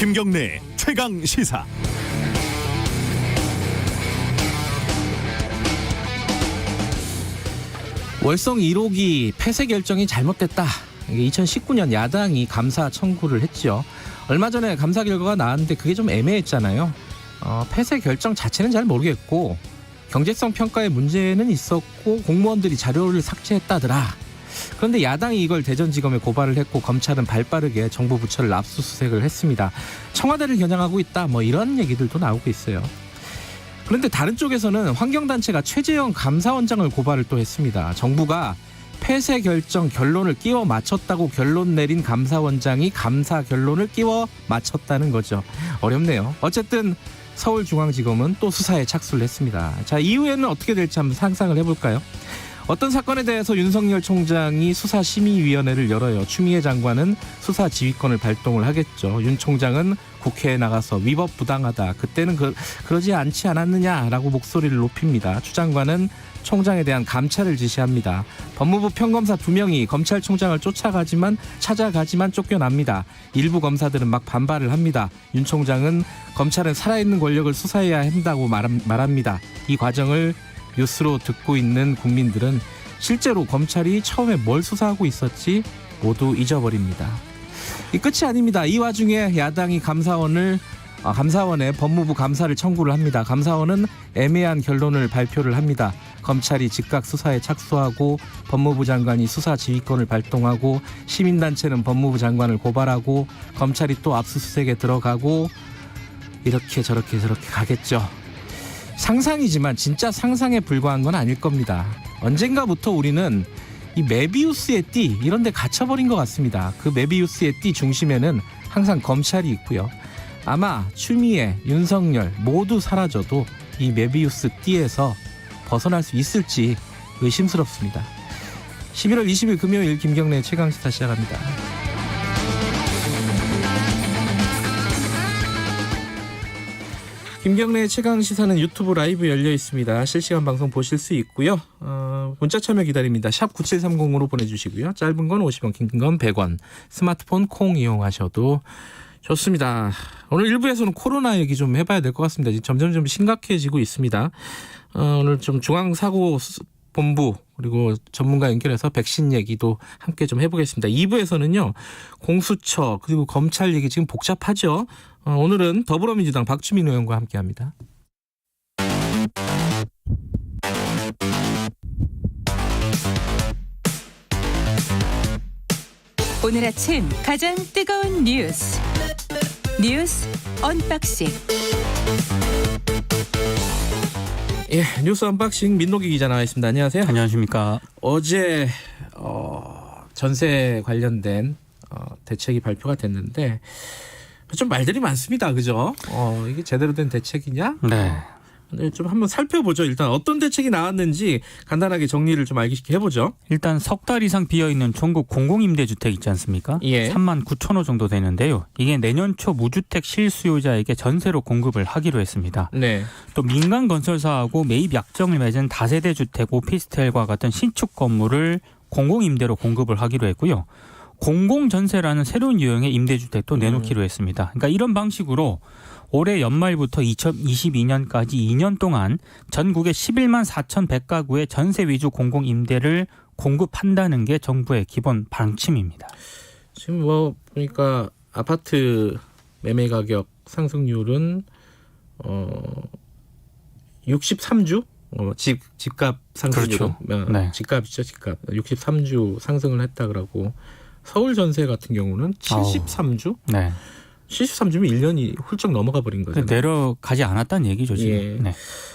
김경래 최강 시사. 월성 1호기 폐쇄 결정이 잘못됐다. 2019년 야당이 감사 청구를 했죠. 얼마 전에 감사 결과가 나왔는데 그게 좀 애매했잖아요. 폐쇄 결정 자체는 잘 모르겠고 경제성 평가에 문제는 있었고 공무원들이 자료를 삭제했다더라. 그런데 야당이 이걸 대전지검에 고발을 했고 검찰은 발빠르게 정부 부처를 압수수색을 했습니다. 청와대를 겨냥하고 있다, 뭐 이런 얘기들도 나오고 있어요. 그런데 다른 쪽에서는 환경단체가 최재형 감사원장을 고발을 또 했습니다. 정부가 폐쇄 결정 결론을 끼워 맞췄다고 결론 내린 감사원장이 감사 결론을 끼워 맞췄다는 거죠. 어렵네요. 어쨌든 서울중앙지검은 또 수사에 착수를 했습니다. 자, 이후에는 어떻게 될지 한번 상상을 해볼까요? 어떤 사건에 대해서 윤석열 총장이 수사심의위원회를 열어요. 추미애 장관은 수사지휘권을 발동을 하겠죠. 윤 총장은 국회에 나가서 위법 부당하다, 그때는 그러지 않지 않았느냐라고 목소리를 높입니다. 추 장관은 총장에 대한 감찰을 지시합니다. 법무부 평검사 2명이 검찰총장을 찾아가지만 쫓겨납니다. 일부 검사들은 막 반발을 합니다. 윤 총장은 검찰은 살아있는 권력을 수사해야 한다고 말합니다. 이 과정을 뉴스로 듣고 있는 국민들은 실제로 검찰이 처음에 뭘 수사하고 있었지 모두 잊어버립니다. 이 끝이 아닙니다. 이 와중에 야당이 감사원에 법무부 감사를 청구를 합니다. 감사원은 애매한 결론을 발표를 합니다. 검찰이 즉각 수사에 착수하고 법무부 장관이 수사 지휘권을 발동하고 시민단체는 법무부 장관을 고발하고 검찰이 또 압수수색에 들어가고 이렇게 저렇게 가겠죠. 상상이지만 진짜 상상에 불과한 건 아닐 겁니다. 언젠가부터 우리는 이 메비우스의 띠 이런 데 갇혀버린 것 같습니다. 그 메비우스의 띠 중심에는 항상 검찰이 있고요. 아마 추미애, 윤석열 모두 사라져도 이 메비우스 띠에서 벗어날 수 있을지 의심스럽습니다. 11월 20일 금요일 김경래 최강시사 시작합니다. 김경래 최강시사는 유튜브 라이브 열려 있습니다. 실시간 방송 보실 수 있고요. 문자 참여 기다립니다. 샵 9730으로 보내주시고요. 짧은 건 50원, 긴 건 100원. 스마트폰 콩 이용하셔도 좋습니다. 오늘 1부에서는 코로나 얘기 좀 해봐야 될 것 같습니다. 지금 점점 심각해지고 있습니다. 오늘 좀 중앙사고본부 그리고 전문가 연결해서 백신 얘기도 함께 좀 해보겠습니다. 2부에서는요. 공수처 그리고 검찰 얘기 지금 복잡하죠. 오늘은 더불어민주당 박주민 의원과 함께합니다. 오늘 아침 가장 뜨거운 뉴스 언박싱. 예, 뉴스 언박싱 민노기 기자 나와 있습니다. 안녕하세요. 안녕하십니까. 어제 전세 관련된 대책이 발표가 됐는데 좀 말들이 많습니다. 그죠? 이게 제대로 된 대책이냐? 네. 좀 한번 살펴보죠. 일단 어떤 대책이 나왔는지 간단하게 정리를 좀 알기 쉽게 해보죠. 일단 석 달 이상 비어있는 전국 공공임대주택 있지 않습니까? 예. 3만 9천 호 정도 되는데요. 이게 내년 초 무주택 실수요자에게 전세로 공급을 하기로 했습니다. 네. 또 민간 건설사하고 매입 약정을 맺은 다세대 주택, 오피스텔과 같은 신축 건물을 공공임대로 공급을 하기로 했고요. 공공전세라는 새로운 유형의 임대주택도 내놓기로 했습니다. 그러니까 이런 방식으로 올해 연말부터 2022년까지 2년 동안 전국의 11만 4,100가구의 전세 위주 공공임대를 공급한다는 게 정부의 기본 방침입니다. 지금 보니까 아파트 매매 가격 상승률은 63주? 집값 상승률은 그렇죠. 네. 집값이죠. 집값 63주 상승을 했다 그러고 서울 전세 같은 경우는 73주? 네. 73주면 1년이 훌쩍 넘어가 버린 거죠. 내려가지 않았다는 얘기죠, 지금. 예. 네.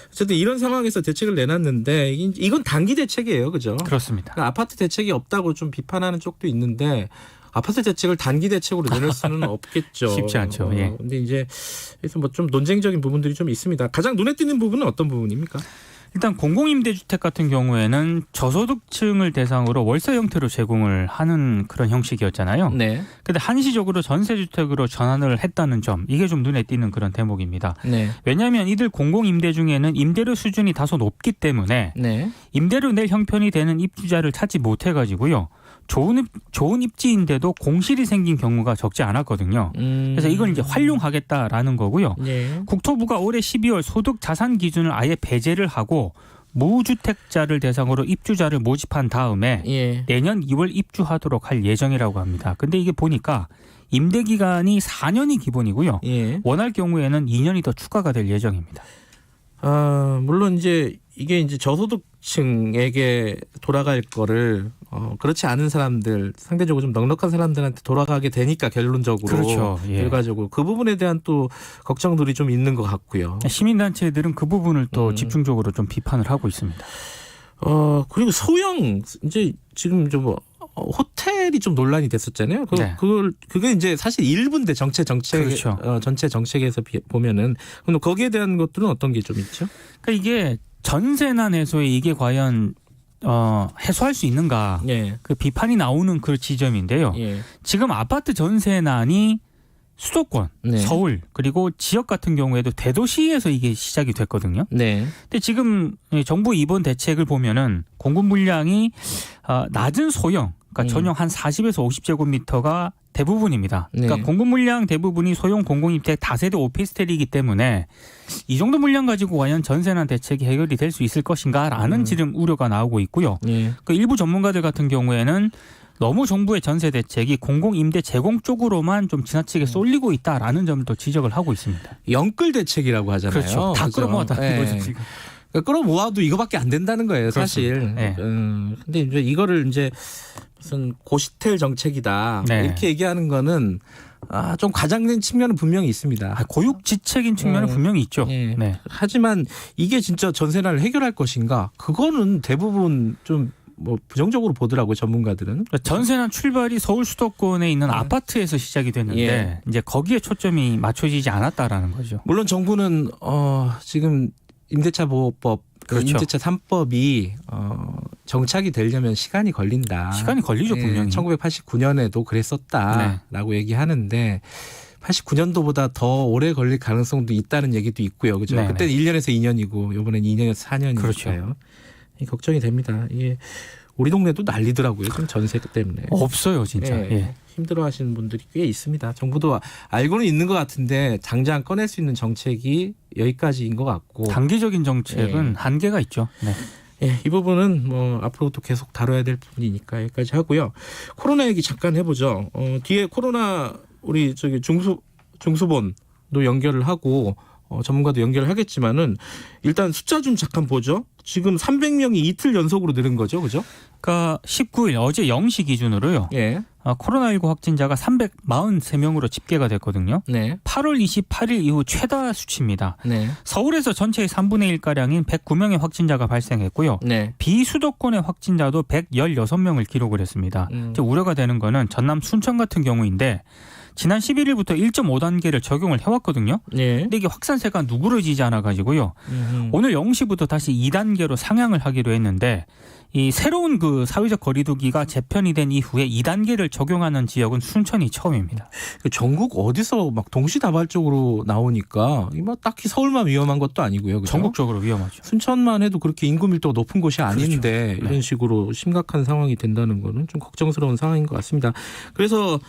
어쨌든 이런 상황에서 대책을 내놨는데 이건 단기 대책이에요. 그죠? 그렇습니다. 그러니까 아파트 대책이 없다고 좀 비판하는 쪽도 있는데 아파트 대책을 단기 대책으로 내놓을 수는 없겠죠. 쉽지 않죠. 예. 근데 이제 그래서 뭐 좀 논쟁적인 부분들이 좀 있습니다. 가장 눈에 띄는 부분은 어떤 부분입니까? 일단 공공임대주택 같은 경우에는 저소득층을 대상으로 월세 형태로 제공을 하는 그런 형식이었잖아요. 네. 근데 한시적으로 전세주택으로 전환을 했다는 점, 이게 좀 눈에 띄는 그런 대목입니다. 네. 왜냐하면 이들 공공임대 중에는 임대료 수준이 다소 높기 때문에 네. 임대료 낼 형편이 되는 입주자를 찾지 못해가지고요. 좋은 입지인데도 공실이 생긴 경우가 적지 않았거든요. 그래서 이걸 이제 활용하겠다라는 거고요. 네. 국토부가 올해 12월 소득 자산 기준을 아예 배제를 하고 무주택자를 대상으로 입주자를 모집한 다음에 예. 내년 2월 입주하도록 할 예정이라고 합니다. 근데 이게 보니까 임대 기간이 4년이 기본이고요. 예. 원할 경우에는 2년이 더 추가가 될 예정입니다. 물론 이제 이게 이제 저소득층에게 돌아갈 거를 그렇지 않은 사람들, 상대적으로 좀 넉넉한 사람들한테 돌아가게 되니까 결론적으로 그렇죠. 예. 결과적으로 그 부분에 대한 또 걱정들이 좀 있는 것 같고요. 시민단체들은 그 부분을 또 집중적으로 좀 비판을 하고 있습니다. 그리고 소형 이제 지금 좀 호텔이 좀 논란이 됐었잖아요. 네. 그게 이제 사실 일부인데 정책 그렇죠. 전체 정책에서 보면은 그럼 거기에 대한 것들은 어떤 게 좀 있죠? 그러니까 이게 전세난 해소에 이게 과연 해소할 수 있는가? 예. 그 비판이 나오는 그 지점인데요. 예. 지금 아파트 전세난이 수도권, 네. 서울 그리고 지역 같은 경우에도 대도시에서 이게 시작이 됐거든요. 네. 근데 지금 정부 이번 대책을 보면은 공급 물량이 낮은 소형, 그러니까 전용 한 40에서 50제곱미터가 대부분입니다. 그러니까 네. 공급 물량 대부분이 소형 공공임대 다세대 오피스텔이기 때문에 이 정도 물량 가지고 과연 전세난 대책이 해결이 될 수 있을 것인가라는 지금 우려가 나오고 있고요. 예. 그 일부 전문가들 같은 경우에는 너무 정부의 전세 대책이 공공임대 제공 쪽으로만 좀 지나치게 쏠리고 있다라는 점을 또 지적을 하고 있습니다. 영끌 대책이라고 하잖아요. 그렇죠. 다 그죠? 끌어모았다는 예. 거죠 지금. 그러니까 끌어모아도 이거밖에 안 된다는 거예요, 사실. 그렇습니다. 네. 근데 이제 이거를 이제 무슨 고시텔 정책이다 네. 이렇게 얘기하는 거는 좀 과장된 측면은 분명히 있습니다. 고육지책인 측면은 분명히 있죠. 예. 네. 하지만 이게 진짜 전세난을 해결할 것인가? 그거는 대부분 좀 뭐 부정적으로 보더라고요, 전문가들은. 그러니까 전세난 출발이 서울 수도권에 있는 아파트에서 시작이 됐는데 예. 이제 거기에 초점이 맞춰지지 않았다라는 거죠. 물론 정부는 지금 임대차 보호법, 그렇죠. 임대차 3법이 정착이 되려면 시간이 걸린다. 시간이 걸리죠, 분명히. 1989년에도 그랬었다라고 얘기하는데 89년도보다 더 오래 걸릴 가능성도 있다는 얘기도 있고요. 그죠? 네네. 그때는 1년에서 2년이고 이번엔 2년에서 4년이니까요. 그렇죠. 걱정이 됩니다. 이게 우리 동네도 난리더라고요. 지금 전세 때문에. 없어요, 진짜. 예. 예. 힘들어하시는 분들이 꽤 있습니다. 정부도 알고는 있는 것 같은데 당장 꺼낼 수 있는 정책이 여기까지인 것 같고. 단기적인 정책은 예. 한계가 있죠. 네. 예, 이 부분은 뭐 앞으로도 계속 다뤄야 될 부분이니까 여기까지 하고요. 코로나 얘기 잠깐 해보죠. 뒤에 코로나 우리 저기 중수본도 연결을 하고 전문가도 연결을 하겠지만은 일단 숫자 좀 잠깐 보죠. 지금 300명이 이틀 연속으로 늘은 거죠, 그죠? 그러니까 19일 어제 0시 기준으로요. 예. 코로나19 확진자가 343명으로 집계가 됐거든요. 네. 8월 28일 이후 최다 수치입니다. 네. 서울에서 전체의 3분의 1가량인 109명의 확진자가 발생했고요. 네. 비수도권의 확진자도 116명을 기록을 했습니다. 이제 우려가 되는 거는 전남 순천 같은 경우인데 지난 11일부터 1.5단계를 적용을 해왔거든요. 네. 근데 이게 확산세가 누그러지지 않아가지고요. 오늘 0시부터 다시 2단계로 상향을 하기로 했는데 이 새로운 그 사회적 거리두기가 재편이 된 이후에 2단계를 적용하는 지역은 순천이 처음입니다. 전국 어디서 막 동시다발적으로 나오니까 뭐 딱히 서울만 위험한 것도 아니고요. 그죠? 전국적으로 위험하죠. 순천만 해도 그렇게 인구 밀도가 높은 곳이 아닌데 그렇죠. 네. 이런 식으로 심각한 상황이 된다는 거는 좀 걱정스러운 상황인 것 같습니다. 그래서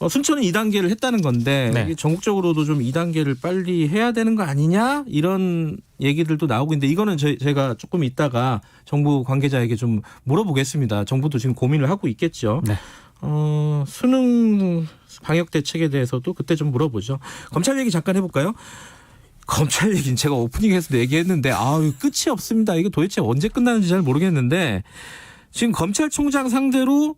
순천은 2단계를 했다는 건데 네. 이게 전국적으로도 좀 2단계를 빨리 해야 되는 거 아니냐 이런 얘기들도 나오고 있는데 이거는 제가 조금 이따가 정부 관계자에게 좀 물어보겠습니다. 정부도 지금 고민을 하고 있겠죠. 네. 수능 방역 대책에 대해서도 그때 좀 물어보죠. 검찰 얘기 잠깐 해볼까요? 검찰 얘기는 제가 오프닝에서도 얘기했는데 끝이 없습니다. 이게 도대체 언제 끝나는지 잘 모르겠는데 지금 검찰총장 상대로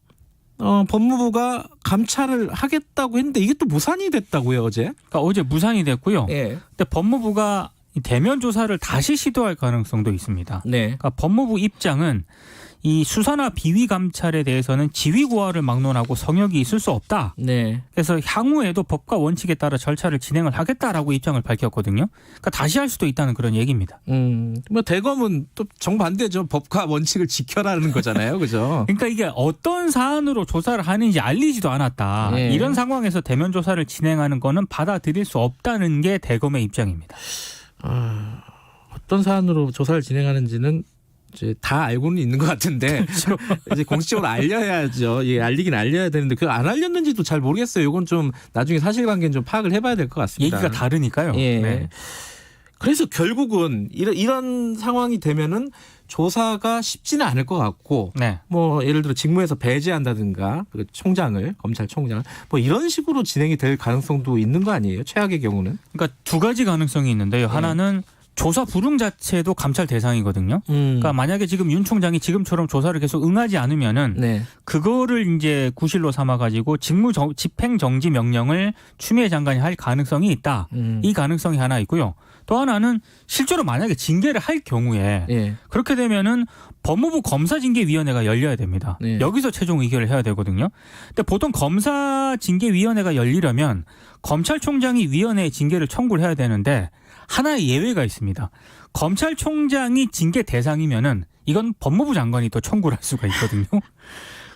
법무부가 감찰을 하겠다고 했는데 이게 또 무산이 됐다고요, 어제? 그러니까 어제 무산이 됐고요. 예. 근데 법무부가 이 대면 조사를 다시 시도할 가능성도 있습니다. 네. 그러니까 법무부 입장은 이 수사나 비위 감찰에 대해서는 지위 고하를 막론하고 성역이 있을 수 없다. 네. 그래서 향후에도 법과 원칙에 따라 절차를 진행을 하겠다라고 입장을 밝혔거든요. 그러니까 다시 할 수도 있다는 그런 얘기입니다. 뭐 대검은 또 정반대죠. 법과 원칙을 지켜라는 거잖아요, 그죠? 그러니까 이게 어떤 사안으로 조사를 하는지 알리지도 않았다. 네. 이런 상황에서 대면 조사를 진행하는 거는 받아들일 수 없다는 게 대검의 입장입니다. 어떤 사안으로 조사를 진행하는지는 이제 다 알고는 있는 것 같은데 그렇죠. 이제 공식적으로 알려야죠. 예, 알리긴 알려야 되는데 그 안 알렸는지도 잘 모르겠어요. 이건 좀 나중에 사실관계는 좀 파악을 해봐야 될 것 같습니다. 얘기가 다르니까요. 예. 네. 그래서 결국은 이런 상황이 되면은 조사가 쉽지는 않을 것 같고, 네. 뭐 예를 들어 직무에서 배제한다든가 그 총장을 검찰총장을 뭐 이런 식으로 진행이 될 가능성도 있는 거 아니에요? 최악의 경우는. 그러니까 두 가지 가능성이 있는데요. 하나는 조사 불응 자체도 감찰 대상이거든요. 그러니까 만약에 지금 윤 총장이 지금처럼 조사를 계속 응하지 않으면은 네. 그거를 이제 구실로 삼아가지고 집행정지 명령을 추미애 장관이 할 가능성이 있다. 이 가능성이 하나 있고요. 또 하나는 실제로 만약에 징계를 할 경우에 예. 그렇게 되면은 법무부 검사징계위원회가 열려야 됩니다. 네. 여기서 최종 의결을 해야 되거든요. 근데 보통 검사징계위원회가 열리려면 검찰총장이 위원회에 징계를 청구를 해야 되는데 하나의 예외가 있습니다. 검찰총장이 징계 대상이면은 이건 법무부 장관이 또 청구를 할 수가 있거든요.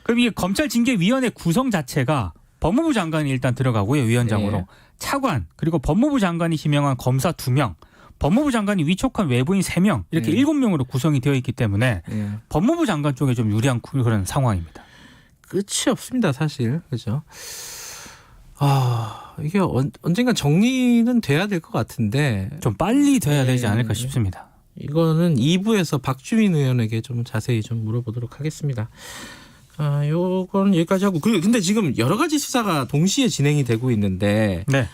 그럼 이 검찰징계위원회 구성 자체가 법무부 장관이 일단 들어가고요. 위원장으로. 네. 차관 그리고 법무부 장관이 지명한 검사 2명, 법무부 장관이 위촉한 외부인 3명 이렇게 7명으로 구성이 되어 있기 때문에 법무부 장관 쪽에 좀 유리한 그런 상황입니다. 끝이 없습니다, 사실. 그죠? 이게 언젠가 정리는 돼야 될 것 같은데 좀 빨리 돼야 되지 않을까 싶습니다. 이거는 2부에서 박주민 의원에게 좀 자세히 좀 물어보도록 하겠습니다. 요건 여기까지 하고 근데 지금 여러 가지 수사가 동시에 진행이 되고 있는데 네.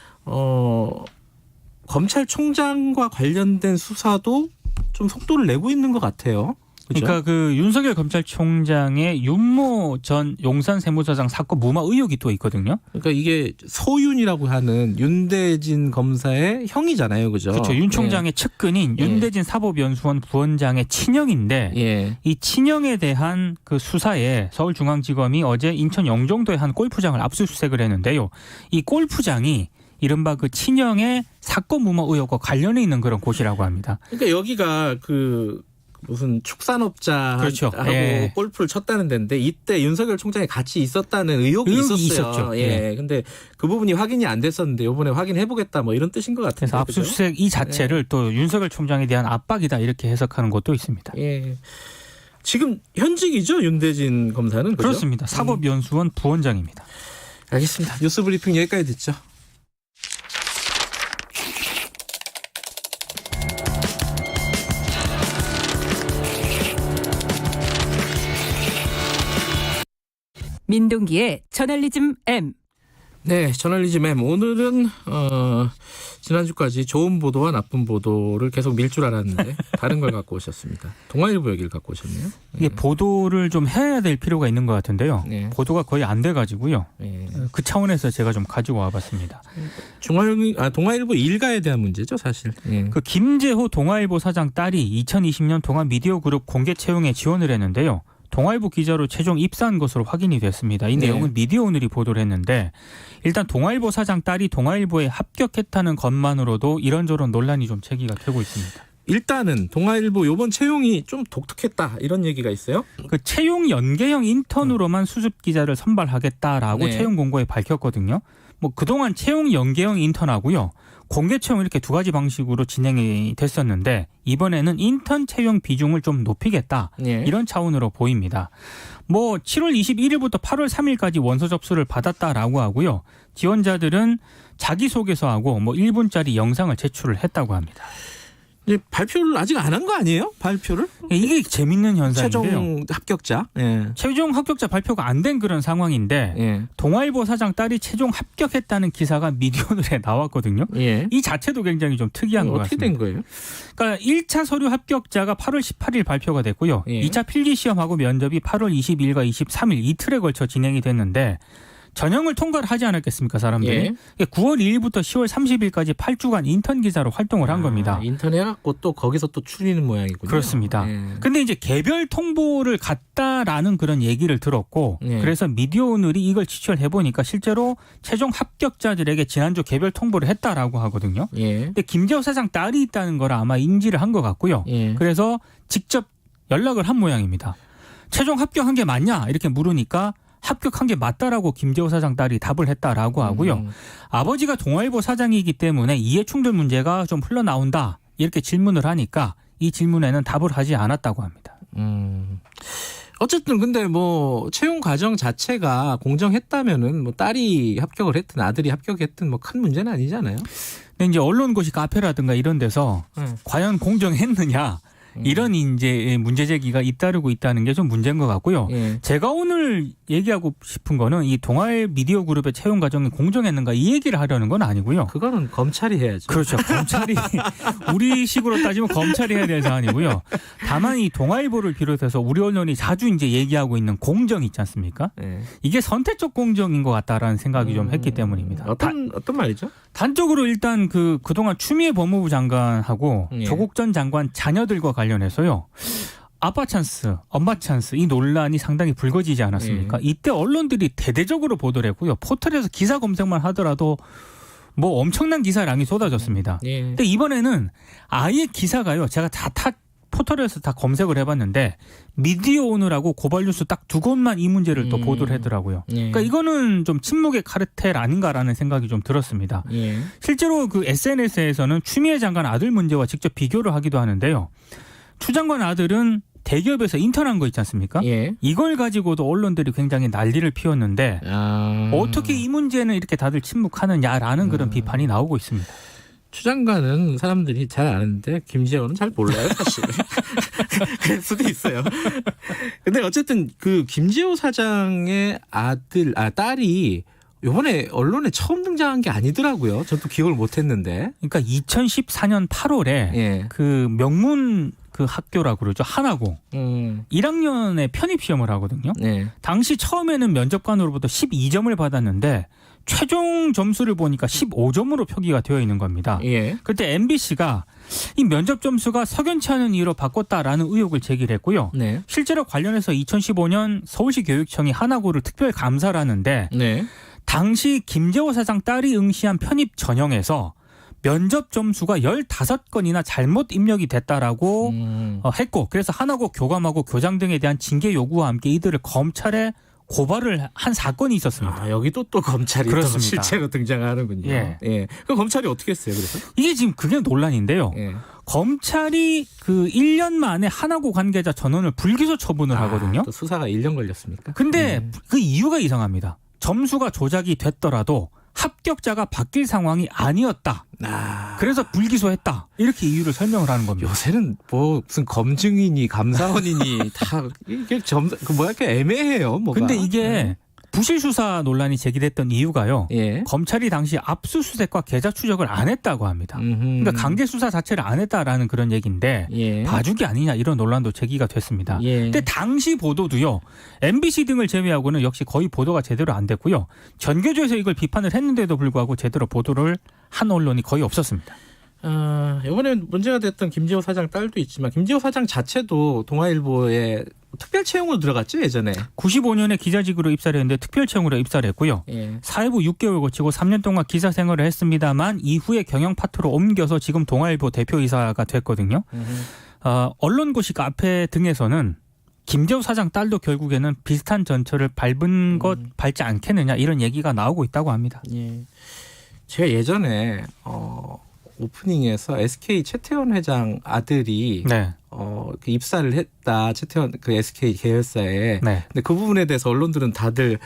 검찰총장과 관련된 수사도 좀 속도를 내고 있는 것 같아요. 그죠? 그러니까 그 윤석열 검찰총장의 윤모 전 용산 세무서장 사건 무마 의혹이 또 있거든요. 그러니까 이게 소윤이라고 하는 윤대진 검사의 형이잖아요, 그죠? 그렇죠. 윤 총장의 측근인 윤대진 사법연수원 부원장의 친형인데 예. 이 친형에 대한 그 수사에 서울중앙지검이 어제 인천 영종도의 한 골프장을 압수수색을 했는데요. 이 골프장이 이른바 그 친형의 사건 무마 의혹과 관련이 있는 그런 곳이라고 합니다. 그러니까 여기가 그 무슨 축산업자하고 그렇죠. 예. 골프를 쳤다는 데인데 이때 윤석열 총장이 같이 있었다는 의혹이 있었어요. 있었죠. 예. 근데 그 부분이 확인이 안 됐었는데 이번에 확인해 보겠다 뭐 이런 뜻인 것 같은데. 그래서 압수수색 이 자체를 또 윤석열 총장에 대한 압박이다 이렇게 해석하는 것도 있습니다. 예. 지금 현직이죠, 윤대진 검사는. 그죠? 그렇습니다. 사법연수원 부원장입니다. 알겠습니다. 뉴스 브리핑 여기까지 듣죠. 민동기의 저널리즘 M. 네, 저널리즘 M. 오늘은 지난주까지 좋은 보도와 나쁜 보도를 계속 밀 줄 알았는데 다른 걸 갖고 오셨습니다. 동아일보 얘기를 갖고 오셨네요. 이게 보도를 좀 해야 될 필요가 있는 것 같은데요. 네. 보도가 거의 안 돼가지고요. 네. 그 차원에서 제가 좀 가지고 와봤습니다. 동아일보 일가에 대한 문제죠, 사실. 예. 그 김재호 동아일보 사장 딸이 2020년 동아미디어그룹 공개 채용에 지원을 했는데요. 동아일보 기자로 최종 입사한 것으로 확인이 됐습니다. 이 내용은 미디어오늘이 보도를 했는데 일단 동아일보 사장 딸이 동아일보에 합격했다는 것만으로도 이런저런 논란이 좀 제기가 되고 있습니다. 일단은 동아일보 이번 채용이 좀 독특했다 이런 얘기가 있어요. 그 채용 연계형 인턴으로만 수습 기자를 선발하겠다라고 네. 채용 공고에 밝혔거든요. 뭐 그동안 채용 연계형 인턴하고요. 공개 채용 이렇게 두 가지 방식으로 진행이 됐었는데 이번에는 인턴 채용 비중을 좀 높이겠다. 예. 이런 차원으로 보입니다. 뭐 7월 21일부터 8월 3일까지 원서 접수를 받았다라고 하고요. 지원자들은 자기소개서하고 뭐 1분짜리 영상을 제출을 했다고 합니다. 이제 발표를 아직 안 한 거 아니에요? 발표를? 이게 재밌는 현상인데요. 최종 합격자. 예. 최종 합격자 발표가 안 된 그런 상황인데 예. 동아일보 사장 딸이 최종 합격했다는 기사가 미디어오늘에 나왔거든요. 예. 이 자체도 굉장히 좀 특이한 것 어떻게 같습니다. 된 거예요? 그러니까 1차 서류 합격자가 8월 18일 발표가 됐고요. 예. 2차 필기시험하고 면접이 8월 20일과 23일 이틀에 걸쳐 진행이 됐는데 전형을 통과를 하지 않았겠습니까, 사람들이? 예. 9월 2일부터 10월 30일까지 8주간 인턴 기자로 활동을 한 겁니다. 인턴 해갖고 또 거기서 또 추리는 모양이군요. 그렇습니다. 예. 근데 이제 개별 통보를 갔다라는 그런 얘기를 들었고 예. 그래서 미디어오늘이 이걸 취재를 해보니까 실제로 최종 합격자들에게 지난주 개별 통보를 했다라고 하거든요. 예. 근데 김재호 사장 딸이 있다는 걸 아마 인지를 한 것 같고요. 예. 그래서 직접 연락을 한 모양입니다. 최종 합격한 게 맞냐 이렇게 물으니까 합격한 게 맞다라고 김재호 사장 딸이 답을 했다라고 하고요. 아버지가 동아일보 사장이기 때문에 이해충돌 문제가 좀 흘러나온다 이렇게 질문을 하니까 이 질문에는 답을 하지 않았다고 합니다. 어쨌든 근데 뭐 채용 과정 자체가 공정했다면은 뭐 딸이 합격을 했든 아들이 합격했든 뭐 큰 문제는 아니잖아요. 근데 이제 언론고시 카페라든가 이런 데서 과연 공정했느냐 이런 이제 문제 제기가 잇따르고 있다는 게 좀 문제인 것 같고요. 예. 제가 오늘 얘기하고 싶은 거는 이 동아일 미디어 그룹의 채용 과정이 공정했는가 이 얘기를 하려는 건 아니고요. 그거는 검찰이 해야죠. 그렇죠. 검찰이 우리식으로 따지면 검찰이 해야 될 사안이고요. 다만 이 동아일보를 비롯해서 우리 언론이 자주 이제 얘기하고 있는 공정 있지 않습니까? 예. 이게 선택적 공정인 것 같다라는 생각이 좀 했기 때문입니다. 어떤 말이죠? 단적으로 일단 그동안 추미애 법무부 장관하고 예. 조국 전 장관 자녀들과 관련해서요. 아빠 찬스, 엄마 찬스 이 논란이 상당히 불거지지 않았습니까? 이때 언론들이 대대적으로 보도를 했고요. 포털에서 기사 검색만 하더라도 뭐 엄청난 기사량이 쏟아졌습니다. 예. 근데 이번에는 아예 기사가요. 제가 다 포털에서 다 검색을 해봤는데 미디어 오늘하고 고발뉴스 딱 두 곳만 이 문제를 또 보도를 하더라고요. 예. 그러니까 이거는 좀 침묵의 카르텔 아닌가라는 생각이 좀 들었습니다. 예. 실제로 그 SNS에서는 추미애 장관 아들 문제와 직접 비교를 하기도 하는데요. 추 장관 아들은 대기업에서 인턴한 거 있지 않습니까? 예. 이걸 가지고도 언론들이 굉장히 난리를 피웠는데 어떻게 이 문제는 이렇게 다들 침묵하느냐라는 그런 비판이 나오고 있습니다. 추 장관은 사람들이 잘 아는데 김재원은 잘 몰라요, 사실. 그럴 수도 있어요. 근데 어쨌든 그 김재호 사장의 딸이 이번에 언론에 처음 등장한 게 아니더라고요. 저도 기억을 못했는데. 그러니까 2014년 8월에 예. 그 명문 그 학교라고 그러죠. 하나고 1학년에 편입 시험을 하거든요. 네. 당시 처음에는 면접관으로부터 12점을 받았는데 최종 점수를 보니까 15점으로 표기가 되어 있는 겁니다. 예. 그때 MBC가 이 면접 점수가 석연치 않은 이유로 바꿨다라는 의혹을 제기를 했고요. 네. 실제로 관련해서 2015년 서울시 교육청이 하나고를 특별 감사를 하는데 네. 당시 김재호 사장 딸이 응시한 편입 전형에서 면접 점수가 15건이나 잘못 입력이 됐다라고 했고 그래서 하나고 교감하고 교장 등에 대한 징계 요구와 함께 이들을 검찰에 고발을 한 사건이 있었습니다. 여기도 또 검찰이 또 실제로 등장하는군요. 예. 예. 그 검찰이 어떻게 했어요, 그래서? 이게 지금 그게 논란인데요. 예. 검찰이 그 1년 만에 하나고 관계자 전원을 불기소 처분을 하거든요. 또 수사가 1년 걸렸습니까? 근데 그 이유가 이상합니다. 점수가 조작이 됐더라도 합격자가 바뀔 상황이 아니었다. 그래서 불기소했다. 이렇게 이유를 설명을 하는 겁니다. 요새는 뭐 무슨 검증이니 감사원이니 다 이게 이렇게 애매해요. 뭐가. 근데 이게 부실 수사 논란이 제기됐던 이유가요. 예. 검찰이 당시 압수수색과 계좌 추적을 안 했다고 합니다. 그러니까 강제 수사 자체를 안 했다라는 그런 얘기인데 예. 봐주기 아니냐 이런 논란도 제기가 됐습니다. 예. 근데 당시 보도도요. MBC 등을 제외하고는 역시 거의 보도가 제대로 안 됐고요. 전교조에서 이걸 비판을 했는데도 불구하고 제대로 보도를 한 언론이 거의 없었습니다. 이번에 문제가 됐던 김재호 사장 딸도 있지만 김재호 사장 자체도 동아일보에 특별 채용으로 들어갔죠, 예전에. 95년에 기자직으로 입사를 했는데 특별 채용으로 입사를 했고요. 예. 사회부 6개월 거치고 3년 동안 기자 생활을 했습니다만 이후에 경영 파트로 옮겨서 지금 동아일보 대표이사가 됐거든요. 언론고시 카페 등에서는 김재호 사장 딸도 결국에는 비슷한 전철을 밟은 것 밟지 않겠느냐 이런 얘기가 나오고 있다고 합니다. 예. 제가 예전에 오프닝에서 SK 최태원 회장 아들이 네. 그 입사를 했다. 최태원 그 SK 계열사에. 네. 근데 그 부분에 대해서 언론들은 다데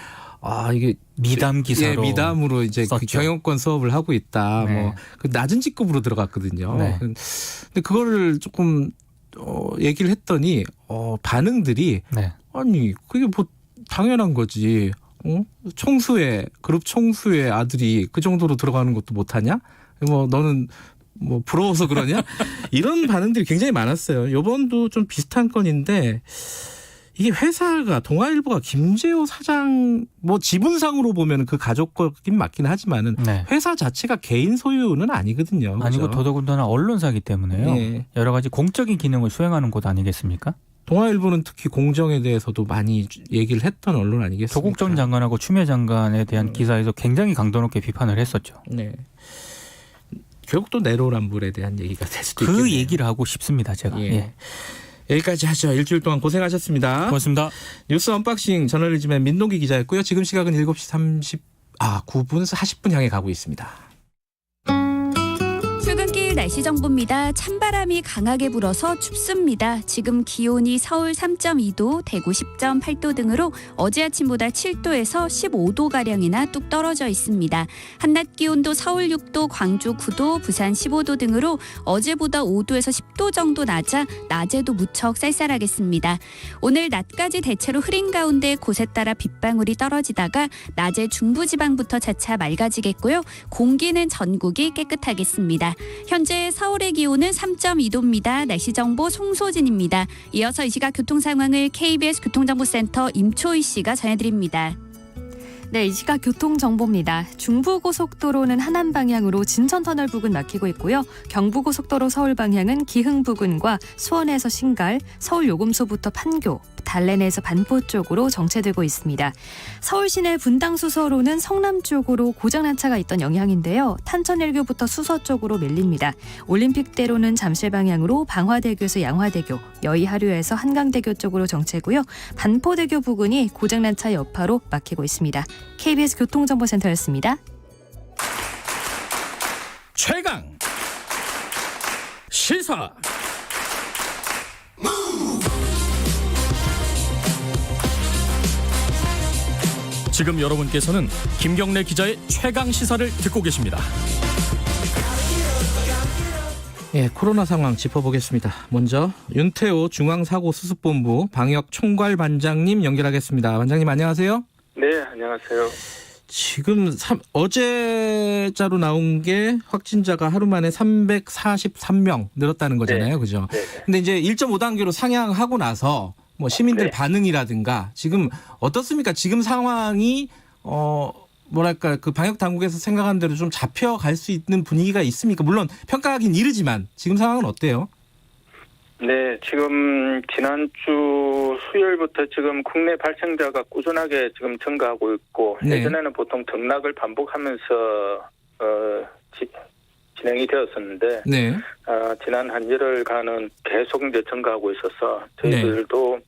이게 미담 기사로 미담으로 이제 그 경영권 수업을 하고 있다. 네. 뭐 그 낮은 직급으로 들어갔거든요. 네. 근데 그거를 조금 얘기를 했더니 반응들이 네. 아니 그게 뭐 당연한 거지. 총수의 그룹 총수의 아들이 그 정도로 들어가는 것도 못하냐? 뭐 너는 뭐 부러워서 그러냐? 이런 반응들이 굉장히 많았어요. 이번도 좀 비슷한 건인데 이게 회사가 동아일보가 김재호 사장 뭐 지분상으로 보면 그 가족 거긴 맞긴 하지만은 네. 회사 자체가 개인 소유는 아니거든요. 아니고 그렇죠? 더더군다나 언론사기 때문에요. 네. 여러 가지 공적인 기능을 수행하는 곳 아니겠습니까? 동아일보는 특히 공정에 대해서도 많이 얘기를 했던 언론 아니겠습니까? 조국 전 장관하고 추미애 장관에 대한 기사에서 굉장히 강도 높게 비판을 했었죠. 네. 결국 또 내로남불에 대한 얘기가 될 수도 그 있겠네요. 얘기를 하고 싶습니다. 제가. 예. 예. 여기까지 하죠. 일주일 동안 고생하셨습니다. 고맙습니다. 뉴스 언박싱 저널리즘의 민동기 기자였고요. 지금 시각은 7시 9분 40분 향해 가고 있습니다. 출근길 날씨 정보입니다. 찬바람이 강하게 불어서 춥습니다. 지금 기온이 서울 3.2도, 대구 10.8도 등으로 어제 아침보다 7도에서 15도가량이나 뚝 떨어져 있습니다. 한낮 기온도 서울 6도, 광주 9도, 부산 15도 등으로 어제보다 5도에서 10도 정도 낮아 낮에도 무척 쌀쌀하겠습니다. 오늘 낮까지 대체로 흐린 가운데 곳에 따라 빗방울이 떨어지다가 낮에 중부지방부터 차차 맑아지겠고요. 공기는 전국이 깨끗하겠습니다. 현재 서울의 기온은 3.2도입니다. 날씨 정보 송소진입니다. 이어서 이 시각 교통 상황을 KBS 교통정보센터 임초희 씨가 전해드립니다. 네, 이 시각 교통정보입니다. 중부고속도로는 하남 방향으로 진천터널 부근 막히고 있고요. 경부고속도로 서울 방향은 기흥 부근과 수원에서 신갈, 서울 요금소부터 판교, 달래내에서 반포 쪽으로 정체되고 있습니다. 서울 시내 분당 수서로는 성남 쪽으로 고장난 차가 있던 영향인데요. 탄천일교부터 수서 쪽으로 밀립니다. 올림픽대로는 잠실 방향으로 방화대교에서 양화대교, 여의하류에서 한강대교 쪽으로 정체고요. 반포대교 부근이 고장난 차 여파로 막히고 있습니다. KBS 교통정보센터였습니다. 최강 시사. 지금 여러분께서는 김경래 기자의 최강 시사를 듣고 계십니다. 예, 코로나 상황 짚어보겠습니다. 먼저 윤태호 중앙사고수습본부 방역총괄반장님 연결하겠습니다. 반장님 안녕하세요. 네, 안녕하세요. 지금 어제자로 나온 게 확진자가 하루 만에 343명 늘었다는 거잖아요. 네. 그죠? 네. 근데 이제 1.5단계로 상향하고 나서 뭐 시민들 네. 반응이라든가 지금 어떻습니까? 지금 상황이 뭐랄까 그 방역 당국에서 생각한 대로 좀 잡혀갈 수 있는 분위기가 있습니까? 물론 평가하긴 이르지만 지금 상황은 어때요? 네, 지금 지난주 수요일부터 지금 국내 발생자가 꾸준하게 지금 증가하고 있고 네. 예전에는 보통 등락을 반복하면서 진행이 되었었는데 네. 지난 한 열흘간은 계속 이제 증가하고 있어서 저희들도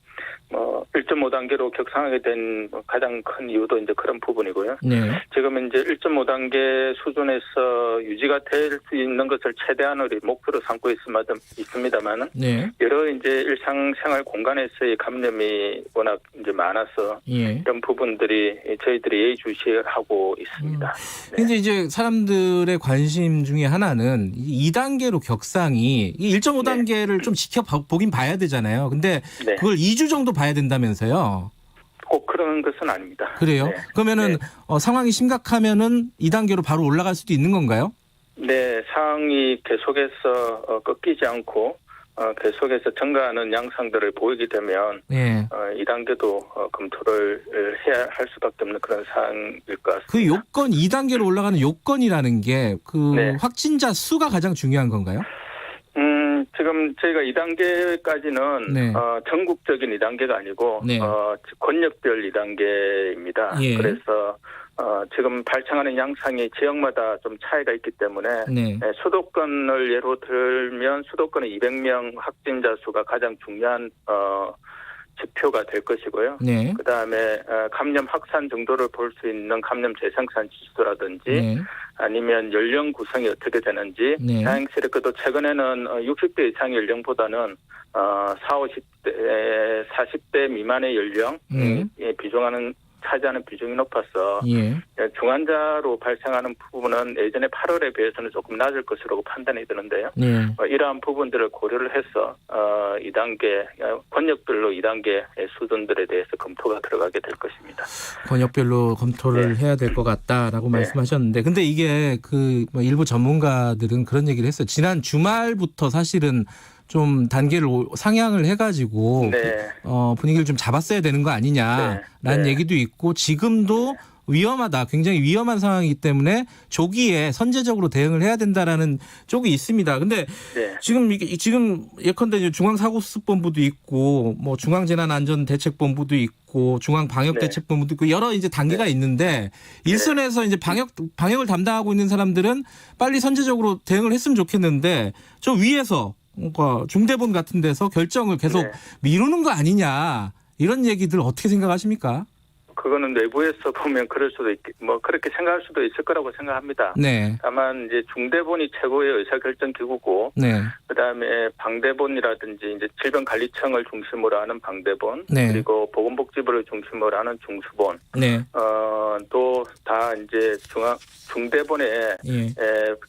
1.5단계로 격상하게 된 가장 큰 이유도 이제 그런 부분이고요. 네. 지금 이제 1.5단계 수준에서 유지가 될 수 있는 것을 최대한으로 목표로 삼고 있습니다만은 네. 여러 이제 일상생활 공간에서의 감염이 워낙 이제 많아서 예. 이런 부분들이 저희들이 예의주시하고 있습니다. 네. 근데 이제 사람들의 관심 중에 하나는 2단계로 격상이 1.5단계를 좀 지켜보긴 봐야 되잖아요. 근데 네. 그걸 2주 정도 봐야 된다면서요. 꼭 그런 것은 아닙니다. 그래요? 네. 그러면은 네. 상황이 심각하면은 2단계로 바로 올라갈 수도 있는 건가요? 네, 상황이 계속해서 꺾이지 않고 계속해서 증가하는 양상들을 보이게 되면 예. 2단계도 검토를 해야 할 수밖에 없는 그런 상황일 것 같습니다. 그 요건 2단계로 올라가는 요건이라는 게 그 네. 확진자 수가 가장 중요한 건가요? 지금 저희가 2단계까지는 네. 전국적인 2단계가 아니고 네. 권역별 2단계입니다. 예. 그래서 지금 발생하는 양상이 지역마다 좀 차이가 있기 때문에 네. 수도권을 예로 들면 수도권의 200명 확진자 수가 가장 중요한 지표가 될 것이고요. 네. 그다음에 감염 확산 정도를 볼 수 있는 감염 재생산 지수라든지 네. 아니면 연령 구성이 어떻게 되는지 네. 다행스럽게도 최근에는 60대 이상 연령보다는 40, 50대, 40대 미만의 연령 차지하는 비중이 높아서 예. 중환자로 발생하는 부분은 예전에 8월에 비해서는 조금 낮을 것으로 판단이 드는데요. 네. 이러한 부분들을 고려를 해서 2단계 권역별로 2단계 수준들에 대해서 검토가 들어가게 될 것입니다. 권역별로 검토를 해야 될 것 같다라고 말씀하셨는데, 근데 이게 그 일부 전문가들은 그런 얘기를 했어요. 지난 주말부터 사실은 좀 단계를 상향을 해가지고 네. 분위기를 좀 잡았어야 되는 거 아니냐라는 네. 얘기도 있고, 지금도 위험하다, 굉장히 위험한 상황이기 때문에 조기에 선제적으로 대응을 해야 된다라는 쪽이 있습니다. 근데 네. 지금 예컨대 이제 중앙사고수습본부도 있고, 뭐 중앙재난안전대책본부도 있고, 중앙방역대책본부도 있고, 여러 이제 단계가 있는데 일선에서 이제 방역을 담당하고 있는 사람들은 빨리 선제적으로 대응을 했으면 좋겠는데, 저 위에서 뭔가 중대본 같은 데서 결정을 계속 미루는 거 아니냐, 이런 얘기들 어떻게 생각하십니까? 그거는 내부에서 보면 그럴 수도 그렇게 생각할 수도 있을 거라고 생각합니다. 네. 다만 이제 중대본이 최고의 의사결정 기구고, 네. 그다음에 방대본이라든지 이제 질병관리청을 중심으로 하는 방대본, 네. 그리고 보건복지부를 중심으로 하는 중수본, 네. 또 다 이제 중대본에 예.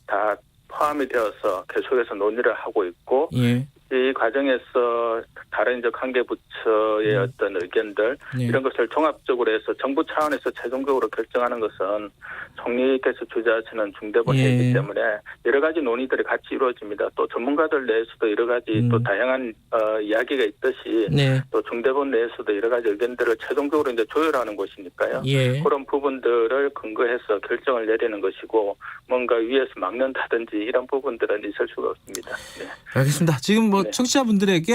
다 포함이 되어서 계속해서 논의를 하고 있고, 예. 이 과정에서 다른 이제 관계 부처의 어떤 의견들 네. 이런 것을 종합적으로 해서 정부 차원에서 최종적으로 결정하는 것은 총리께서 주재하시는 중대본회의이기 예. 때문에 여러 가지 논의들이 같이 이루어집니다. 또 전문가들 내에서도 여러 가지 또 다양한 이야기가 있듯이 네. 또 중대본 내에서도 여러 가지 의견들을 최종적으로 이제 조율하는 것이니까요. 예. 그런 부분들을 근거해서 결정을 내리는 것이고 뭔가 위에서 막는다든지 이런 부분들은 있을 수가 없습니다. 네. 알겠습니다. 지금 뭐 네. 청취자분들에게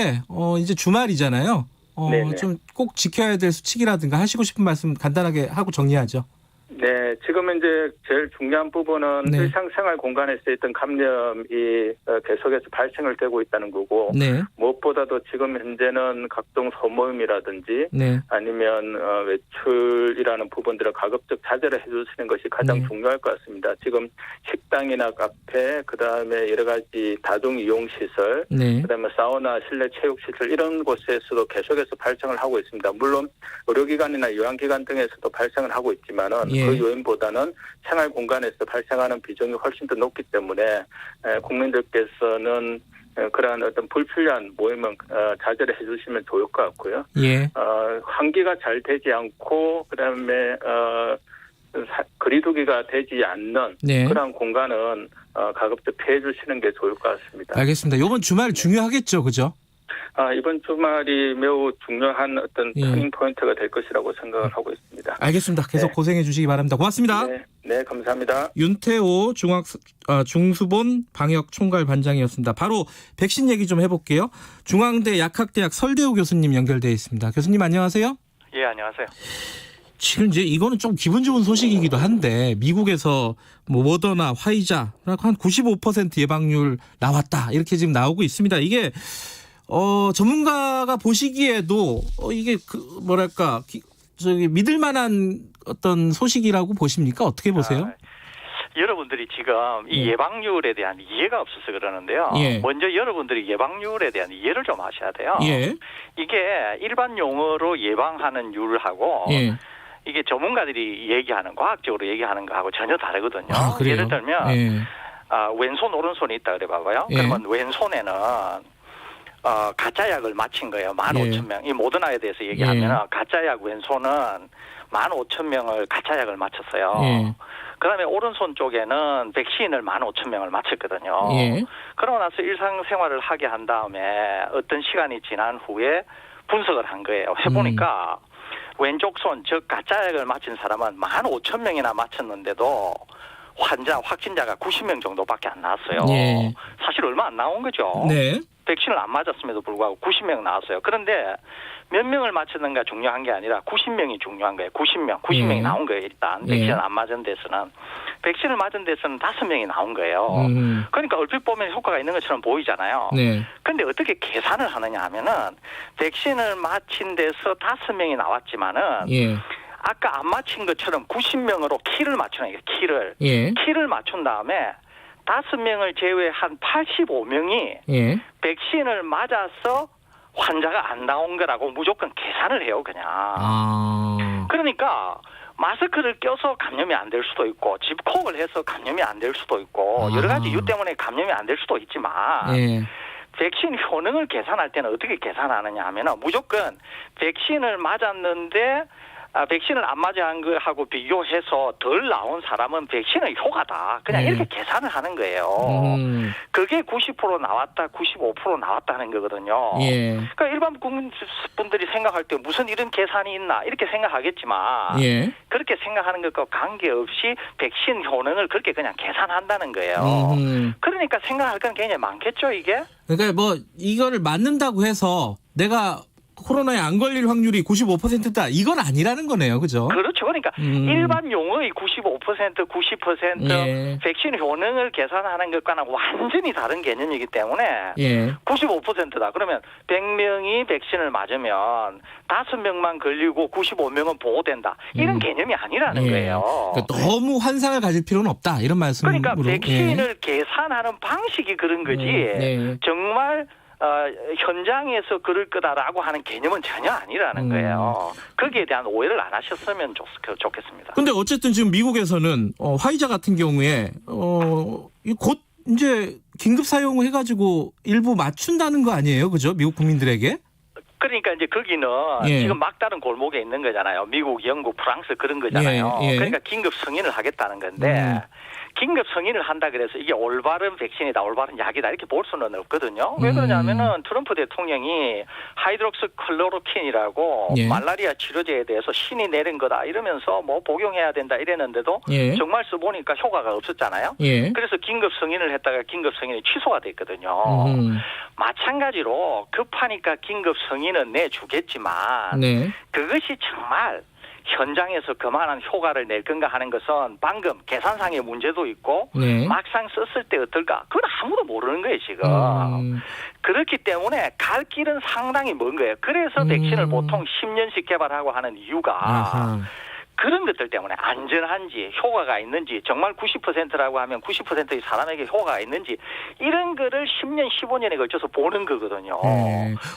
이제 주말이잖아요. 네네. 좀 꼭 지켜야 될 수칙이라든가 하시고 싶은 말씀 간단하게 하고 정리하죠. 네, 지금 이제 제일 중요한 부분은 네. 일상생활 공간에서 있던 감염이 계속해서 발생을 되고 있다는 거고, 네. 무엇보다도 지금 현재는 각종 소모임이라든지 네. 아니면 외출이라는 부분들을 가급적 자제를 해주시는 것이 가장 네. 중요할 것 같습니다. 지금 식당이나 카페, 그다음에 여러 가지 다중 이용 시설, 네. 그다음에 사우나, 실내 체육 시설 이런 곳에서도 계속해서 발생을 하고 있습니다. 물론 의료기관이나 요양기관 등에서도 발생을 하고 있지만은 예. 그 요인보다는 생활 공간에서 발생하는 비중이 훨씬 더 높기 때문에 국민들께서는 그러한 어떤 불필요한 모임은 자제를 해주시면 좋을 것 같고요. 예. 환기가 잘 되지 않고 그다음에 거리두기가 되지 않는 네. 그런 공간은 가급적 피해 주시는 게 좋을 것 같습니다. 알겠습니다. 이번 주말 중요하겠죠, 그죠? 이번 주말이 매우 중요한 어떤 예. 터닝 포인트가 될 것이라고 생각을 하고 있습니다. 알겠습니다. 계속 네. 고생해 주시기 바랍니다. 고맙습니다. 네, 감사합니다. 윤태호 중수본 방역총괄 반장이었습니다. 바로 백신 얘기 좀 해볼게요. 중앙대 약학대학 설대우 교수님 연결돼 있습니다. 교수님 안녕하세요. 예, 안녕하세요. 지금 이제 이거는 좀 기분 좋은 소식이기도 한데 미국에서 뭐 모더나, 화이자 한 95% 예방률 나왔다 이렇게 지금 나오고 있습니다. 이게 전문가가 보시기에도 이게 뭐랄까 믿을 만한 어떤 소식이라고 보십니까? 어떻게 보세요? 여러분들이 지금 이 예방률에 대한 이해가 없어서 그러는데요. 예. 먼저 여러분들이 예방률에 대한 이해를 좀 하셔야 돼요. 예. 이게 일반 용어로 예방하는 율하고 예. 이게 전문가들이 얘기하는 과학적으로 얘기하는 거하고 전혀 다르거든요. 그래요? 예를 들면 예. 왼손 오른손이 있다 그래 봐봐요. 예. 그러면 왼손에는 가짜약을 맞힌 거예요. 15,000명. 이 모더나에 대해서 얘기하면 가짜약 왼손은 15,000명을 가짜약을 맞췄어요. 예. 그다음에 오른손 쪽에는 백신을 15,000명을 맞췄거든요. 예. 그러고 나서 일상생활을 하게 한 다음에 어떤 시간이 지난 후에 분석을 한 거예요. 해보니까 왼쪽 손, 즉 가짜약을 맞힌 사람은 15,000명이나 맞췄는데도 확진자가 90명 정도밖에 안 나왔어요. 예. 사실 얼마 안 나온 거죠. 네. 백신을 안 맞았음에도 불구하고 90명 나왔어요. 그런데 몇 명을 맞췄는가 중요한 게 아니라 90명이 중요한 거예요. 90명이 예. 나온 거예요. 일단 백신을 안 맞은 데서는. 백신을 맞은 데서는 5명이 나온 거예요. 그러니까 얼핏 보면 효과가 있는 것처럼 보이잖아요. 네. 그런데 어떻게 계산을 하느냐 하면은 백신을 맞힌 데서 5명이 나왔지만은 예. 아까 안 맞힌 것처럼 90명으로 키를 맞추는 거예요. 예. 키를 맞춘 다음에 5명을 제외한 85명이 예. 백신을 맞아서 환자가 안 나온 거라고 무조건 계산을 해요, 그냥. 그러니까 마스크를 껴서 감염이 안 될 수도 있고 집콕을 해서 감염이 안 될 수도 있고 여러 가지 이유 때문에 감염이 안 될 수도 있지만 예. 백신 효능을 계산할 때는 어떻게 계산하느냐 하면은 무조건 백신을 맞았는데 백신을 안 맞은 거하고 비교해서 덜 나온 사람은 백신의 효과다. 그냥 이렇게 계산을 하는 거예요. 그게 90% 나왔다, 95% 나왔다는 거거든요. 예. 그러니까 일반 국민분들이 생각할 때 무슨 이런 계산이 있나 이렇게 생각하겠지만 예. 그렇게 생각하는 것과 관계없이 백신 효능을 그렇게 그냥 계산한다는 거예요. 그러니까 생각할 건 굉장히 많겠죠, 이게? 그러니까 뭐 이거를 맞는다고 해서 내가 코로나에 안 걸릴 확률이 95%다. 이건 아니라는 거네요. 그죠? 그렇죠. 그러니까 일반 용어의 95%, 90% 예. 백신 효능을 계산하는 것과는 완전히 다른 개념이기 때문에 예. 95%다. 그러면 100명이 백신을 맞으면 5명만 걸리고 95명은 보호된다. 이런 개념이 아니라는 예. 거예요. 그러니까 너무 환상을 가질 필요는 없다. 이런 말씀으로. 그러니까 백신을 계산하는 방식이 그런 거지. 네. 정말 현장에서 그럴 거다라고 하는 개념은 전혀 아니라는 거예요. 거기에 대한 오해를 안 하셨으면 좋겠습니다. 근데 어쨌든 지금 미국에서는 화이자 같은 경우에 곧 이제 긴급 사용을 해가지고 일부 맞춘다는 거 아니에요, 그죠? 미국 국민들에게? 그러니까 이제 거기는 예. 지금 막다른 골목에 있는 거잖아요. 미국, 영국, 프랑스 그런 거잖아요. 예, 예. 그러니까 긴급 승인을 하겠다는 건데 긴급 승인을 한다 그래서 이게 올바른 백신이다, 올바른 약이다 이렇게 볼 수는 없거든요. 왜 그러냐면은 트럼프 대통령이 하이드록스클로로킨이라고 예. 말라리아 치료제에 대해서 신이 내린 거다 이러면서 뭐 복용해야 된다 이랬는데도 예. 정말 써보니까 효과가 없었잖아요. 예. 그래서 긴급 승인을 했다가 긴급 승인이 취소가 됐거든요. 마찬가지로 급하니까 긴급 승인은 내주겠지만 네. 그것이 정말 현장에서 그만한 효과를 낼 건가 하는 것은 방금 계산상의 문제도 있고 네. 막상 썼을 때 어떨까? 그건 아무도 모르는 거예요 지금. 그렇기 때문에 갈 길은 상당히 먼 거예요. 그래서 백신을 보통 10년씩 개발하고 하는 이유가 아하. 그런 것들 때문에 안전한지 효과가 있는지 정말 90%라고 하면 90%의 사람에게 효과가 있는지 이런 거를 10년 15년에 걸쳐서 보는 거거든요.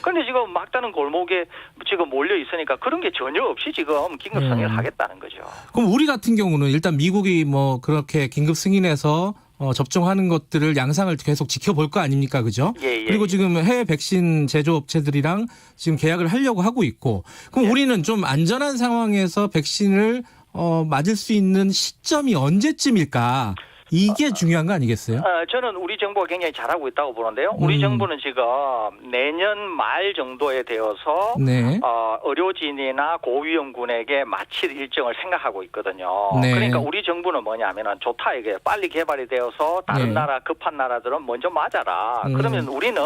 그런데 지금 막다른 골목에 지금 몰려 있으니까 그런 게 전혀 없이 지금 긴급 승인을 하겠다는 거죠. 그럼 우리 같은 경우는 일단 미국이 뭐 그렇게 긴급 승인해서 접종하는 것들을 양상을 계속 지켜볼 거 아닙니까, 그죠? 예. 그리고 지금 해외 백신 제조업체들이랑 지금 계약을 하려고 하고 있고, 그럼 우리는 좀 안전한 상황에서 백신을 맞을 수 있는 시점이 언제쯤일까? 이게 중요한 거 아니겠어요? 저는 우리 정부가 굉장히 잘하고 있다고 보는데요. 우리 정부는 지금 내년 말 정도에 되어서 네. 의료진이나 고위험군에게 마칠 일정을 생각하고 있거든요. 네. 그러니까 우리 정부는 뭐냐면은 좋다 이게 빨리 개발이 되어서 다른 네. 나라 급한 나라들은 먼저 맞아라. 그러면 우리는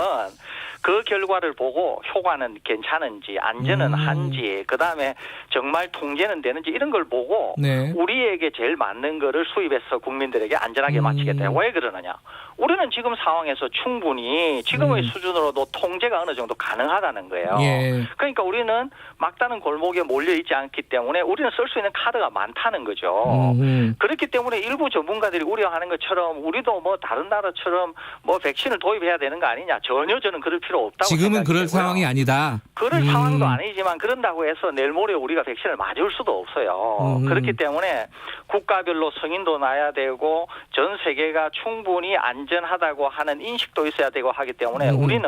그 결과를 보고 효과는 괜찮은지 안전은 한지 그다음에 정말 통제는 되는지 이런 걸 보고 네. 우리에게 제일 맞는 거를 수입해서 국민들에게 안전하게 마치겠다. 왜 그러느냐? 우리는 지금 상황에서 충분히 지금의 수준으로도 통제가 어느 정도 가능하다는 거예요. 예. 그러니까 우리는 막다른 골목에 몰려 있지 않기 때문에 우리는 쓸 수 있는 카드가 많다는 거죠. 그렇기 때문에 일부 전문가들이 우려하는 것처럼 우리도 뭐 다른 나라처럼 뭐 백신을 도입해야 되는 거 아니냐? 전혀 저는 그럴 필요 없다고 지금은 그럴 생각해요. 상황이 아니다. 그럴 상황도 아니지만 그런다고 해서 내일 모레 우리가 백신을 맞을 수도 없어요. 그렇기 때문에 국가별로 승인도 나야 되고 전 세계가 충분히 안전하다고 하는 인식도 있어야 되고 하기 때문에 우리는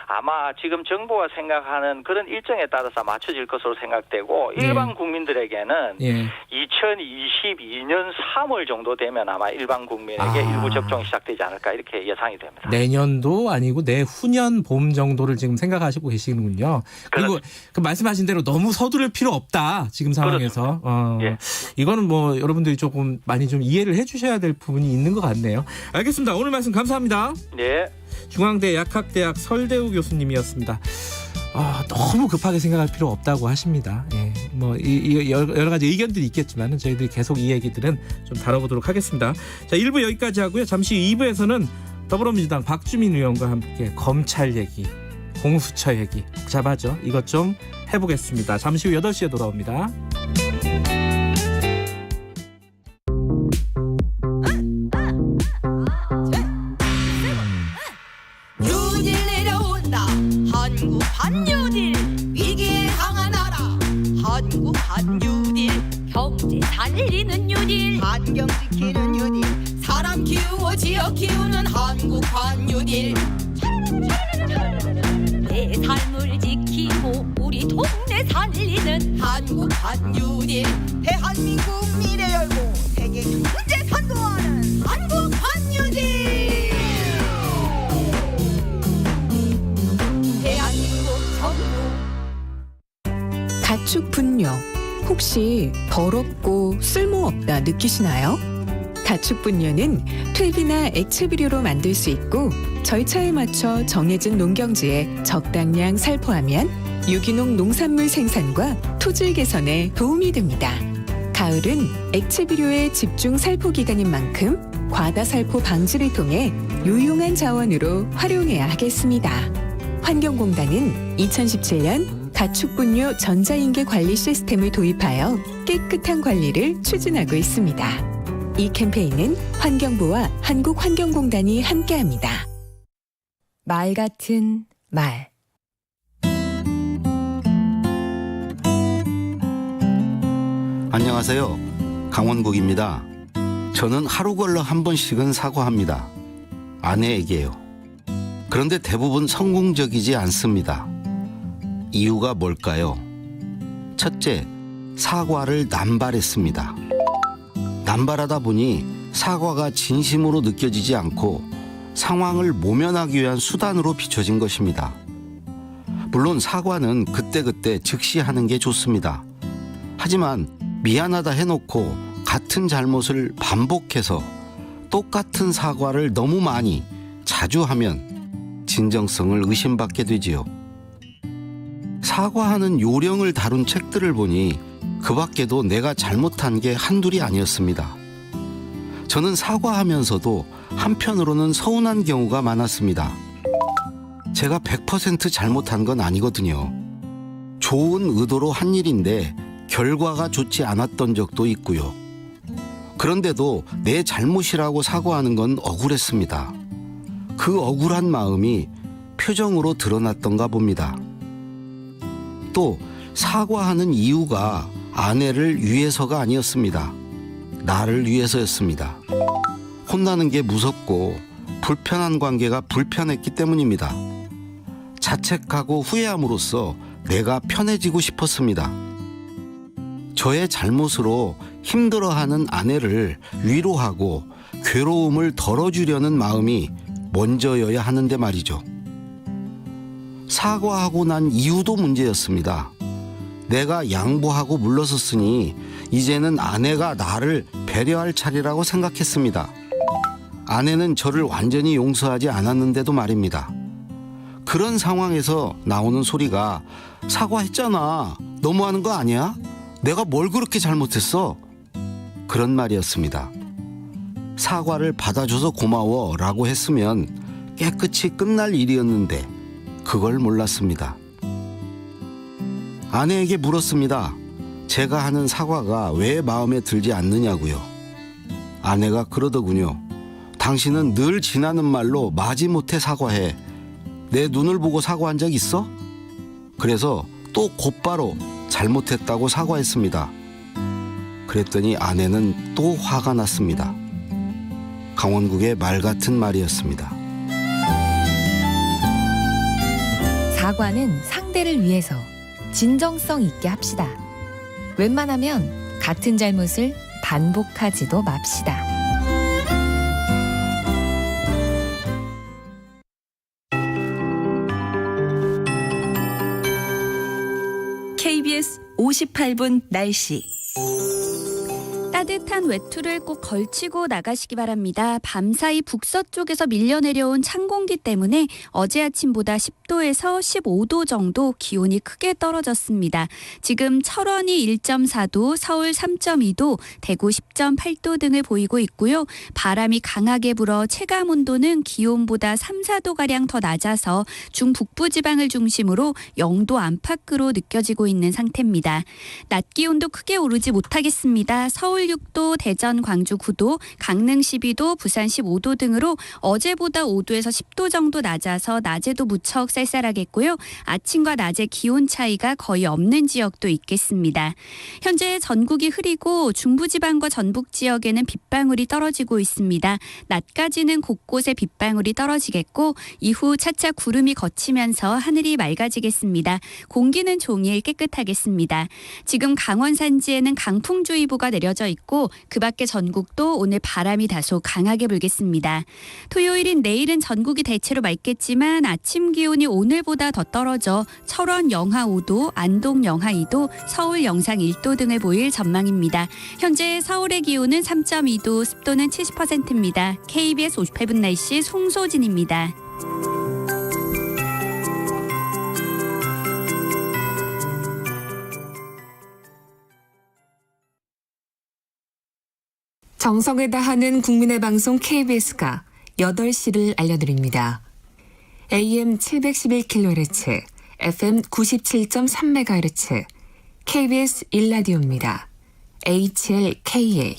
아마 지금 정부가 생각하는 그런 일정에 따라서 맞춰질 것으로 생각되고 일반 국민들에게는 2022년 3월 정도 되면 아마 일반 국민에게 일부 접종이 시작되지 않을까 이렇게 예상이 됩니다. 내년도 아니고 내후년 봄 정도를 지금 생각하시고 계시는군요. 그리고 그 말씀하신 대로 너무 서두를 필요 없다. 지금 상황에서. 예. 이거는 뭐 여러분들이 조금 많이 좀 이해를 해 주셔야 될 부분이 있는 것 같네요. 알겠습니다. 오늘 말씀 감사합니다. 네. 중앙대 약학대학 설대우 교수님이었습니다. 너무 급하게 생각할 필요 없다고 하십니다. 예, 뭐 여러 가지 의견들이 있겠지만 저희들이 계속 이 얘기들은 좀 다뤄보도록 하겠습니다. 자, 1부 여기까지 하고요. 잠시 후 2부에서는 더불어민주당 박주민 의원과 함께 검찰 얘기, 공수처 얘기 복잡하죠. 이것 좀 해보겠습니다. 잠시 후 8시에 돌아옵니다. 뉴딜 내려온다. 한국 한뉴딜. 위기에 강한 나라. 한국 한뉴딜. 경제 살리는 뉴딜. 환경 지키는 뉴딜. 사람 키우고 지역 키우는 한국 한뉴딜. 내 삶을 지키고 우리 동네 살리는 한국 한뉴딜. 대한민국 미래 열고 세계 경제 선도하는 한국 한뉴딜. 대한민국 정부. 가축 분뇨 혹시 더럽고 쓸모없다 느끼시나요? 가축 분뇨는 퇴비나 액체 비료로 만들 수 있고 절차에 맞춰 정해진 농경지에 적당량 살포하면 유기농 농산물 생산과 토질 개선에 도움이 됩니다. 가을은 액체 비료의 집중 살포 기간인 만큼 과다 살포 방지를 통해 유용한 자원으로 활용해야 하겠습니다. 환경공단은 2017년 가축분뇨 전자인계 관리 시스템을 도입하여 깨끗한 관리를 추진하고 있습니다. 이 캠페인은 환경부와 한국환경공단이 함께합니다. 말 같은 말. 안녕하세요. 강원국입니다. 저는 하루 걸러 한 번씩은 사과합니다. 아내에게요. 그런데 대부분 성공적이지 않습니다. 이유가 뭘까요? 첫째, 사과를 남발했습니다. 남발하다 보니 사과가 진심으로 느껴지지 않고 상황을 모면하기 위한 수단으로 비춰진 것입니다. 물론 사과는 그때그때 즉시 하는 게 좋습니다. 하지만 미안하다 해놓고 같은 잘못을 반복해서 똑같은 사과를 너무 많이 자주 하면 진정성을 의심받게 되지요. 사과하는 요령을 다룬 책들을 보니 그 밖에도 내가 잘못한 게 한둘이 아니었습니다. 저는 사과하면서도 한편으로는 서운한 경우가 많았습니다. 제가 100% 잘못한 건 아니거든요. 좋은 의도로 한 일인데 결과가 좋지 않았던 적도 있고요. 그런데도 내 잘못이라고 사과하는 건 억울했습니다. 그 억울한 마음이 표정으로 드러났던가 봅니다. 또 사과하는 이유가 아내를 위해서가 아니었습니다. 나를 위해서였습니다. 혼나는 게 무섭고 불편한 관계가 불편했기 때문입니다. 자책하고 후회함으로써 내가 편해지고 싶었습니다. 저의 잘못으로 힘들어하는 아내를 위로하고 괴로움을 덜어주려는 마음이 먼저여야 하는데 말이죠. 사과하고 난 이유도 문제였습니다. 내가 양보하고 물러섰으니 이제는 아내가 나를 배려할 차례라고 생각했습니다. 아내는 저를 완전히 용서하지 않았는데도 말입니다. 그런 상황에서 나오는 소리가 사과했잖아. 너무하는 거 아니야? 내가 뭘 그렇게 잘못했어? 그런 말이었습니다. 사과를 받아줘서 고마워 라고 했으면 깨끗이 끝날 일이었는데 그걸 몰랐습니다. 아내에게 물었습니다. 제가 하는 사과가 왜 마음에 들지 않느냐고요. 아내가 그러더군요. 당신은 늘 지나는 말로 마지못해 사과해. 내 눈을 보고 사과한 적 있어? 그래서 또 곧바로 잘못했다고 사과했습니다. 그랬더니 아내는 또 화가 났습니다. 강원국의 말 같은 말이었습니다. 사과는 상대를 위해서 진정성 있게 합시다. 웬만하면 같은 잘못을 반복하지도 맙시다. KBS 58분 날씨. 따뜻한 외투를 꼭 걸치고 나가시기 바랍니다. 밤사이 북서쪽에서 밀려내려온 찬 공기 때문에 어제 아침보다 10도에서 15도 정도 기온이 크게 떨어졌습니다. 지금 철원이 1.4도, 서울 3.2도, 대구 10.8도 등을 보이고 있고요. 바람이 강하게 불어 체감 온도는 기온보다 3, 4도가량 더 낮아서 중북부 지방을 중심으로 0도 안팎으로 느껴지고 있는 상태입니다. 낮 기온도 크게 오르지 못하겠습니다. 서울 6도, 대전, 광주 9도, 강릉 12도, 부산 15도 등으로 어제보다 5도에서 10도 정도 낮아서 낮에도 무척 쌀쌀하겠고요. 아침과 낮의 기온 차이가 거의 없는 지역도 있겠습니다. 현재 전국이 흐리고 중부지방과 전북 지역에는 빗방울이 떨어지고 있습니다. 낮까지는 곳곳에 빗방울이 떨어지겠고 이후 차차 구름이 걷히면서 하늘이 맑아지겠습니다. 공기는 종일 깨끗하겠습니다. 지금 강원 산지에는 강풍주의보가 내려져 있고 그 밖에 전국도 오늘 바람이 다소 강하게 불겠습니다. 토요일인 내일은 전국이 대체로 맑겠지만 아침 기온이 오늘보다 더 떨어져 철원 영하 5도, 안동 영하 2도, 서울 영상 1도 등을 보일 전망입니다. 현재 서울의 기온은 3.2도, 습도는 70%입니다. KBS 58분 날씨 송소진입니다. 정성을 다하는 국민의 방송 KBS가 8시를 알려드립니다. AM 711kHz, FM 97.3MHz, KBS 1라디오입니다. HLKA.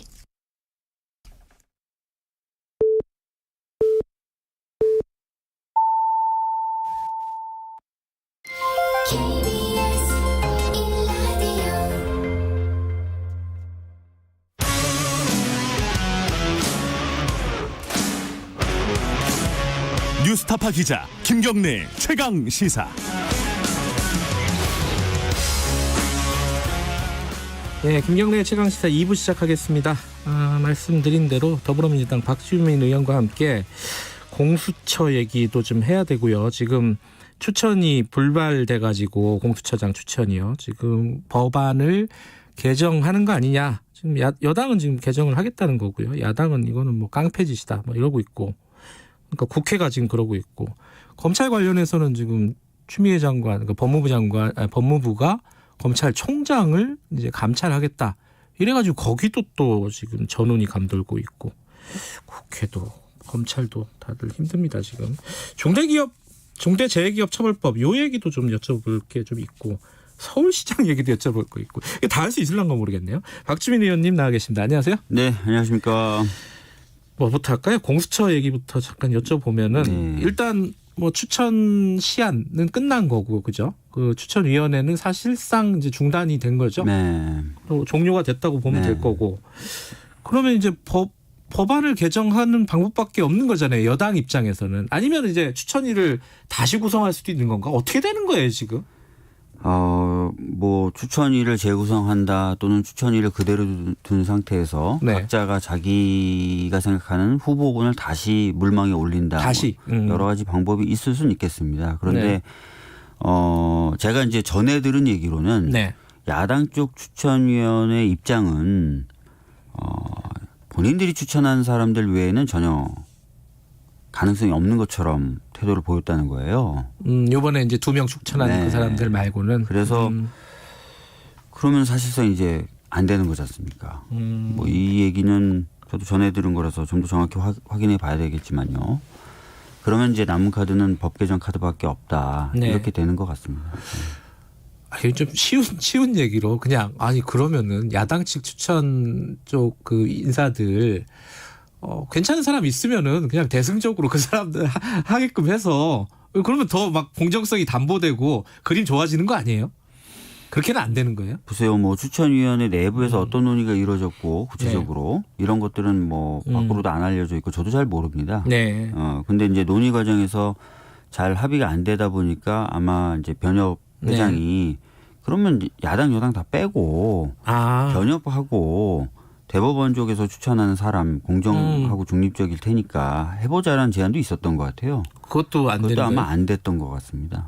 뉴스타파 기자 김경래 최강 시사. 네, 김경래 최강 시사 2부 시작하겠습니다. 말씀드린 대로 더불어민주당 박주민 의원과 함께 공수처 얘기도 좀 해야 되고요. 지금 추천이 불발돼가지고 공수처장 추천이요. 지금 법안을 개정하는 거 아니냐. 지금 여당은 지금 개정을 하겠다는 거고요. 야당은 이거는 뭐 깡패짓이다 뭐 이러고 있고. 그러니까 국회가 지금 그러고 있고, 검찰 관련해서는 지금 추미애 장관, 그러니까 법무부가 검찰총장을 이제 감찰하겠다. 이래가지고 거기도 또 지금 전운이 감돌고 있고, 국회도 검찰도 다들 힘듭니다 지금. 중대재해기업처벌법 요 얘기도 좀 여쭤볼 게 좀 있고, 서울시장 얘기도 여쭤볼 거 있고, 다 할 수 있을란가 모르겠네요. 박주민 의원님 나와 계십니다. 안녕하세요. 네, 안녕하십니까. 뭐부터 할까요? 공수처 얘기부터 잠깐 여쭤보면은 일단 뭐 추천 시한은 끝난 거고, 그죠? 그 추천위원회는 사실상 이제 중단이 된 거죠. 네. 또 종료가 됐다고 보면 될 거고. 그러면 이제 법안을 개정하는 방법밖에 없는 거잖아요. 여당 입장에서는. 아니면 이제 추천위를 다시 구성할 수도 있는 건가? 어떻게 되는 거예요 지금? 뭐 추천위를 재구성한다 또는 추천위를 그대로 둔 상태에서 각자가 자기가 생각하는 후보군을 다시 물망에 올린다. 다시 여러 가지 방법이 있을 수는 있겠습니다. 그런데 제가 이제 전해 들은 얘기로는 야당 쪽 추천위원회 입장은 본인들이 추천한 사람들 외에는 전혀 가능성이 없는 것처럼 태도를 보였다는 거예요. 이번에 이제 2명 추천한 그 사람들 말고는. 그래서 그러면 사실상 이제 안 되는 거지 않습니까? 뭐 이 얘기는 저도 전해 들은 거라서 좀 더 정확히 확인해 봐야 되겠지만요. 그러면 이제 남은 카드는 법 개정 카드밖에 없다. 이렇게 되는 것 같습니다. 이게 좀 쉬운 얘기로 그냥 그러면은 야당 측 추천 쪽 그 인사들 괜찮은 사람 있으면은 그냥 대승적으로 그 사람들 하게끔 해서, 그러면 더 막 공정성이 담보되고 그림 좋아지는 거 아니에요? 그렇게는 안 되는 거예요? 보세요. 뭐 추천위원회 내부에서 어떤 논의가 이루어졌고 구체적으로 이런 것들은 뭐 밖으로도 안 알려져 있고 저도 잘 모릅니다. 근데 이제 논의 과정에서 잘 합의가 안 되다 보니까 아마 이제 변협 회장이 그러면 야당 여당 다 빼고 변협하고 대법원 쪽에서 추천하는 사람 공정하고 중립적일 테니까 해보자라는 제안도 있었던 것 같아요. 그것도 아마 안 됐던 것 같습니다.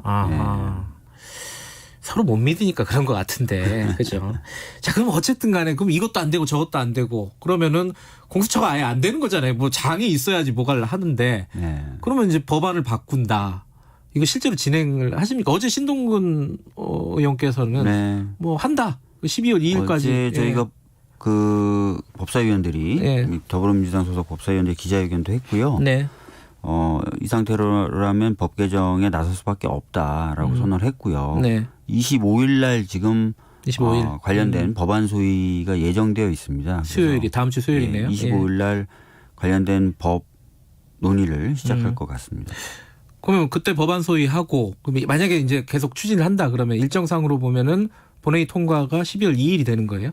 서로 못 믿으니까 그런 것 같은데, 그죠? 자, 그럼 어쨌든 간에 그럼 이것도 안 되고 저것도 안 되고 그러면은 공수처가 아예 안 되는 거잖아요. 뭐 장이 있어야지 뭐가를 하는데 그러면 이제 법안을 바꾼다. 이거 실제로 진행을 하십니까? 어제 신동근 의원께서는 뭐 한다. 12월 2일까지. 어제 저희가 그 법사위원들이 더불어민주당 소속 법사위원들 기자회견도 했고요. 이 상태로라면 법 개정에 나설 수밖에 없다라고 선언을 했고요. 25일 날 지금 25일. 관련된 법안 소위가 예정되어 있습니다. 수요일이 다음 주 수요일이네요. 25일 날 관련된 법 논의를 시작할 것 같습니다. 그러면 그때 법안 소위하고 만약에 이제 계속 추진을 한다 그러면 일정상으로 보면은 본회의 통과가 12월 2일이 되는 거예요?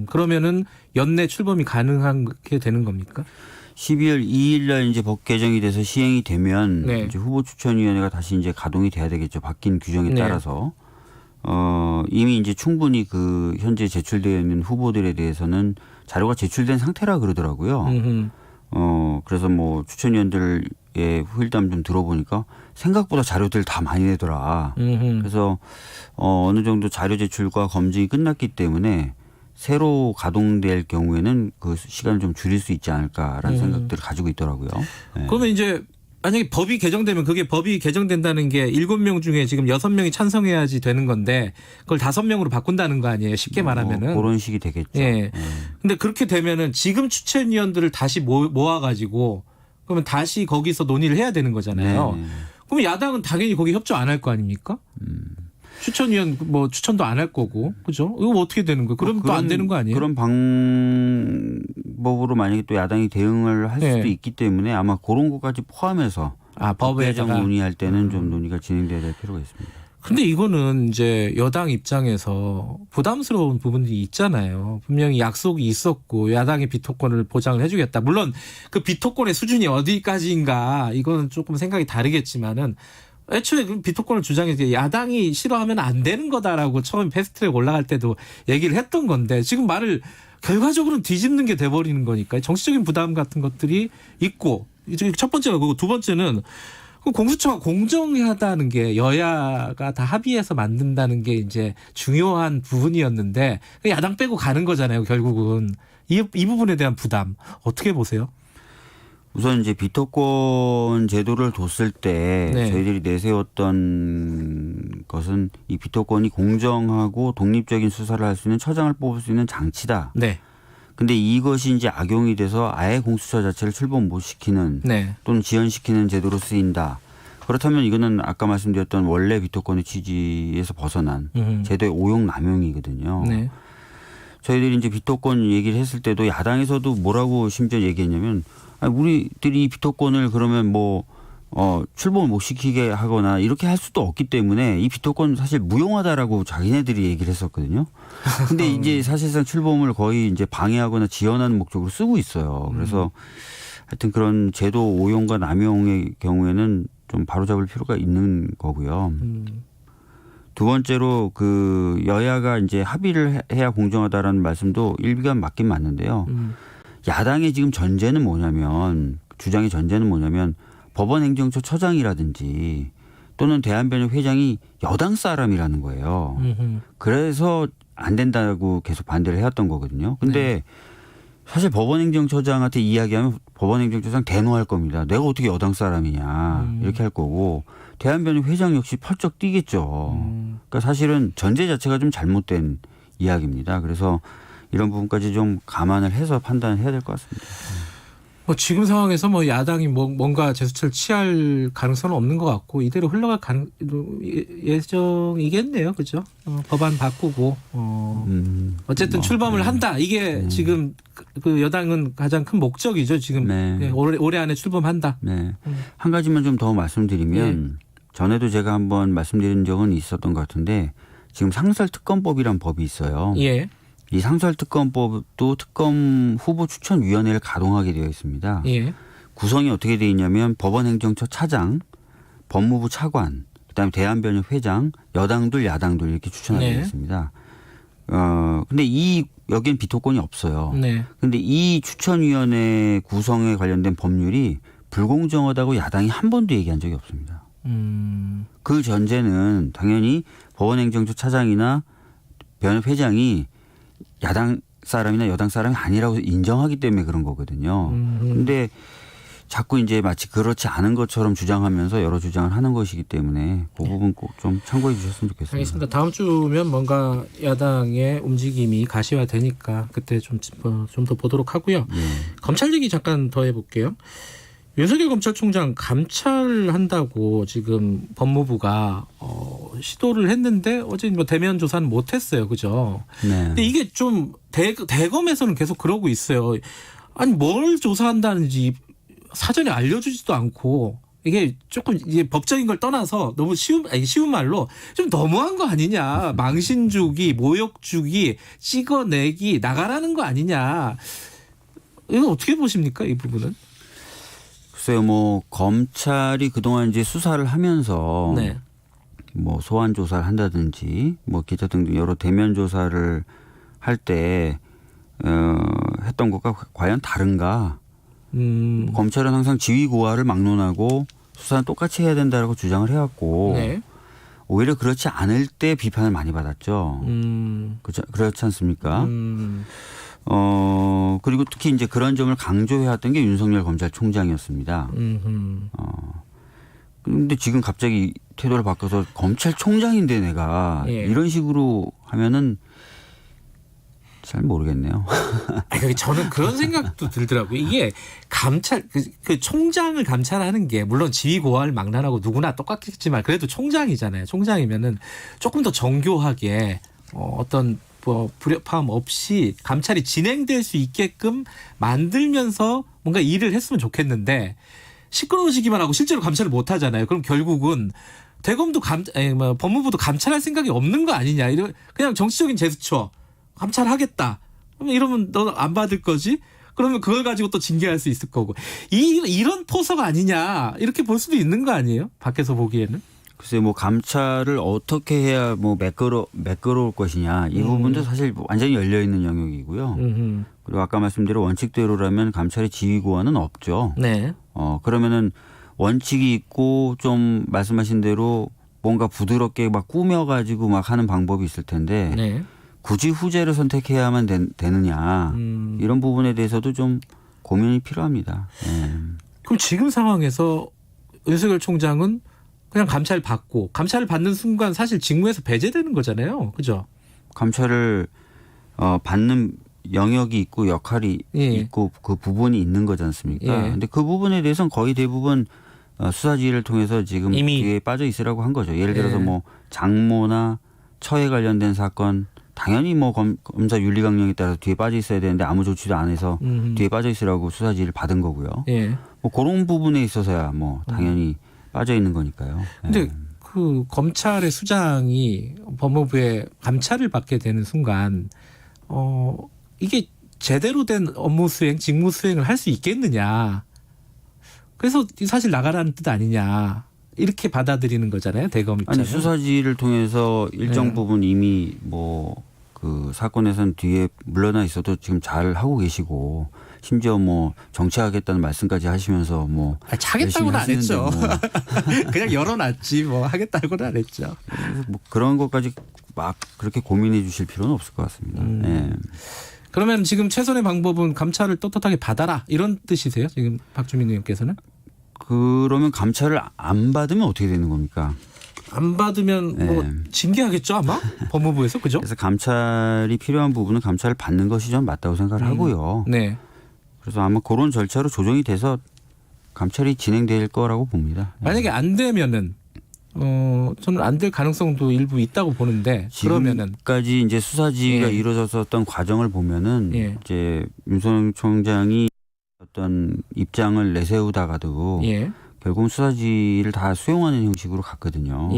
그러면은 연내 출범이 가능하게 되는 겁니까? 12월 2일 날 이제 법 개정이 돼서 시행이 되면 이제 후보 추천위원회가 다시 이제 가동이 돼야 되겠죠. 바뀐 규정에 따라서. 이미 이제 충분히 그 현재 제출되어 있는 후보들에 대해서는 자료가 제출된 상태라 그러더라고요. 그래서 뭐 추천위원들의 후일담 좀 들어보니까 생각보다 자료들 다 많이 내더라. 그래서 어느 정도 자료 제출과 검증이 끝났기 때문에 새로 가동될 경우에는 그 시간을 좀 줄일 수 있지 않을까라는 생각들을 가지고 있더라고요. 그러면 이제 만약에 법이 개정되면 그게 법이 개정된다는 게 7명 중에 지금 6명이 찬성해야지 되는 건데 그걸 5명으로 바꾼다는 거 아니에요. 쉽게 말하면은. 그런 식이 되겠죠. 예. 근데 그렇게 되면은 지금 추천위원들을 다시 모아가지고 그러면 다시 거기서 논의를 해야 되는 거잖아요. 네. 그럼 야당은 당연히 거기 협조 안 할 거 아닙니까? 추천위원 뭐 추천도 안 할 거고, 그죠? 이거 어떻게 되는 거예요? 그럼 또 안 되는 거 아니에요? 그런 방법으로 만약에 또 야당이 대응을 할 수도 있기 때문에 아마 그런 것까지 포함해서 법 개정 논의할 때는 좀 논의가 진행돼야 될 필요가 있습니다. 근데 이거는 이제 여당 입장에서 부담스러운 부분이 있잖아요. 분명히 약속이 있었고 야당의 비토권을 보장을 해주겠다. 물론 그 비토권의 수준이 어디까지인가 이거는 조금 생각이 다르겠지만은 애초에 그 비토권을 주장해서 야당이 싫어하면 안 되는 거다라고 처음 패스트트랙 올라갈 때도 얘기를 했던 건데 지금 말을 결과적으로는 뒤집는 게 돼버리는 거니까 정치적인 부담 같은 것들이 있고 이제 첫 번째가 그거 두 번째는 공수처가 공정하다는 게 여야가 다 합의해서 만든다는 게 이제 중요한 부분이었는데 야당 빼고 가는 거잖아요. 결국은 이 부분에 대한 부담 어떻게 보세요? 우선 이제 비토권 제도를 뒀을 때 저희들이 내세웠던 것은 이 비토권이 공정하고 독립적인 수사를 할 수 있는 처장을 뽑을 수 있는 장치다. 네. 근데 이것이 이제 악용이 돼서 아예 공수처 자체를 출범 못 시키는 또는 지연시키는 제도로 쓰인다. 그렇다면 이거는 아까 말씀드렸던 원래 비토권의 취지에서 벗어난 제도의 오용 남용이거든요. 네. 저희들이 이제 비토권 얘기를 했을 때도 야당에서도 뭐라고 심지어 얘기했냐면 아니, 우리들이 이 비토권을 그러면 출범을 못 시키게 하거나 이렇게 할 수도 없기 때문에 이 비토권 사실 무용하다라고 자기네들이 얘기를 했었거든요. 근데 이제 사실상 출범을 거의 이제 방해하거나 지연하는 목적으로 쓰고 있어요. 그래서 하여튼 그런 제도 오용과 남용의 경우에는 좀 바로잡을 필요가 있는 거고요. 두 번째로 그 여야가 이제 합의를 해야 공정하다라는 말씀도 일비가 맞긴 맞는데요. 야당의 지금 전제는 뭐냐면 주장의 전제는 뭐냐면 법원행정처 처장이라든지 또는 대한변협 회장이 여당 사람이라는 거예요. 그래서 안 된다고 계속 반대를 해왔던 거거든요. 근데 사실 법원행정처장한테 이야기하면 법원행정처장 대노할 겁니다. 내가 어떻게 여당 사람이냐 이렇게 할 거고 대한변협 회장 역시 펄쩍 뛰겠죠. 그러니까 사실은 전제 자체가 좀 잘못된 이야기입니다. 그래서 이런 부분까지 좀 감안을 해서 판단을 해야 될 것 같습니다. 뭐 지금 상황에서 뭐 야당이 뭔가 제스처를 취할 가능성은 없는 것 같고 이대로 흘러갈 예정이겠네요, 그죠? 법안 바꾸고 어쨌든 출범을 한다. 이게 지금 그 여당은 가장 큰 목적이죠. 지금 올해 안에 출범한다. 네. 한 가지만 좀 더 말씀드리면 전에도 제가 한번 말씀드린 적은 있었던 것 같은데 지금 상설특검법이란 법이 있어요. 예. 이 상설특검법도 특검 후보 추천위원회를 가동하게 되어 있습니다. 예. 구성이 어떻게 되어 있냐면 법원행정처 차장, 법무부 차관, 그다음에 대한변협 회장, 여당들, 야당들 이렇게 추천하게 되어 있습니다. 근데 여기엔 비토권이 없어요. 근데 이 추천위원회 구성에 관련된 법률이 불공정하다고 야당이 한 번도 얘기한 적이 없습니다. 그 전제는 당연히 법원행정처 차장이나 변협 회장이 야당 사람이나 여당 사람이 아니라고 인정하기 때문에 그런 거거든요. 그런데 자꾸 이제 마치 그렇지 않은 것처럼 주장하면서 여러 주장을 하는 것이기 때문에 그 부분 꼭 좀 참고해 주셨으면 좋겠습니다. 알겠습니다. 다음 주면 뭔가 야당의 움직임이 가시화되니까 그때 좀 더 보도록 하고요. 검찰 얘기 잠깐 더 해볼게요. 윤석열 검찰총장 감찰한다고 지금 법무부가 시도를 했는데 어제 뭐 대면 조사는 못했어요, 그죠? 근데 이게 좀 대검에서는 계속 그러고 있어요. 아니 뭘 조사한다는지 사전에 알려주지도 않고 이게 조금 이제 법적인 걸 떠나서 너무 쉬운 말로 좀 너무한 거 아니냐? 망신 주기, 모욕 주기, 찍어내기, 나가라는 거 아니냐? 이거 어떻게 보십니까, 이 부분은? 글쎄요, 뭐 검찰이 그동안 이제 수사를 하면서 뭐 소환 조사를 한다든지 뭐 기타 등등 여러 대면 조사를 할 때 했던 것과 과연 다른가? 검찰은 항상 지휘 고하를 막론하고 수사는 똑같이 해야 된다라고 주장을 해왔고 오히려 그렇지 않을 때 비판을 많이 받았죠. 그렇지 않습니까? 그리고 특히 이제 그런 점을 강조해왔던 게 윤석열 검찰총장이었습니다. 그런데 지금 갑자기 태도를 바꿔서 검찰총장인데 내가 이런 식으로 하면은 잘 모르겠네요. 저는 그런 생각도 들더라고요. 이게 감찰 그 총장을 감찰하는 게 물론 지휘 고하를 망라하고 누구나 똑같겠지만 그래도 총장이잖아요. 총장이면은 조금 더 정교하게 어떤 불협화음 없이 감찰이 진행될 수 있게끔 만들면서 뭔가 일을 했으면 좋겠는데 시끄러워지기만 하고 실제로 감찰을 못 하잖아요. 그럼 결국은 대검도 법무부도 감찰할 생각이 없는 거 아니냐. 그냥 정치적인 제스처 감찰하겠다. 이러면 너 안 받을 거지? 그러면 그걸 가지고 또 징계할 수 있을 거고. 이런 포석 아니냐. 이렇게 볼 수도 있는 거 아니에요? 밖에서 보기에는. 글쎄 뭐 감찰을 어떻게 해야 뭐 매끄러울 것이냐. 이 부분도 사실 완전히 열려있는 영역이고요. 그리고 아까 말씀대로 원칙대로라면 감찰의 지휘고하는 없죠. 네. 그러면은 원칙이 있고 좀 말씀하신 대로 뭔가 부드럽게 막 꾸며가지고 막 하는 방법이 있을 텐데 네. 굳이 후제를 선택해야만 되느냐 이런 부분에 대해서도 좀 고민이 필요합니다. 네. 그럼 지금 상황에서 윤석열 총장은 그냥 감찰을 받는 순간 사실 직무에서 배제되는 거잖아요. 그죠? 감찰을 받는 영역이 있고 역할이 있고 그 부분이 있는 거지 않습니까? 근데 그 부분에 대해서는 거의 대부분 수사지휘를 통해서 지금 이미 뒤에 빠져 있으라고 한 거죠. 예를 들어서 뭐 장모나 처에 관련된 사건 당연히 뭐 검사 윤리 강령에 따라서 뒤에 빠져 있어야 되는데 아무 조치도 안 해서 뒤에 빠져 있으라고 수사지휘를 받은 거고요. 뭐 그런 부분에 있어서야 뭐 당연히 빠져 있는 거니까요. 근데 그 검찰의 수장이 법무부에 감찰을 받게 되는 순간 이게 제대로 된 업무 수행, 직무 수행을 할 수 있겠느냐. 그래서 사실 나가라는 뜻 아니냐. 이렇게 받아들이는 거잖아요. 대검 입장은. 아니 수사지를 통해서 일정 부분 이미 뭐 그 사건에서는 뒤에 물러나 있어도 지금 잘 하고 계시고 심지어 뭐 정치하겠다는 말씀까지 하시면서 뭐 하겠다고는 안 했죠. 뭐. 그냥 열어놨지 뭐 하겠다고는 안 했죠. 뭐 그런 것까지 막 그렇게 고민해 주실 필요는 없을 것 같습니다. 그러면 지금 최선의 방법은 감찰을 떳떳하게 받아라 이런 뜻이세요? 지금 박주민 의원께서는? 그러면 감찰을 안 받으면 어떻게 되는 겁니까? 안 받으면 뭐 징계하겠죠 아마? 법무부에서 그죠? 그래서 감찰이 필요한 부분은 감찰을 받는 것이 좀 맞다고 생각을 하고요. 네. 그래서 아마 그런 절차로 조정이 돼서 감찰이 진행될 거라고 봅니다. 만약에 안 되면은 저는 안 될 가능성도 일부 있다고 보는데 그러면은 지금까지 이제 수사지휘가 이루어졌었던 과정을 보면은 이제 윤석열 총장이 어떤 입장을 내세우다가도 결국은 수사지휘를 다 수용하는 형식으로 갔거든요.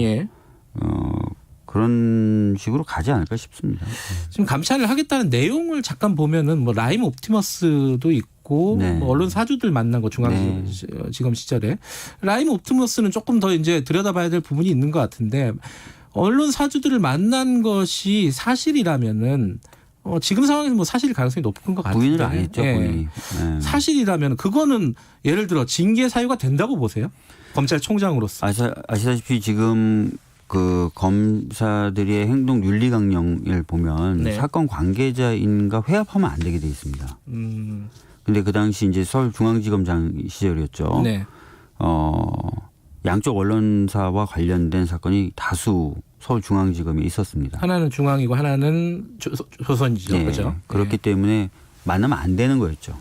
그런 식으로 가지 않을까 싶습니다. 지금 감찰을 하겠다는 내용을 잠깐 보면은 뭐 라임 옵티머스도 있고 뭐 언론 사주들 만난 거 중앙지검 시절에 라임 옵티머스는 조금 더 이제 들여다봐야 될 부분이 있는 것 같은데 언론 사주들을 만난 것이 사실이라면은 지금 상황에서 뭐 사실 가능성이 높은 것 같은데 부인을 안 했죠. 부인이. 사실이라면 그거는 예를 들어 징계 사유가 된다고 보세요? 검찰총장으로서. 아시다시피 지금 그 검사들의 행동 윤리 강령을 보면 사건 관계자인가 회합하면 안 되게 돼 있습니다. 근데 그 당시 이제 서울중앙지검장 시절이었죠. 양쪽 언론사와 관련된 사건이 다수 서울중앙지검에 있었습니다. 하나는 중앙이고 하나는 조선이죠. 그렇죠? 그렇기 때문에 만나면 안 되는 거였죠.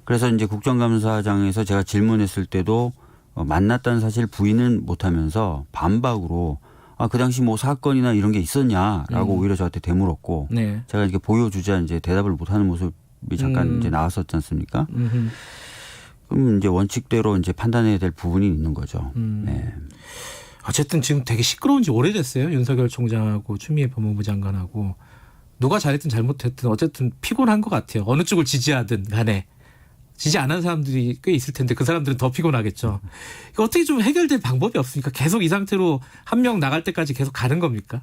그래서 이제 국정감사장에서 제가 질문했을 때도 만났다는 사실 부인은 못하면서 반박으로 그 당시 뭐 사건이나 이런 게 있었냐라고 오히려 저한테 되물었고 제가 이렇게 보여주자 이제 대답을 못하는 모습이 잠깐 이제 나왔었지 않습니까? 그럼 이제 원칙대로 이제 판단해야 될 부분이 있는 거죠. 어쨌든 지금 되게 시끄러운 지 오래됐어요. 윤석열 총장하고 추미애 법무부 장관하고 누가 잘했든 잘못했든 어쨌든 피곤한 것 같아요. 어느 쪽을 지지하든 간에. 지지 안 한 사람들이 꽤 있을 텐데 그 사람들은 더 피곤하겠죠. 이거 어떻게 좀 해결될 방법이 없으니까 계속 이 상태로 한 명 나갈 때까지 계속 가는 겁니까?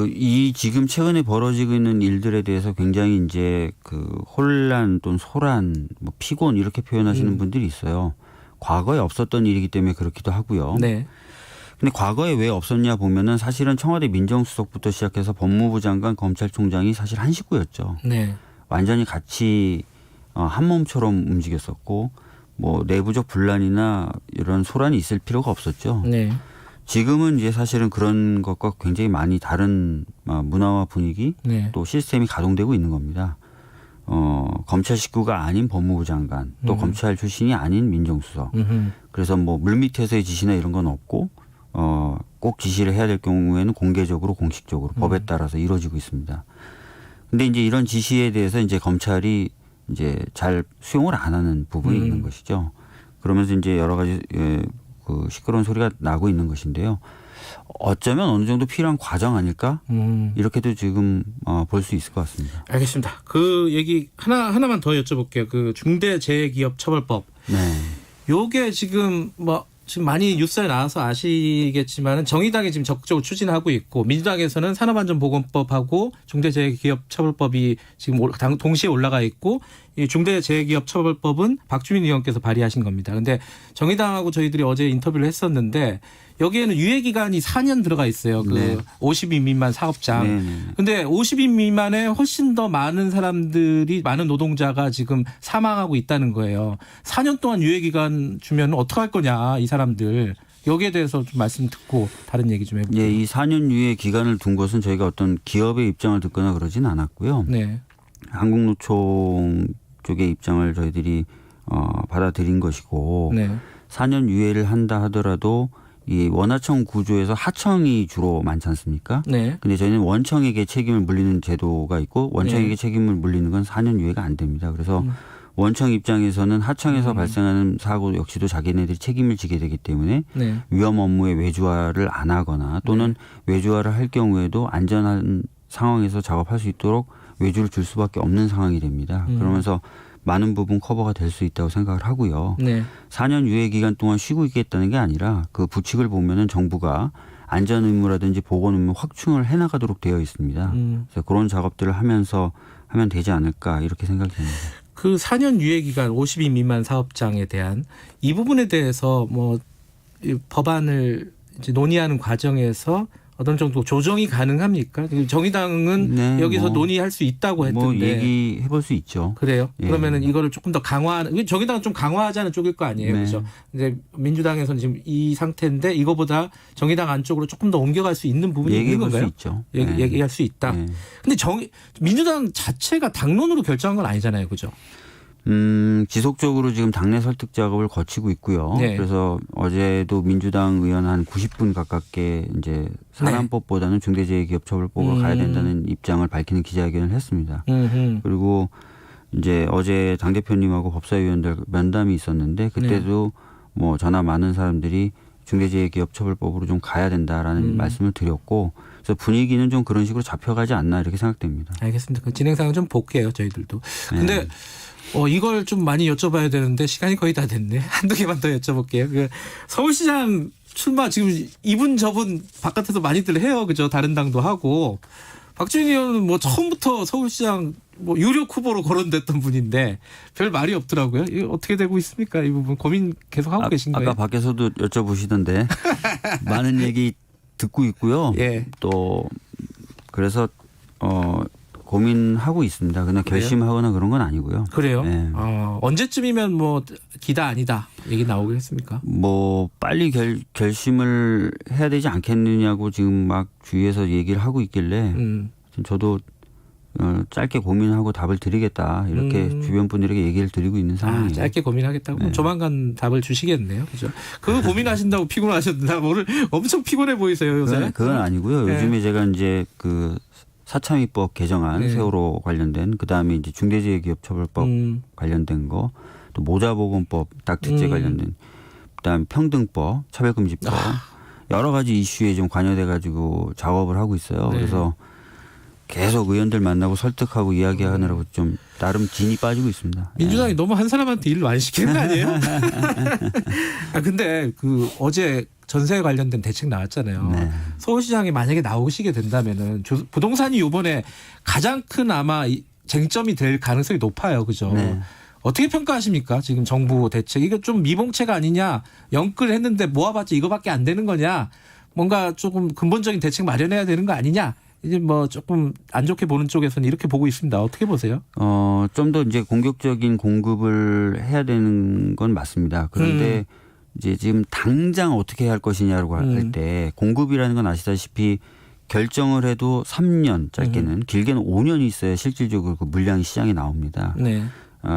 이 지금 최근에 벌어지고 있는 일들에 대해서 굉장히 이제 그 혼란 또는 소란, 뭐 피곤 이렇게 표현하시는 분들이 있어요. 과거에 없었던 일이기 때문에 그렇기도 하고요. 근데 과거에 왜 없었냐 보면은 사실은 청와대 민정수석부터 시작해서 법무부 장관, 검찰총장이 사실 한 식구였죠. 네. 완전히 같이 한 몸처럼 움직였었고 뭐 내부적 분란이나 이런 소란이 있을 필요가 없었죠. 네. 지금은 이제 사실은 그런 것과 굉장히 많이 다른 문화와 분위기 네. 또 시스템이 가동되고 있는 겁니다. 검찰 식구가 아닌 법무부 장관 또 검찰 출신이 아닌 민정수석. 그래서 뭐 물밑에서의 지시나 이런 건 없고 꼭 지시를 해야 될 경우에는 공개적으로 공식적으로 법에 따라서 이루어지고 있습니다. 근데 이제 이런 지시에 대해서 이제 검찰이 이제 잘 수용을 안 하는 부분이 있는 것이죠. 그러면서 이제 여러 가지 그 시끄러운 소리가 나고 있는 것인데요. 어쩌면 어느 정도 필요한 과정 아닐까? 이렇게도 지금 볼 수 있을 것 같습니다. 알겠습니다. 그 얘기 하나만 더 여쭤볼게요. 그 중대재해기업처벌법. 네. 요게 지금 지금 많이 뉴스에 나와서 아시겠지만은 정의당이 지금 적극적으로 추진하고 있고 민주당에서는 산업안전보건법하고 중대재해기업처벌법이 지금 동시에 올라가 있고 이 중대재해기업처벌법은 박주민 의원께서 발의하신 겁니다. 그런데 정의당하고 저희들이 어제 인터뷰를 했었는데 여기에는 유예 기간이 4년 들어가 있어요. 그 네. 50인 미만 사업장. 근데 50인 미만에 훨씬 더 많은 사람들이 많은 노동자가 지금 사망하고 있다는 거예요. 4년 동안 유예 기간 주면 어떡할 거냐 이 사람들. 여기에 대해서 좀 말씀 듣고 다른 얘기 좀 해볼게요. 예, 이 4년 유예 기간을 둔 것은 저희가 어떤 기업의 입장을 듣거나 그러진 않았고요. 네. 한국노총 쪽의 입장을 저희들이 받아들인 것이고 네. 4년 유예를 한다 하더라도 이 원하청 구조에서 하청이 주로 많지 않습니까? 네. 근데 저희는 원청에게 책임을 물리는 제도가 있고 원청에게 네. 책임을 물리는 건 4년 유예가 안 됩니다. 그래서 원청 입장에서는 하청에서 발생하는 사고 역시도 자기네들이 책임을 지게 되기 때문에 네. 위험 업무의 외주화를 안 하거나 또는 외주화를 할 경우에도 안전한 상황에서 작업할 수 있도록 외주를 줄 수밖에 없는 상황이 됩니다. 그러면서 많은 부분 커버가 될 수 있다고 생각을 하고요. 네. 4년 유예 기간 동안 쉬고 있겠다는 게 아니라 그 부칙을 보면은 정부가 안전 의무라든지 보건 의무 확충을 해나가도록 되어 있습니다. 그래서 그런 작업들을 하면서 하면 되지 않을까 이렇게 생각이 됩니다. 그 4년 유예 기간 50인 미만 사업장에 대한 이 부분에 대해서 이 법안을 이제 논의하는 과정에서 어떤 정도 조정이 가능합니까? 정의당은 네, 여기서 논의할 수 있다고 했던데. 얘기해 볼 수 있죠. 그래요? 예. 그러면은 이거를 조금 더 강화하는, 정의당은 좀 강화하자는 쪽일 거 아니에요. 네. 그렇죠? 이제 민주당에서는 지금 이 상태인데 이거보다 정의당 안쪽으로 조금 더 옮겨갈 수 있는 부분이 있는 건가요? 수 있죠. 얘기할 수 있다. 네. 근데 민주당 자체가 당론으로 결정한 건 아니잖아요. 그죠? 지속적으로 지금 당내 설득 작업을 거치고 있고요. 네. 그래서 어제도 민주당 의원 한 90분 가깝게 이제 산안법보다는 중대재해기업처벌법으로 가야 된다는 입장을 밝히는 기자회견을 했습니다. 그리고 이제 어제 당대표님하고 법사위원들 면담이 있었는데 그때도 저나 많은 사람들이 중대재해기업처벌법으로 좀 가야 된다라는 말씀을 드렸고 그래서 분위기는 좀 그런 식으로 잡혀가지 않나 이렇게 생각됩니다. 알겠습니다. 그 진행상은 좀 볼게요. 저희들도. 근데 이걸 좀 많이 여쭤봐야 되는데 시간이 거의 다 됐네. 한두 개만 더 여쭤볼게요. 그 서울시장 출마 지금 이분 저분 바깥에서 많이들 해요. 그죠? 다른 당도 하고. 박주민 의원은 처음부터 서울시장 유력 후보로 거론됐던 분인데 별 말이 없더라고요. 이거 어떻게 되고 있습니까? 이 부분 고민 계속 하고 계신 거예요? 아까 밖에서도 여쭤보시던데 많은 얘기 듣고 있고요. 예. 또 그래서 고민하고 있습니다. 그냥 결심하거나 그런 건 아니고요. 그래요? 네. 언제쯤이면 기다 아니다 얘기 나오겠습니까? 빨리 결심을 해야 되지 않겠느냐고 지금 막 주위에서 얘기를 하고 있길래 저도 짧게 고민하고 답을 드리겠다 이렇게 주변 분들에게 얘기를 드리고 있는 상황이에요. 짧게 고민하겠다고? 조만간 답을 주시겠네요. 그죠? 그거 고민하신다고 피곤하셨나? 오늘 엄청 피곤해 보이세요 요새. 그건 아니고요. 요즘에 제가 이제 그 사참위법 개정안 세월호 관련된 그다음에 이제 중대재해기업처벌법 관련된 거 또 모자보건법 딱지죄 관련된 그다음에 평등법 차별금지법 여러 가지 이슈에 좀 관여돼 가지고 작업을 하고 있어요. 그래서 계속 의원들 만나고 설득하고 이야기하느라고 좀 나름 진이 빠지고 있습니다. 민주당이 너무 한 사람한테 일을 많이 시키는 거 아니에요? 근데 어제 전세 관련된 대책 나왔잖아요. 서울시장이 만약에 나오시게 된다면은 부동산이 이번에 가장 큰 아마 쟁점이 될 가능성이 높아요. 그죠? 어떻게 평가하십니까? 지금 정부 대책 이거 좀 미봉책 아니냐? 영끌했는데 모아봤자 이거밖에 안 되는 거냐? 뭔가 조금 근본적인 대책 마련해야 되는 거 아니냐? 이제 뭐 조금 안 좋게 보는 쪽에서는 이렇게 보고 있습니다. 어떻게 보세요? 좀 더 이제 공격적인 공급을 해야 되는 건 맞습니다. 그런데 이제 지금 당장 어떻게 해야 할 것이냐고 할 때 공급이라는 건 아시다시피 결정을 해도 3년 짧게는 길게는 5년이 있어야 실질적으로 그 물량이 시장에 나옵니다. 네.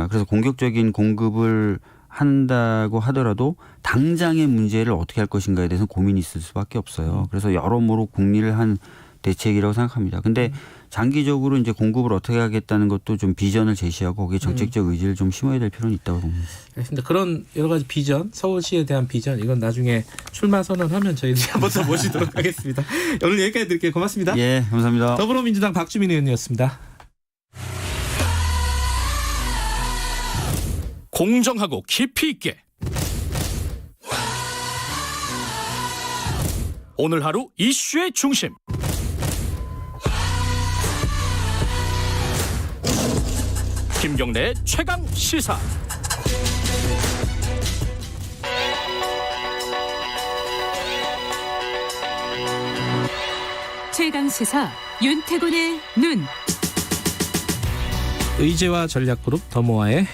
그래서 공격적인 공급을 한다고 하더라도 당장의 문제를 어떻게 할 것인가에 대해서 고민이 있을 수밖에 없어요. 그래서 여러모로 궁리를 한 대책이라고 생각합니다. 근데 장기적으로 이제 공급을 어떻게 하겠다는 것도 좀 비전을 제시하고 거기에 정책적 의지를 좀 심어야 될 필요는 있다고 봅니다. 알겠습니다. 그런 여러 가지 비전, 서울시에 대한 비전 이건 나중에 출마 선언하면 저희들이 한번 더 모시도록 하겠습니다. 오늘 여기까지 드릴게요. 고맙습니다. 예, 감사합니다. 더불어민주당 박주민 의원이었습니다. 공정하고 깊이 있게 오늘 하루 이슈의 중심 김경래 최강 시사. 최강 시사 윤태곤의 눈. 의제와 전략그룹 더모아의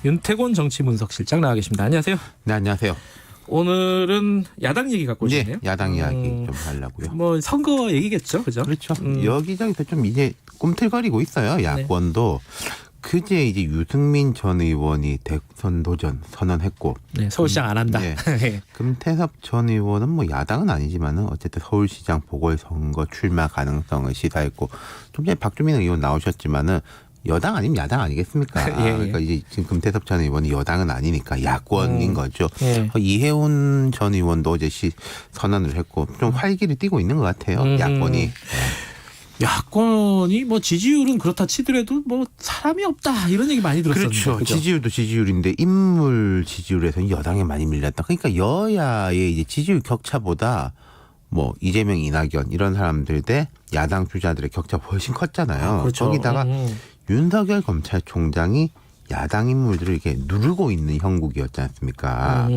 윤태곤 정치분석실장 나와 계십니다. 안녕하세요. 네, 안녕하세요. 오늘은 야당 얘기 갖고 오셨네요. 네, 야당 이야기 좀 하려고요. 뭐 선거 얘기겠죠, 그죠? 그렇죠. 여기저기서 좀 이제 꿈틀거리고 있어요. 야권도. 그제 이제 유승민 전 의원이 대선 도전 선언했고, 네, 서울시장 안 한다. 네. 금태섭 전 의원은 뭐 야당은 아니지만은 어쨌든 서울시장 보궐선거 출마 가능성을 시사했고, 좀 전에 박주민 의원 나오셨지만은 여당 아니면 야당 아니겠습니까? 그러니까 이제 지금 금태섭 전 의원이 여당은 아니니까 야권인 거죠. 이해운 전 의원도 어제 선언을 했고 좀 활기를 띠고 있는 것 같아요. 야권이. 야권이 뭐 지지율은 그렇다 치더라도 뭐 사람이 없다 이런 얘기 많이 들었었는데. 그렇죠. 지지율도 지지율인데 인물 지지율에서는 여당에 많이 밀렸다. 그러니까 여야의 이제 지지율 격차보다 뭐 이재명, 이낙연 이런 사람들 대 야당 주자들의 격차가 훨씬 컸잖아요. 그렇죠. 거기다가 윤석열 검찰총장이 야당 인물들을 이렇게 누르고 있는 형국이었지 않습니까?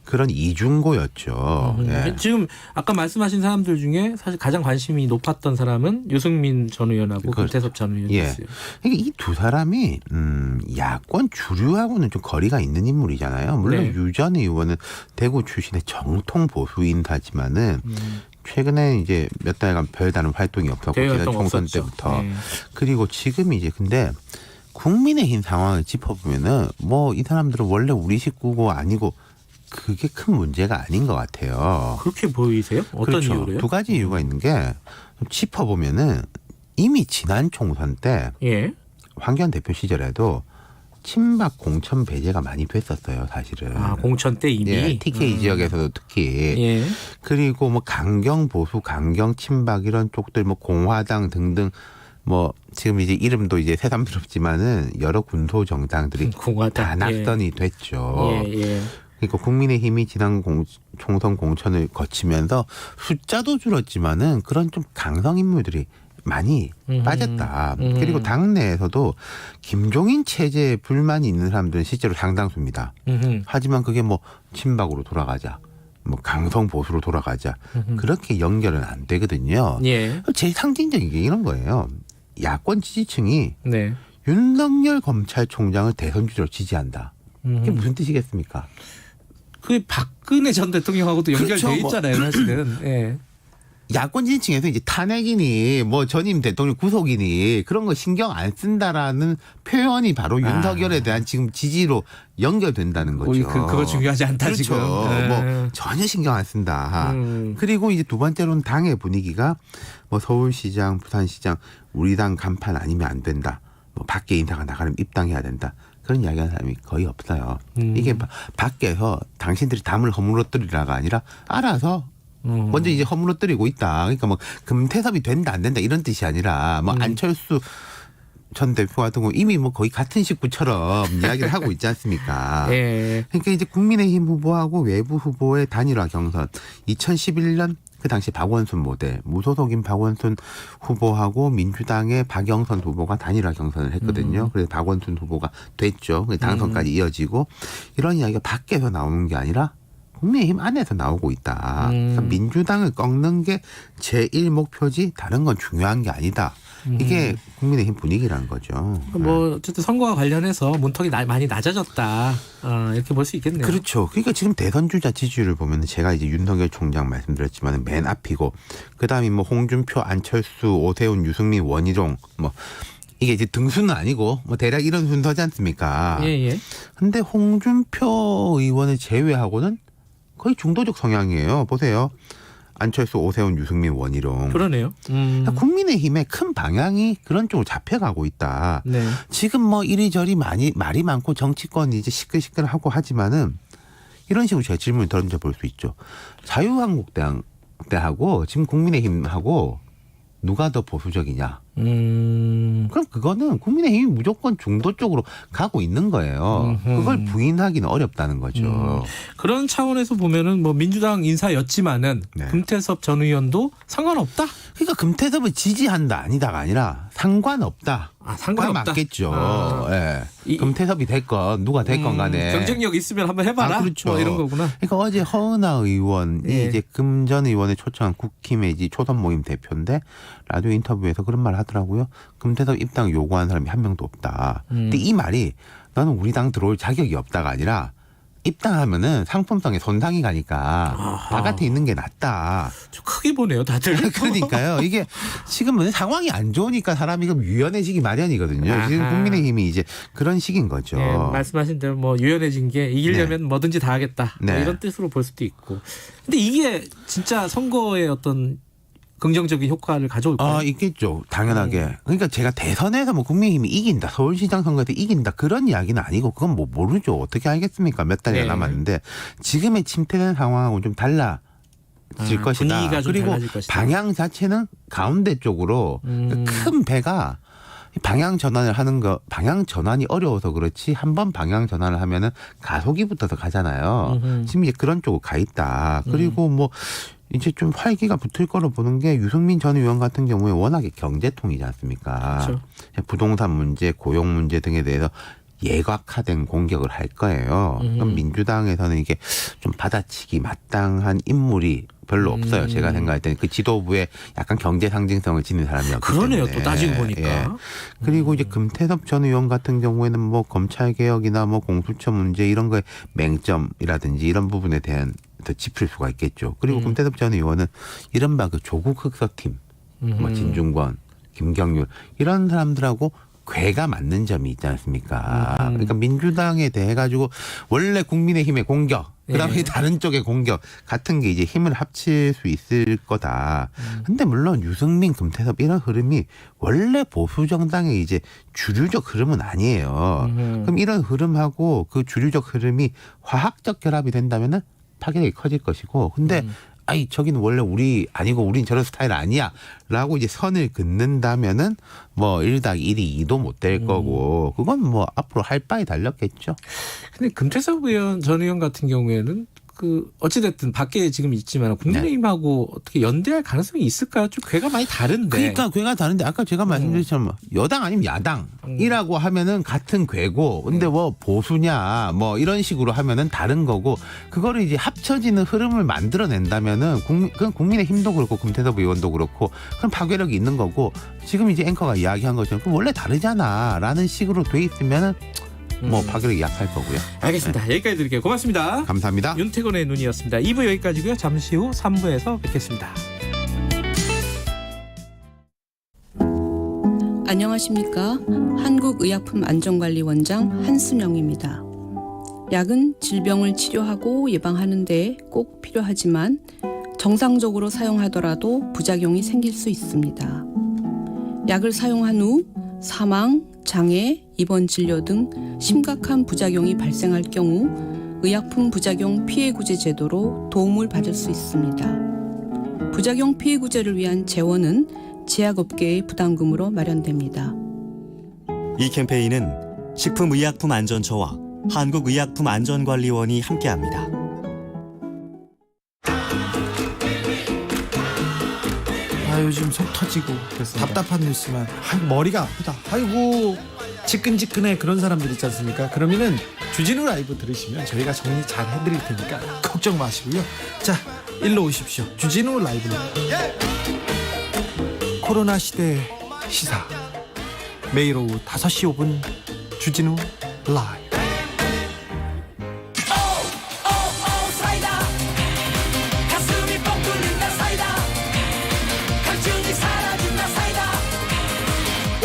그런 이중고였죠. 예. 지금 아까 말씀하신 사람들 중에 사실 가장 관심이 높았던 사람은 유승민 전 의원하고 금태섭 전 의원이었어요. 그러니까 이 두 사람이 야권 주류하고는 좀 거리가 있는 인물이잖아요. 물론 유 전 의원은 대구 출신의 정통 보수인사지만은 최근에 이제 몇 달간 별다른 활동이 없었고 지난 총선 때부터 그리고 지금 이제 근데 국민의힘 상황을 짚어보면은 뭐 이 사람들은 원래 우리 식구고 아니고 그게 큰 문제가 아닌 것 같아요. 그렇게 보이세요? 어떤 그렇죠. 이유로요? 두 가지 이유가 있는 게 짚어보면은 이미 지난 총선 때 황교안 대표 시절에도 친박 공천 배제가 많이 됐었어요, 사실은. 아, 공천 때 이미? TK 지역에서도 특히. 그리고 뭐 강경 보수, 강경 친박 이런 쪽들 뭐 공화당 등등 뭐 지금 이제 이름도 이제 새삼스럽지만은 여러 군소 정당들이 다 낙선이 됐죠. 그러니까 국민의힘이 지난 총선 공천을 거치면서 숫자도 줄었지만은 그런 좀 강성 인물들이 많이 빠졌다. 그리고 당내에서도 김종인 체제에 불만이 있는 사람들은 실제로 상당수입니다. 하지만 그게 뭐 친박으로 돌아가자. 뭐 강성 보수로 돌아가자. 그렇게 연결은 안 되거든요. 제일 상징적인 게 이런 거예요. 야권 지지층이 윤석열 검찰총장을 대선 주자로 지지한다. 이게 무슨 뜻이겠습니까? 그게 박근혜 전 대통령하고도 연결돼 있잖아요, 사실은. 야권 지지층에서 이제 탄핵이니 뭐 전임 대통령 구속이니 그런 거 신경 안 쓴다라는 표현이 바로 윤석열에 대한 지금 지지로 연결된다는 거죠. 그거 중요하지 않다 그렇죠. 지금. 뭐 전혀 신경 안 쓴다. 그리고 이제 두 번째로는 당의 분위기가 뭐 서울시장, 부산시장 우리 당 간판 아니면 안 된다. 뭐 밖에 인사가 나가면 입당해야 된다. 그런 이야기하는 사람이 거의 없어요. 이게 밖에서 당신들이 담을 허물어뜨리라가 아니라 알아서 먼저 이제 허물어뜨리고 있다. 그러니까 뭐 금태섭이 된다 안 된다 이런 뜻이 아니라 뭐 안철수 전 대표 같은 거 이미 뭐 거의 같은 식구처럼 이야기를 하고 있지 않습니까? 그러니까 이제 국민의힘 후보하고 외부 후보의 단일화 경선 2011년 그 당시 박원순 모델, 무소속인 박원순 후보하고 민주당의 박영선 후보가 단일화 경선을 했거든요. 그래서 박원순 후보가 됐죠. 당선까지 이어지고 이런 이야기가 밖에서 나오는 게 아니라 국민의힘 안에서 나오고 있다. 그러니까 민주당을 꺾는 게 제일 목표지 다른 건 중요한 게 아니다. 이게 국민의힘 분위기라는 거죠. 뭐 어쨌든 선거와 관련해서 문턱이 많이 낮아졌다. 이렇게 볼 수 있겠네요. 그렇죠. 그러니까 지금 대선 주자 지지율을 보면 제가 이제 윤석열 총장 말씀드렸지만 맨 앞이고 그다음이 뭐 홍준표, 안철수, 오세훈, 유승민, 원희룡 뭐 이게 이제 등수는 아니고 뭐 대략 이런 순서지 않습니까? 예. 근데 홍준표 의원을 제외하고는 거의 중도적 성향이에요. 보세요. 안철수, 오세훈, 유승민, 원희룡. 그러네요. 국민의힘의 큰 방향이 그런 쪽으로 잡혀가고 있다. 네. 지금 뭐 이리저리 말이 많고 정치권이 이제 시끌시끌하고 하지만은 이런 식으로 제가 질문을 던져볼 수 있죠. 자유한국당하고 지금 국민의힘하고 누가 더 보수적이냐? 그럼 그거는 국민의힘이 무조건 중도 쪽으로 가고 있는 거예요. 그걸 부인하기는 어렵다는 거죠. 그런 차원에서 보면은 뭐 민주당 인사였지만은 금태섭 전 의원도 상관없다. 그러니까 금태섭을 지지한다 아니다가 아니라 상관없다. 상관없다. 맞겠죠. 예. 금태섭이 됐건 누가 됐건 간에 경쟁력 있으면 한번 해봐라. 그렇죠. 뭐 이런 거구나. 그러니까 어제 허은하 의원이 이제 금 전 의원을 초청한 국힘의 이제 초선 모임 대표인데 라디오 인터뷰에서 그런 말을 하더라고요. 금태섭 입당 요구하는 사람이 한 명도 없다. 근데 이 말이 너는 우리 당 들어올 자격이 없다가 아니라 입당하면은 상품성에 손상이 가니까 바깥에 있는 게 낫다. 좀 크게 보네요, 다들. 그러니까요. 이게 지금은 상황이 안 좋으니까 사람이 좀 유연해지기 마련이거든요. 지금 국민의힘이 이제 그런 식인 거죠. 네, 말씀하신 대로 뭐 유연해진 게 이기려면 뭐든지 다 하겠다. 뭐 이런 뜻으로 볼 수도 있고. 근데 이게 진짜 선거의 어떤 긍정적인 효과를 가져올까요? 있겠죠. 당연하게. 그러니까 제가 대선에서 뭐 국민의힘이 이긴다, 서울시장 선거에서 이긴다 그런 이야기는 아니고 그건 뭐 모르죠. 어떻게 알겠습니까? 몇 달이나 남았는데 지금의 침체된 상황하고 좀 달라질 것이다. 분위기가 좀 그리고 달라질 것이다. 방향 자체는 가운데 쪽으로 큰 배가 방향 전환을 하는 거, 방향 전환이 어려워서 그렇지 한번 방향 전환을 하면은 가속이 붙어서 가잖아요. 지금 이제 그런 쪽으로 가 있다. 그리고 뭐 이제 좀 활기가 붙을 거로 보는 게 유승민 전 의원 같은 경우에 워낙에 경제통이지 않습니까? 그렇죠. 부동산 문제, 고용 문제 등에 대해서 예각화된 공격을 할 거예요. 그럼 민주당에서는 이게 좀 받아치기 마땅한 인물이 별로 없어요. 제가 생각할 때는 그 지도부에 약간 경제 상징성을 지닌 사람이었기 때문에. 그러네요. 또 따지고 보니까. 그리고 이제 금태섭 전 의원 같은 경우에는 뭐 검찰 개혁이나 뭐 공수처 문제 이런 거에 맹점이라든지 이런 부분에 대한 더 짚을 수가 있겠죠. 그리고 금태섭 전 의원은 이른바 그 조국 흑서팀, 뭐 진중권, 김경률 이런 사람들하고 궤가 맞는 점이 있지 않습니까? 그러니까 민주당에 대해 가지고 원래 국민의힘의 공격, 그다음에 다른 쪽의 공격 같은 게 이제 힘을 합칠 수 있을 거다. 근데 물론 유승민, 금태섭 이런 흐름이 원래 보수 정당의 이제 주류적 흐름은 아니에요. 그럼 이런 흐름하고 그 주류적 흐름이 화학적 결합이 된다면은 파괴력이 커질 것이고, 근데 아이 저기는 원래 우리 아니고 우린 저런 스타일 아니야 라고 이제 선을 긋는다면은 뭐 1당 1이 2도 못 될 거고 그건 뭐 앞으로 할 바에 달렸겠죠. 근데 금태섭 전 의원 같은 경우에는 그 어찌됐든 밖에 지금 있지만 국민의힘하고 어떻게 연대할 가능성이 있을까요? 좀 궤가 많이 다른데. 그러니까 궤가 다른데 아까 제가 말씀드렸지만 여당 아니면 야당이라고 하면은 같은 궤고 근데 뭐 보수냐 뭐 이런 식으로 하면은 다른 거고 그거를 이제 합쳐지는 흐름을 만들어낸다면은 그건 국민의힘도 그렇고 금태섭 의원도 그렇고 그럼 파괴력이 있는 거고 지금 이제 앵커가 이야기한 것처럼 그럼 원래 다르잖아라는 식으로 돼 있으면은 뭐 파괴력이 약할 거고요. 알겠습니다. 여기까지 드릴게요. 고맙습니다. 감사합니다. 윤태곤의 눈이었습니다. 2부 여기까지고요. 잠시 후 3부에서 뵙겠습니다. 안녕하십니까. 한국의약품안전관리원장 한순영입니다. 약은 질병을 치료하고 예방하는 데 꼭 필요하지만 정상적으로 사용하더라도 부작용이 생길 수 있습니다. 약을 사용한 후 사망, 장애, 입원 진료 등 심각한 부작용이 발생할 경우 의약품 부작용 피해구제 제도로 도움을 받을 수 있습니다. 부작용 피해구제를 위한 재원은 제약업계의 부담금으로 마련됩니다. 이 캠페인은 식품의약품안전처와 한국의약품안전관리원이 함께합니다. 요즘 속 터지고 답답한 뉴스만 머리가 아프다. 아이고 지끈지끈해 그런 사람들 있지 않습니까? 그러면은 주진우 라이브 들으시면 저희가 정리 잘 해드릴 테니까 걱정 마시고요. 자, 일로 오십시오. 주진우 라이브입니다. 코로나 시대 시사 매일 오후 5시 5분 주진우 라이브.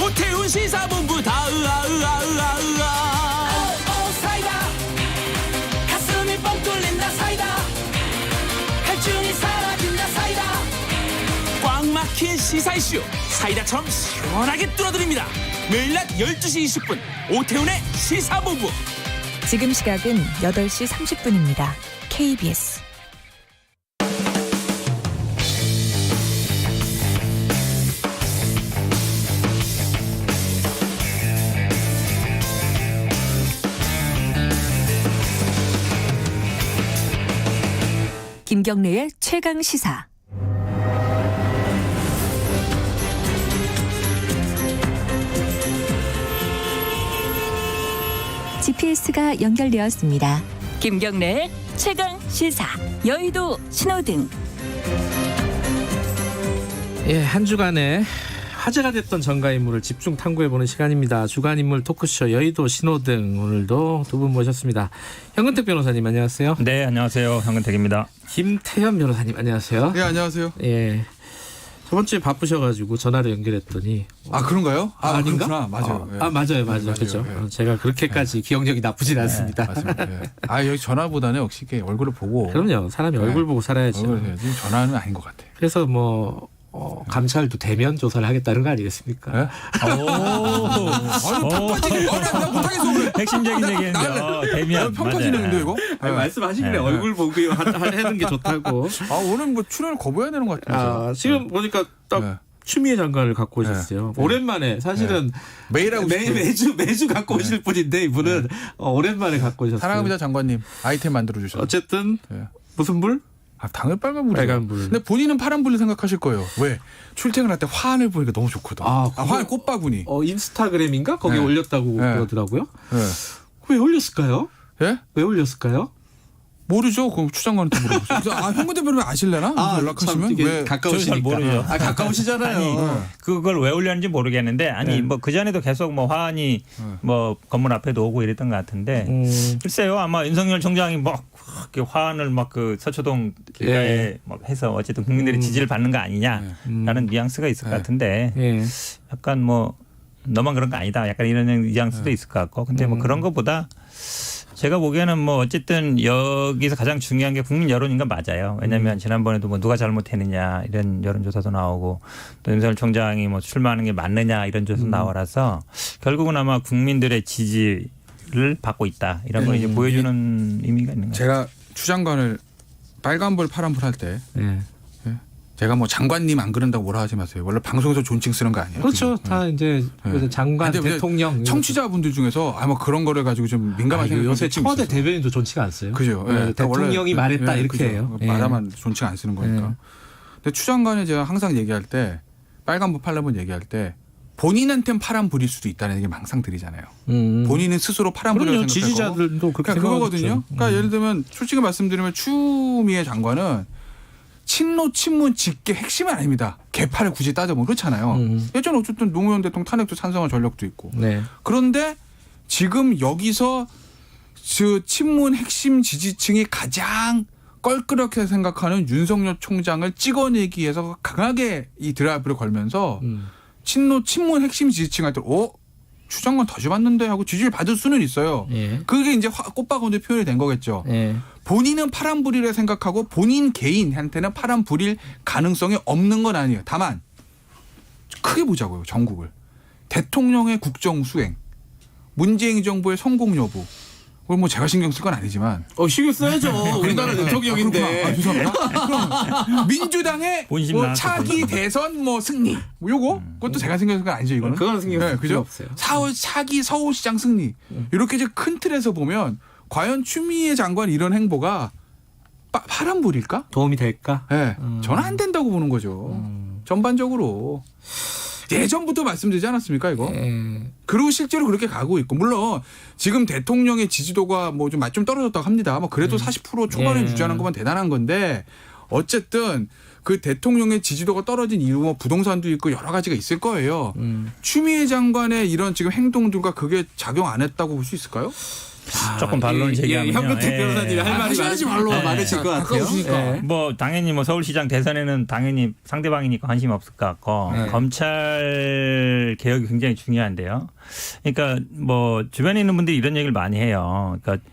오태훈 시사본부 다 사이다 가슴이 뻥 뚫린다 사이다 갈증이 사라진다 사이다 꽉 막힌 시사 이슈 사이다처럼 시원하게 뚫어드립니다. 매일 낮 12시 20분 오태훈의 시사본부. 지금 시각은 8시 30분입니다. KBS 김경래의 최강 시사. GPS가 연결되었습니다. 김경래의 최강 시사. 여의도 신호등. 예, 한 주간에 화제가 됐던 전가인물을 집중 탐구해보는 시간입니다. 주간인물 토크쇼 여의도 신호등, 오늘도 두 분 모셨습니다. 현근택 변호사님 안녕하세요. 네, 안녕하세요. 현근택입니다. 김태현 변호사님 안녕하세요. 네, 안녕하세요. 예, 저번 주에 바쁘셔가지고 전화를 연결했더니 그런가요? 아닌가? 그렇구나. 맞아요. 네. 맞아요. 맞아요. 그렇죠. 네. 제가 그렇게까지 기억력이 나쁘진 않습니다. 맞습니다. 네. 여기 전화보다는 역시 이렇게 얼굴을 보고. 그럼요. 사람이 얼굴 보고 살아야죠. 지금 전화는 아닌 것 같아요. 그래서 감찰도 대면 조사를 하겠다는 거 아니겠습니까? 네? 핵심적인 얘기인데요. 대면 평가지는데 이거? 말씀하시길래 얼굴 보고 하는 게 좋다고. 오늘 뭐 출연을 거부해야 되는 것 같아요. 지금 보니까 딱 추미애 장관을 갖고 오셨어요. 오랜만에 사실은 매일 하고 매주 갖고 오실 분인데 이분은 오랜만에 갖고 오셨어요. 사랑합니다 장관님. 아이템 만들어 주셨어요. 어쨌든 무슨 불? 당연히 빨간불이죠. 빨간불. 근데 본인은 파란불을 생각하실 거예요. 왜? 출퇴근할 때 화환을 보니까 너무 좋거든. 화환 꽃바구니. 인스타그램인가? 거기에 올렸다고 그러더라고요. 왜 올렸을까요? 예? 왜 올렸을까요? 모르죠. 그럼 추 장관한테 물어보세요. 현근 대표님 아실래나? 연락하시면 왜? 가까우시니까. 모르죠. 가까우시잖아요. 아니, 그걸 왜 올렸는지 모르겠는데 그 전에도 계속 화환이 건물 앞에도 오고 이랬던 것 같은데 글쎄요. 아마 윤석열 총장이 화환을 서초동 길가에 해서 어쨌든 국민들의 지지를 받는 거 아니냐라는 뉘앙스가 있을 것 같은데 약간 너만 그런 거 아니다. 약간 이런 뉘앙스도 있을 것 같고 근데 그런 것보다 제가 보기에는 어쨌든 여기서 가장 중요한 게 국민 여론인 건 맞아요. 왜냐하면 지난번에도 누가 잘못했느냐 이런 여론조사도 나오고 또 윤석열 총장이 출마하는 게 맞느냐 이런 조사도 나와라서 결국은 아마 국민들의 지지를 받고 있다 이런 걸 이제 보여주는 의미가 있는 거죠. 제가 추 장관을 빨간불 파란불 할 때 제가 장관님 안 그런다고 뭐라 하지 마세요. 원래 방송에서 존칭 쓰는 거 아니에요? 그렇죠. 다 이제 장관, 대통령. 청취자분들 중에서 그런 거를 가지고 좀 민감한 생각이 요새 청와대 대변인도 존칭 안 써요. 그죠. 대통령이 말했다 이렇게 해요. 말하면 존칭 안 쓰는 거니까. 근데 추 장관이 제가 항상 얘기할 때 빨간불 파란불 얘기할 때 본인한테는 파란불일 수도 있다는 얘기 항상 드리잖아요. 본인은 스스로 파란불이라고 생각하고. 지지자들도 그렇게 그거거든요. 그러니까 예를 들면 솔직히 말씀드리면 추미애 장관은 친노 친문 직계 핵심은 아닙니다. 개파를 굳이 따져보면 그렇잖아요. 예전에 어쨌든 노무현 대통령 탄핵도 찬성한 전력도 있고. 그런데 지금 여기서 친문 핵심 지지층이 가장 껄끄럽게 생각하는 윤석열 총장을 찍어내기 위해서 강하게 이 드라이브를 걸면서 친문 핵심 지지층한테 추 장관 다시 봤는데 하고 지지를 받을 수는 있어요. 그게 이제 꽃바구니 표현이 된 거겠죠. 본인은 파란불이라 생각하고 본인 개인한테는 파란불일 가능성이 없는 건 아니에요. 다만 크게 보자고요. 전국을. 대통령의 국정 수행, 문재인 정부의 성공 여부. 그걸 제가 신경 쓸 건 아니지만. 신경 써야죠. 우리나라 대통령인데. 죄송합니다. 민주당의 차기 대선 승리. 그것도 제가 신경 쓸 건 아니죠. 이거는. 그건 신경 쓸 필요 없어요. 차기 서울시장 승리. 이렇게 이제 큰 틀에서 보면 과연 추미애 장관 이런 행보가 파란불일까? 도움이 될까? 네. 저는 안 된다고 보는 거죠. 전반적으로. 예전부터 말씀드리지 않았습니까 이거? 그리고 실제로 그렇게 가고 있고 물론 지금 대통령의 지지도가 뭐 좀 떨어졌다고 합니다. 뭐 그래도 40% 초반에 유지하는 것만 대단한 건데 어쨌든 그 대통령의 지지도가 떨어진 이유 뭐 부동산도 있고 여러 가지가 있을 거예요. 추미애 장관의 이런 지금 행동들과 그게 작용 안 했다고 볼 수 있을까요? 조금 반론을 제기하면요. 현근택 변호사님이 할 말이 많으실 것 같아요. 뭐 당연히 뭐 서울시장 대선에는 당연히 상대방이니까 관심이 없을 것 같고 검찰 개혁이 굉장히 중요한데요. 그러니까 뭐 주변에 있는 분들이 이런 얘기를 많이 해요. 그러니까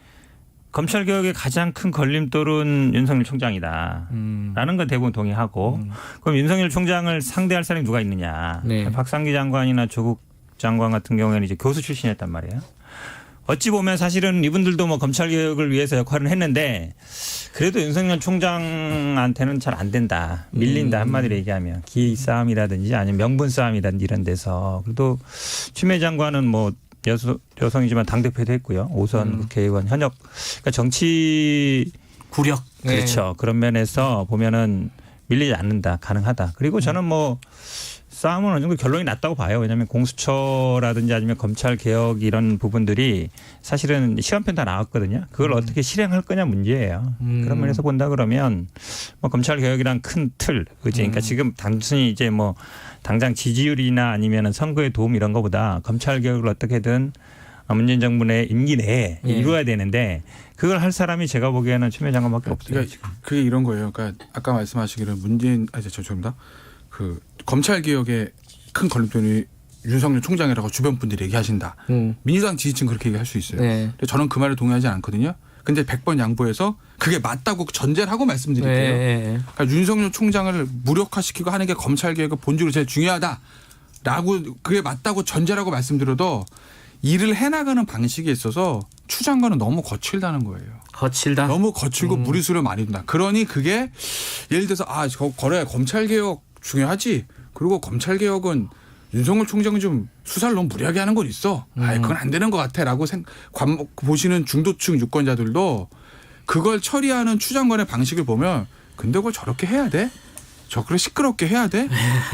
검찰 개혁의 가장 큰 걸림돌은 윤석열 총장이다. 라는 건 대부분 동의하고 그럼 윤석열 총장을 상대할 사람이 누가 있느냐. 박상기 장관이나 조국 장관 같은 경우에는 이제 교수 출신이었단 말이에요. 어찌 보면 사실은 이분들도 뭐 검찰 개혁을 위해서 역할을 했는데 그래도 윤석열 총장한테는 잘 안 된다. 밀린다 한마디로 얘기하면. 기회 싸움이라든지 아니면 명분 싸움이라든지 이런 데서. 그래도 추미애 장관은 뭐 여성이지만 당대표도 했고요. 5선 국회의원 현역. 그러니까 정치 구력. 그렇죠. 그런 면에서 보면은 밀리지 않는다. 가능하다. 그리고 저는 뭐 싸움은 어느 정도 결론이 났다고 봐요. 왜냐하면 공수처라든지 아니면 검찰 개혁 이런 부분들이 사실은 시간표 다 나왔거든요. 그걸 어떻게 실행할 거냐 문제예요. 그런 면에서 본다 그러면 뭐 검찰 개혁이란 큰 틀, 그지? 그러니까 지금 단순히 이제 뭐 당장 지지율이나 아니면은 선거에 도움 이런 거보다 검찰 개혁을 어떻게든 문재인 정부 내 임기 내에 이루어야 되는데 그걸 할 사람이 제가 보기에는 추미애 장관밖에 없어요. 그러니까 지금. 그게 이런 거예요. 그러니까 아까 말씀하시기를 죄송합니다. 그 검찰 개혁의 큰 걸림돌이 윤석열 총장이라고 주변 분들이 얘기하신다. 민주당 지지층 그렇게 얘기할 수 있어요. 근데 저는 그 말에 동의하지 않거든요. 근데 100번 양보해서 그게 맞다고 전제를 하고 말씀드릴게요. 그러니까 윤석열 총장을 무력화시키고 하는 게 검찰 개혁의 본질로 제일 중요하다라고 그게 맞다고 전제라고 말씀드려도 일을 해나가는 방식에 있어서 추 장관은 너무 거칠다는 거예요. 거칠다? 너무 거칠고 무리수를 많이 둔다. 그러니 그게 예를 들어서 그래 검찰 개혁 중요하지. 그리고 검찰 개혁은 윤석열 총장이 좀 수사를 너무 무리하게 하는 건 있어. 그건 안 되는 것 같아라고 보시는 중도층 유권자들도 그걸 처리하는 추 장관의 방식을 보면 근데 그걸 저렇게 해야 돼? 저렇게 시끄럽게 해야 돼?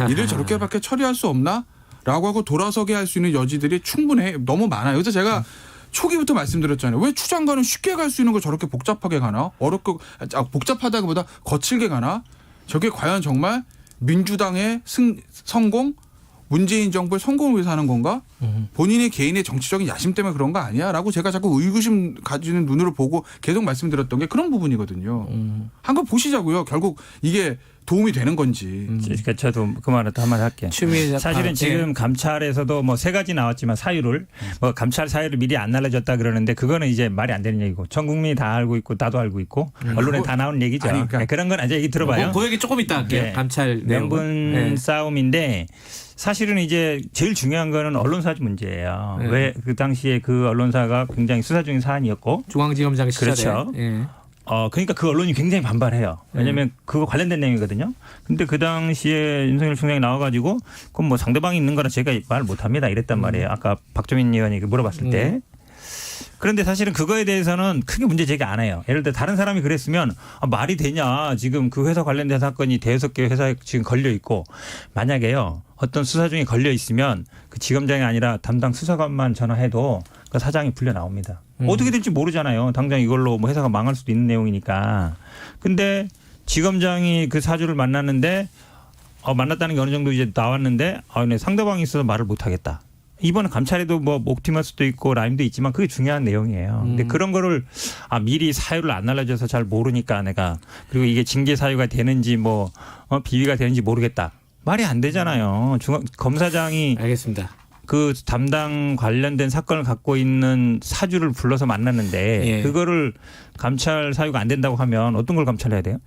일을 저렇게밖에 처리할 수 없나? 라고 하고 돌아서게 할 수 있는 여지들이 충분해. 너무 많아요. 그래서 제가 초기부터 말씀드렸잖아요. 왜 추 장관은 쉽게 갈 수 있는 걸 저렇게 복잡하게 가나? 복잡하다기보다 거칠게 가나? 저게 과연 정말 민주당의 성공? 문재인 정부의 성공을 위해서 하는 건가? 본인의 개인의 정치적인 야심 때문에 그런 거 아니야? 라고 제가 자꾸 의구심 가지는 눈으로 보고 계속 말씀드렸던 게 그런 부분이거든요. 한번 보시자고요. 결국 이게 도움이 되는 건지. 그러니까 저도 그 말을 한마디 할게요. 사실은 지금 감찰에서도 뭐 세 가지 나왔지만 사유를 뭐 감찰 사유를 미리 안 날려줬다 그러는데 그거는 이제 말이 안 되는 얘기고 전 국민이 다 알고 있고 나도 알고 있고 언론에 다 나오는 얘기죠. 그러니까 그런 건 이제 얘기 들어봐요. 그 얘기 조금 이따 할게요. 감찰 명분 싸움인데 사실은 이제 제일 중요한 거는 언론사 문제예요. 왜 그 당시에 그 언론사가 굉장히 수사 중인 사안이었고 중앙지검장이 그렇죠. 그러니까 그 언론이 굉장히 반발해요. 왜냐하면 그거 관련된 내용이거든요. 근데 그 당시에 윤석열 총장이 나와가지고 그건 뭐 상대방이 있는 거라 제가 말 못합니다. 이랬단 말이에요. 아까 박주민 의원이 물어봤을 때. 그런데 사실은 그거에 대해서는 크게 문제 제기 안 해요. 예를 들어 다른 사람이 그랬으면 말이 되냐. 지금 그 회사 관련된 사건이 5-6개 회사에 지금 걸려 있고 만약에요. 어떤 수사 중에 걸려 있으면 그 지검장이 아니라 담당 수사관만 전화해도 그 사장이 풀려 나옵니다. 어떻게 될지 모르잖아요. 당장 이걸로 뭐 회사가 망할 수도 있는 내용이니까. 근데 지검장이 그 사주를 만났는데 만났다는 게 어느 정도 이제 나왔는데 네, 상대방이 있어서 말을 못 하겠다. 이번 감찰에도 뭐 옵티머스도 있고 라임도 있지만 그게 중요한 내용이에요. 근데 그런 거를 미리 사유를 안 날려줘서 잘 모르니까 내가 그리고 이게 징계 사유가 되는지 뭐 비위가 되는지 모르겠다. 말이 안 되잖아요. 검사장이 알겠습니다. 그 담당 관련된 사건을 갖고 있는 사주를 불러서 만났는데 그거를 감찰 사유가 안 된다고 하면 어떤 걸 감찰해야 돼요?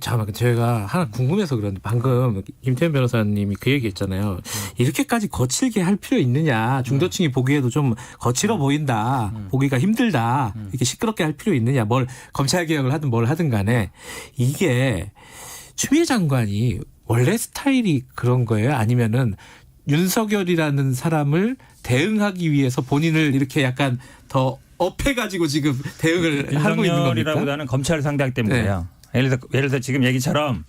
잠깐만 제가 하나 궁금해서 그런데 방금 김태현 변호사님이 그 얘기했잖아요. 이렇게까지 거칠게 할 필요 있느냐? 중도층이 보기에도 좀 거칠어 보인다. 보기가 힘들다. 이렇게 시끄럽게 할 필요 있느냐? 뭘 검찰 개혁을 하든 뭘 하든 간에 이게 추미애 장관이 원래 스타일이 그런 거예요? 아니면은 윤석열이라는 사람을 대응하기 위해서 본인을 이렇게 약간 더 업해가지고 지금 대응을 하고 있는 겁니까? 윤석열이라보다는 검찰을 상대하기 때문에요. 예를 들어 지금 얘기처럼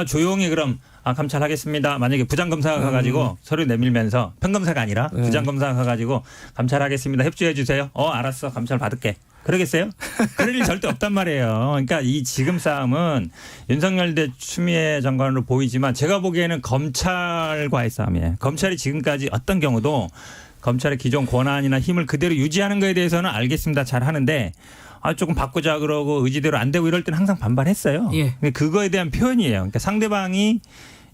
조용히 그럼 감찰하겠습니다. 만약에 부장검사가 가가지고 서류 내밀면서 평검사가 아니라 부장검사가 가가지고 감찰하겠습니다. 협조해 주세요. 알았어. 감찰 받을게. 그러겠어요? 그럴 일 절대 없단 말이에요. 그러니까 이 지금 싸움은 윤석열 대 추미애 장관으로 보이지만 제가 보기에는 검찰과의 싸움이에요. 검찰이 지금까지 어떤 경우도 검찰의 기존 권한이나 힘을 그대로 유지하는 거에 대해서는 알겠습니다. 잘 하는데 조금 바꾸자 그러고 의지대로 안 되고 이럴 때는 항상 반발했어요. 그거에 대한 표현이에요. 그러니까 상대방이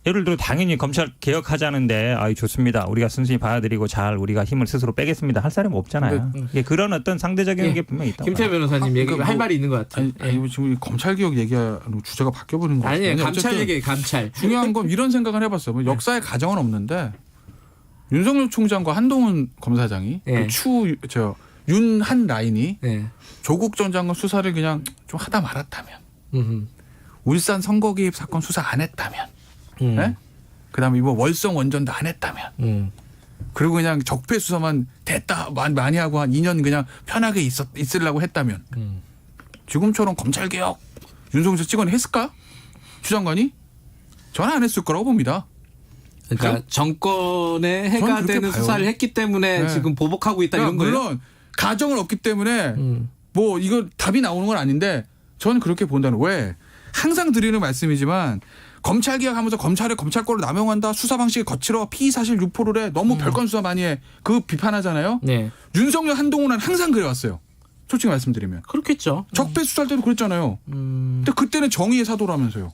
예를 들어 당연히 검찰 개혁하자는데 좋습니다. 우리가 순순히 받아들이고 잘 우리가 힘을 스스로 빼겠습니다. 할 사람이 없잖아요. 그런 어떤 상대적인 게 분명히 있다고. 김태현 변호사님 할 말이 있는 것 같아요. 아니 지금 검찰 개혁 얘기하는 주제가 바뀌어버린 거 같아요. 아니에요. 감찰 얘기예요. 감찰. 중요한 건 이런 생각을 해봤어요. 역사의 가정은 없는데 윤석열 총장과 한동훈 검사장이 윤한 라인이 조국 전 장관 수사를 그냥 좀 하다 말았다면 울산 선거 개입 사건 수사 안 했다면 네? 그다음에 이번 월성 원전도 안 했다면 그리고 그냥 적폐 수사만 됐다 많이 하고 한 2년 그냥 편하게 있으려고 했다면 지금처럼 검찰개혁 윤석열 찍어내 했을까? 추 장관이? 저는 안 했을 거라고 봅니다. 그러니까 정권에 해가 되는 수사를 했기 때문에 지금 보복하고 있다 이런 거예요? 물론 가정은 없기 때문에 뭐 이거 답이 나오는 건 아닌데 저는 그렇게 본다는 왜 항상 드리는 말씀이지만 검찰 개혁하면서 검찰을 검찰권을 남용한다. 수사 방식이 거칠어. 피의사실 유포를 해. 너무 별건 수사 많이 해. 그거 비판하잖아요. 윤석열 한동훈은 항상 그래왔어요. 솔직히 말씀드리면. 그렇겠죠. 적폐 수사할 때도 그랬잖아요. 근데 그때는 정의의 사도라면서요.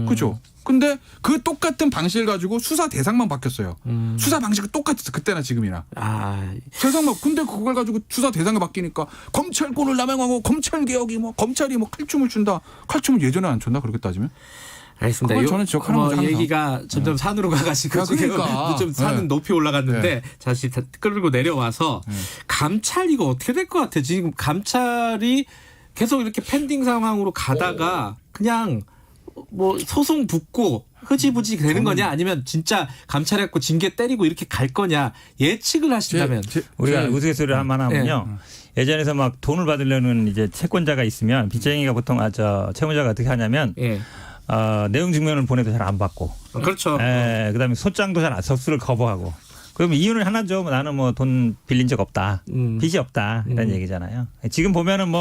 그죠? 근데 그 똑같은 방식을 가지고 수사 대상만 바뀌었어요. 수사 방식은 똑같았어. 그때나 지금이나. 대상만. 근데 그걸 가지고 수사 대상이 바뀌니까 검찰권을 남용하고 검찰 개혁이 검찰이 칼춤을 춘다. 칼춤을 예전에 안 췄나 그렇게 따지면? 알겠습니다. 저는 지적하는 거죠. 얘기가 점점 산으로 가가지고 그러니까. 좀 산은 높이 올라갔는데 다시 끌고 내려와서 감찰 이거 어떻게 될 것 같아? 지금 감찰이 계속 이렇게 펜딩 상황으로 가다가 그냥 소송 붙고 흐지부지 되는 거냐 아니면 진짜 감찰해갖고 징계 때리고 이렇게 갈 거냐 예측을 하신다면 우리가 우스갯소리를 한번 하면요. 예전에서 막 돈을 받으려는 이제 채권자가 있으면 빚쟁이가 보통 채무자가 어떻게 하냐면 내용 증명을 보내도 잘 안 받고 그렇죠. 그다음에 소장도 잘 접수를 거부하고 그러면 이유는 하나죠. 나는 돈 빌린 적 없다. 빚이 없다. 이런 얘기잖아요. 지금 보면은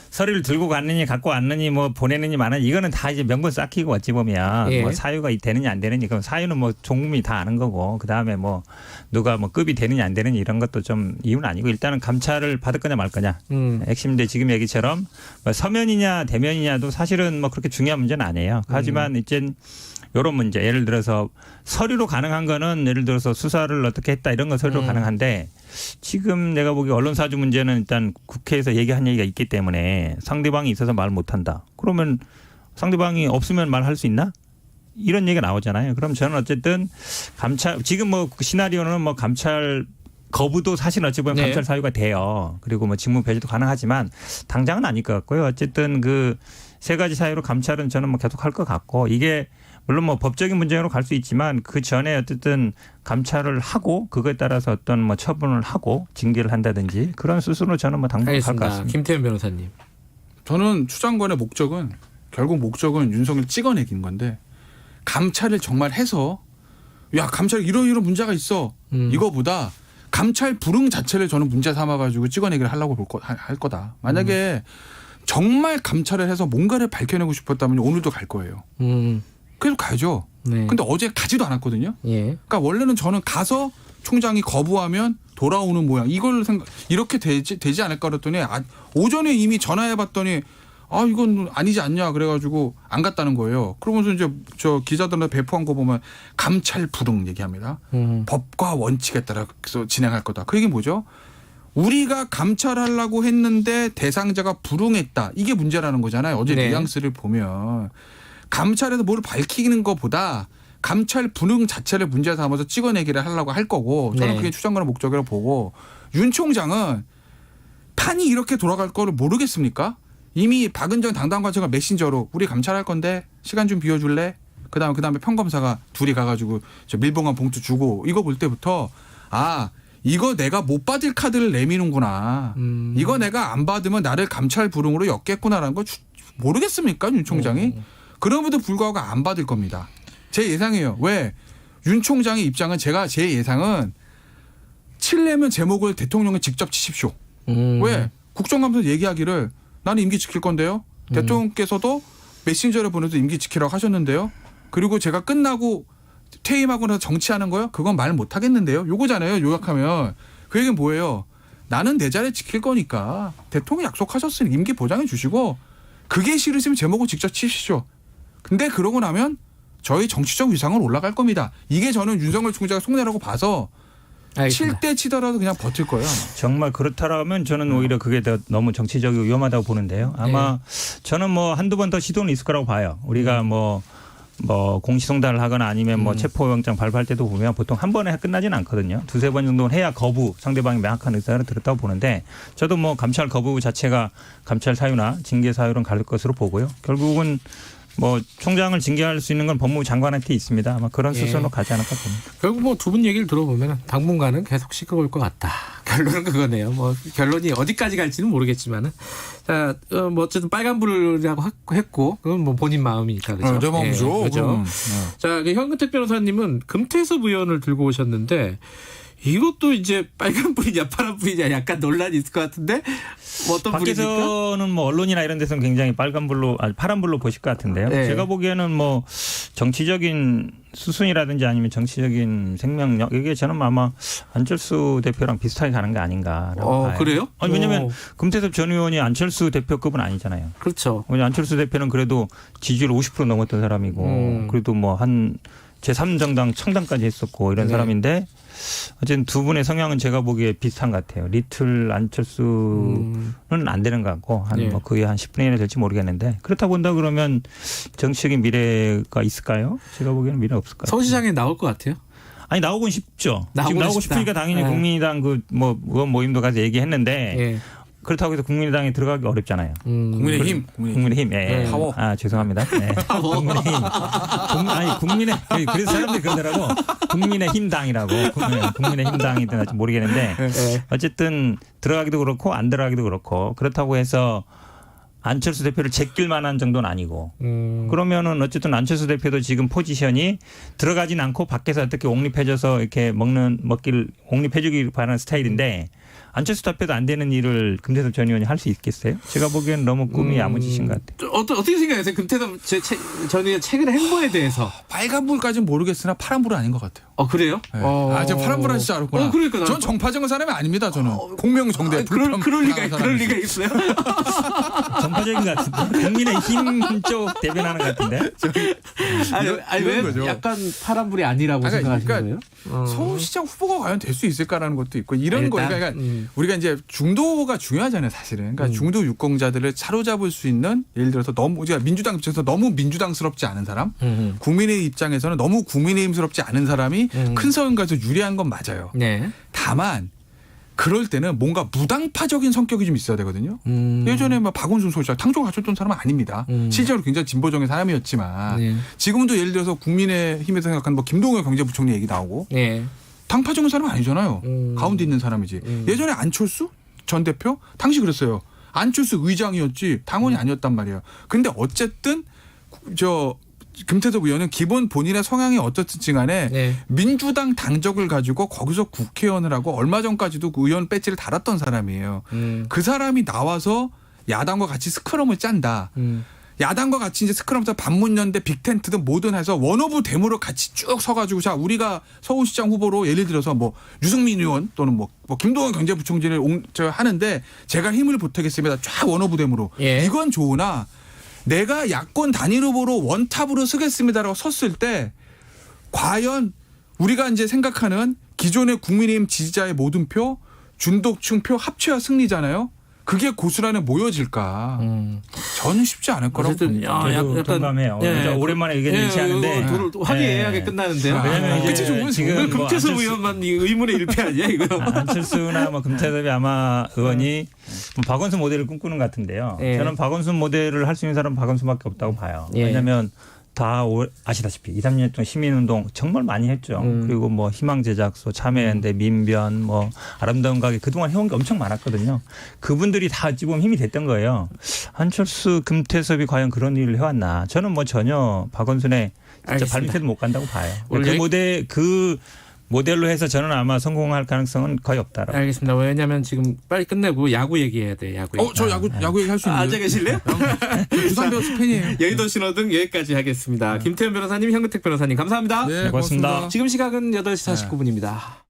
서류를 들고 갔느니 갖고 왔느니 보내느니 마느니 이거는 다 이제 명분 쌓기고 어찌 보면 사유가 되느냐 안 되느니 그럼 사유는 전 국민이 다 아는 거고 그다음에 누가 급이 되느냐 안 되느냐 이런 것도 좀 이유는 아니고 일단은 감찰을 받을 거냐 말 거냐 핵심인데 지금 얘기처럼 서면이냐 대면이냐도 사실은 그렇게 중요한 문제는 아니에요. 하지만 이제 이런 문제 예를 들어서 서류로 가능한 거는 예를 들어서 수사를 어떻게 했다 이런 건 서류로 가능한데 지금 내가 보기에 언론사주 문제는 일단 국회에서 얘기한 얘기가 있기 때문에 상대방이 있어서 말 못한다. 그러면 상대방이 없으면 말할 수 있나? 이런 얘기가 나오잖아요. 그럼 저는 어쨌든 감찰 지금 시나리오는 감찰 거부도 사실 어찌 보면 감찰 사유가 돼요. 그리고 직무 배제도 가능하지만 당장은 아닐 것 같고요. 어쨌든 그 세 가지 사유로 감찰은 저는 계속 할 것 같고 이게 물론 법적인 문제로 갈 수 있지만 그 전에 어쨌든 감찰을 하고 그거에 따라서 어떤 처분을 하고 징계를 한다든지 그런 수순으로 저는 당분간 갈 것 같습니다. 김태현 변호사님. 저는 추 장관의 결국 목적은 윤석열 찍어내긴 건데 감찰을 정말 해서 감찰 이런 문제가 있어. 이거보다 감찰 불응 자체를 저는 문제 삼아가지고 찍어내기를 하려고 할 거다. 만약에 정말 감찰을 해서 뭔가를 밝혀내고 싶었다면 오늘도 갈 거예요. 그래도 가야죠. 근데 어제 가지도 않았거든요. 그러니까 원래는 저는 가서 총장이 거부하면 돌아오는 모양. 이걸 이렇게 되지 않을까 그랬더니 오전에 이미 전화해봤더니 이건 아니지 않냐 그래가지고 안 갔다는 거예요. 그러면서 이제 저 기자들한테 배포한 거 보면 감찰 불응 얘기합니다. 법과 원칙에 따라서 진행할 거다. 그 얘기 뭐죠? 우리가 감찰하려고 했는데 대상자가 불응했다. 이게 문제라는 거잖아요. 어제 뉘앙스를 보면. 감찰에서 뭘 밝히는 것보다 감찰 불응 자체를 문제 삼아서 찍어내기를 하려고 할 거고 저는 그게 추 장관의 목적이라고 보고 윤 총장은 판이 이렇게 돌아갈 거를 모르겠습니까? 이미 박은정 당당관청가 메신저로 우리 감찰할 건데 시간 좀 비워줄래? 그다음에 평검사가 둘이 가가지고 저 밀봉한 봉투 주고 이거 볼 때부터 이거 내가 못 받을 카드를 내미는구나. 이거 내가 안 받으면 나를 감찰 불응으로 엮겠구나라는 걸 모르겠습니까? 윤 총장이. 그럼에도 불구하고 안 받을 겁니다. 제 예상이에요. 왜? 윤 총장의 입장은 제 예상은 칠려면 제목을 대통령이 직접 치십시오. 왜? 국정감사 얘기하기를 나는 임기 지킬 건데요. 대통령께서도 메신저를 보내서 임기 지키라고 하셨는데요. 그리고 제가 끝나고 퇴임하고 나서 정치하는 거요? 그건 말 못 하겠는데요. 요거잖아요. 요약하면. 그 얘기는 뭐예요? 나는 내 자리 지킬 거니까 대통령이 약속하셨으니 임기 보장해 주시고 그게 싫으시면 제목을 직접 치시죠. 근데 그러고 나면 저희 정치적 위상은 올라갈 겁니다. 이게 저는 윤석열 총장의 속내라고 봐서 칠 때 치더라도 그냥 버틸 거예요. 정말 그렇다라면 저는 오히려 그게 더 너무 정치적이고 위험하다고 보는데요. 아마 저는 뭐 한두 번 더 시도는 있을 거라고 봐요. 우리가 뭐 공시송달을 하거나 아니면 뭐 체포영장 발부할 때도 보면 보통 한 번에 끝나지는 않거든요. 두세 번 정도는 해야 거부, 상대방이 명확한 의사를 들었다고 보는데 저도 뭐 감찰 거부 자체가 감찰 사유나 징계 사유는 갈 것으로 보고요. 결국은 뭐 총장을 징계할 수 있는 건 법무부 장관한테 있습니다. 아마 그런 수순으로 가지 않을까 봅니다. 결국 뭐 두 분 얘기를 들어보면 당분간은 계속 시끄러울 것 같다. 결론은 그거네요. 뭐 결론이 어디까지 갈지는 모르겠지만은 자, 뭐 어쨌든 빨간불이라고 했고 그건 뭐 본인 마음이니까 그렇죠. 내 마음이죠. 그렇죠. 자, 현근택 변호사님은 금태섭 의원을 들고 오셨는데. 이것도 이제 빨간불이냐 파란불이냐 약간 논란이 있을 것 같은데 뭐 어떤 밖에서는 뭐 언론이나 이런 데서는 굉장히 빨간불로 아니 파란불로 보실 것 같은데요. 네. 제가 보기에는 뭐 정치적인 수순이라든지 아니면 정치적인 생명력 이게 저는 아마 안철수 대표랑 비슷하게 가는 게 아닌가라고 봐요. 그래요? 아니, 왜냐하면 금태섭 전 의원이 안철수 대표급은 아니잖아요. 그렇죠. 안철수 대표는 그래도 지지율 50% 넘었던 사람이고 그래도 뭐 한 제3정당 청당까지 했었고 이런 사람인데 어쨌든 두 분의 성향은 제가 보기에 비슷한 것 같아요. 리틀 안철수는 안 되는 것 같고 한 뭐 거의 한 10분의 1이 될지 모르겠는데 그렇다 본다 그러면 정치적인 미래가 있을까요? 제가 보기에는 미래 없을 것 같아요. 서울시장에 나올 것 같아요? 아니 나오곤 싶죠. 지금 나오고 싶다. 싶으니까 당연히 국민의당 그 뭐 의원 모임도 가서 얘기했는데 그렇다고 해서 국민의당에 들어가기 어렵잖아요. 국민의힘. 예. 파워. 아, 죄송합니다. 예. 국민의힘. 그래서 사람들이 그러더라고. 국민의힘당이라고. 국민의힘당이든 할지 모르겠는데 어쨌든 들어가기도 그렇고 안 들어가기도 그렇고 그렇다고 해서 안철수 대표를 제낄 만한 정도는 아니고 그러면은 어쨌든 안철수 대표도 지금 포지션이 들어가진 않고 밖에서 어떻게 옹립해져서 이렇게 먹기를 옹립해주기 바라는 스타일인데 안철수 대표도 안 되는 일을 금태섭 전 의원이 할 수 있겠어요? 제가 보기에는 너무 꿈이 야무지신 것 같아요. 어떻게 생각하세요? 금태섭 전 의원 최근의 행보에 대해서. 빨간불까지는 모르겠으나 파란불은 아닌 것 같아요. 그래요? 네. 저 파란불은 진짜 알았구나. 그러니까 전 정파적인 사람이 아닙니다. 저는 공명정대. 그럴 리가 있어요? 정파적인 것 같은데. 국민의힘 쪽 대변하는 것 같은데. 아니 왜 거죠. 약간 파란불이 아니라고 생각하시는 거예요? 서울시장 후보가 과연 될 수 있을까라는 것도 있고 이런 거 그러니까 우리가 이제 중도가 중요하잖아요, 사실은. 그러니까 중도 유권자들을 사로잡을 수 있는 예를 들어서 너무 우리가 민주당 입장에서 너무 민주당스럽지 않은 사람, 국민의 입장에서는 너무 국민의힘스럽지 않은 사람이 큰 선거에서 유리한 건 맞아요. 네. 다만 그럴 때는 뭔가 무당파적인 성격이 좀 있어야 되거든요. 예전에 막 박원순 소장 당적 가졌던 사람은 아닙니다. 실제로 굉장히 진보적인 사람이었지만 지금도 예를 들어서 국민의힘에서 생각하는 뭐 김동연 경제부총리 얘기 나오고 당파적인 사람은 아니잖아요. 가운데 있는 사람이지. 예전에 안철수 전 대표 당시 그랬어요. 안철수 의장이었지 당원이 아니었단 말이에요. 근데 어쨌든 금태섭 의원은 기본 본인의 성향이 어떻든지 간에 민주당 당적을 가지고 거기서 국회의원을 하고 얼마 전까지도 그 의원 배지를 달았던 사람이에요. 그 사람이 나와서 야당과 같이 스크럼을 짠다. 야당과 같이 이제 스크럼에서 반문연대 빅텐트든 뭐든 해서 원오브 댐으로 같이 쭉 서가지고 자 우리가 서울시장 후보로 예를 들어서 뭐 유승민 의원 또는 뭐 김동연 경제부총리를 하는데 제가 힘을 보태겠습니다. 쫙 원오브 댐으로. 이건 좋으나 내가 야권 단일 후보로 원탑으로 서겠습니다라고 섰을 때 과연 우리가 이제 생각하는 기존의 국민의힘 지지자의 모든 표, 준독층 표 합쳐야 승리잖아요. 그게 고스란히 모여질까? 저는 쉽지 않을 거라고 봅니다. 약간 동감해요. 오랜만에 의견 일치하는데 화기애애하게 끝나는데요. 왜냐하면 이제 지금 금태섭 의원만 의문의 일패 아니야 이거? 안철수나 뭐 금태섭이 아마 의원이 박원순 모델을 꿈꾸는 것 같은데요. 저는 박원순 모델을 할 수 있는 사람은 박원순밖에 없다고 봐요. 왜냐하면 다 아시다시피 2, 3년 동안 시민운동 정말 많이 했죠. 그리고 뭐 희망제작소, 참여연대, 민변, 뭐 아름다운 가게 그동안 해온 게 엄청 많았거든요. 그분들이 다 지금 힘이 됐던 거예요. 안철수, 금태섭이 과연 그런 일을 해왔나. 저는 뭐 전혀 박원순의 진짜 발밑에도 못 간다고 봐요. 그 모델로 해서 저는 아마 성공할 가능성은 거의 없다라고. 알겠습니다. 왜냐하면 지금 빨리 끝내고 야구 얘기해야 돼. 야구. 저 야구 얘기 할 수 있는데. 앉아 계실래요? 두산 베어스 팬이에요. 여의도 신호등 여기까지 하겠습니다. 김태현 변호사님, 현근택 변호사님 감사합니다. 네, 고맙습니다. 지금 시각은 8시 49분입니다.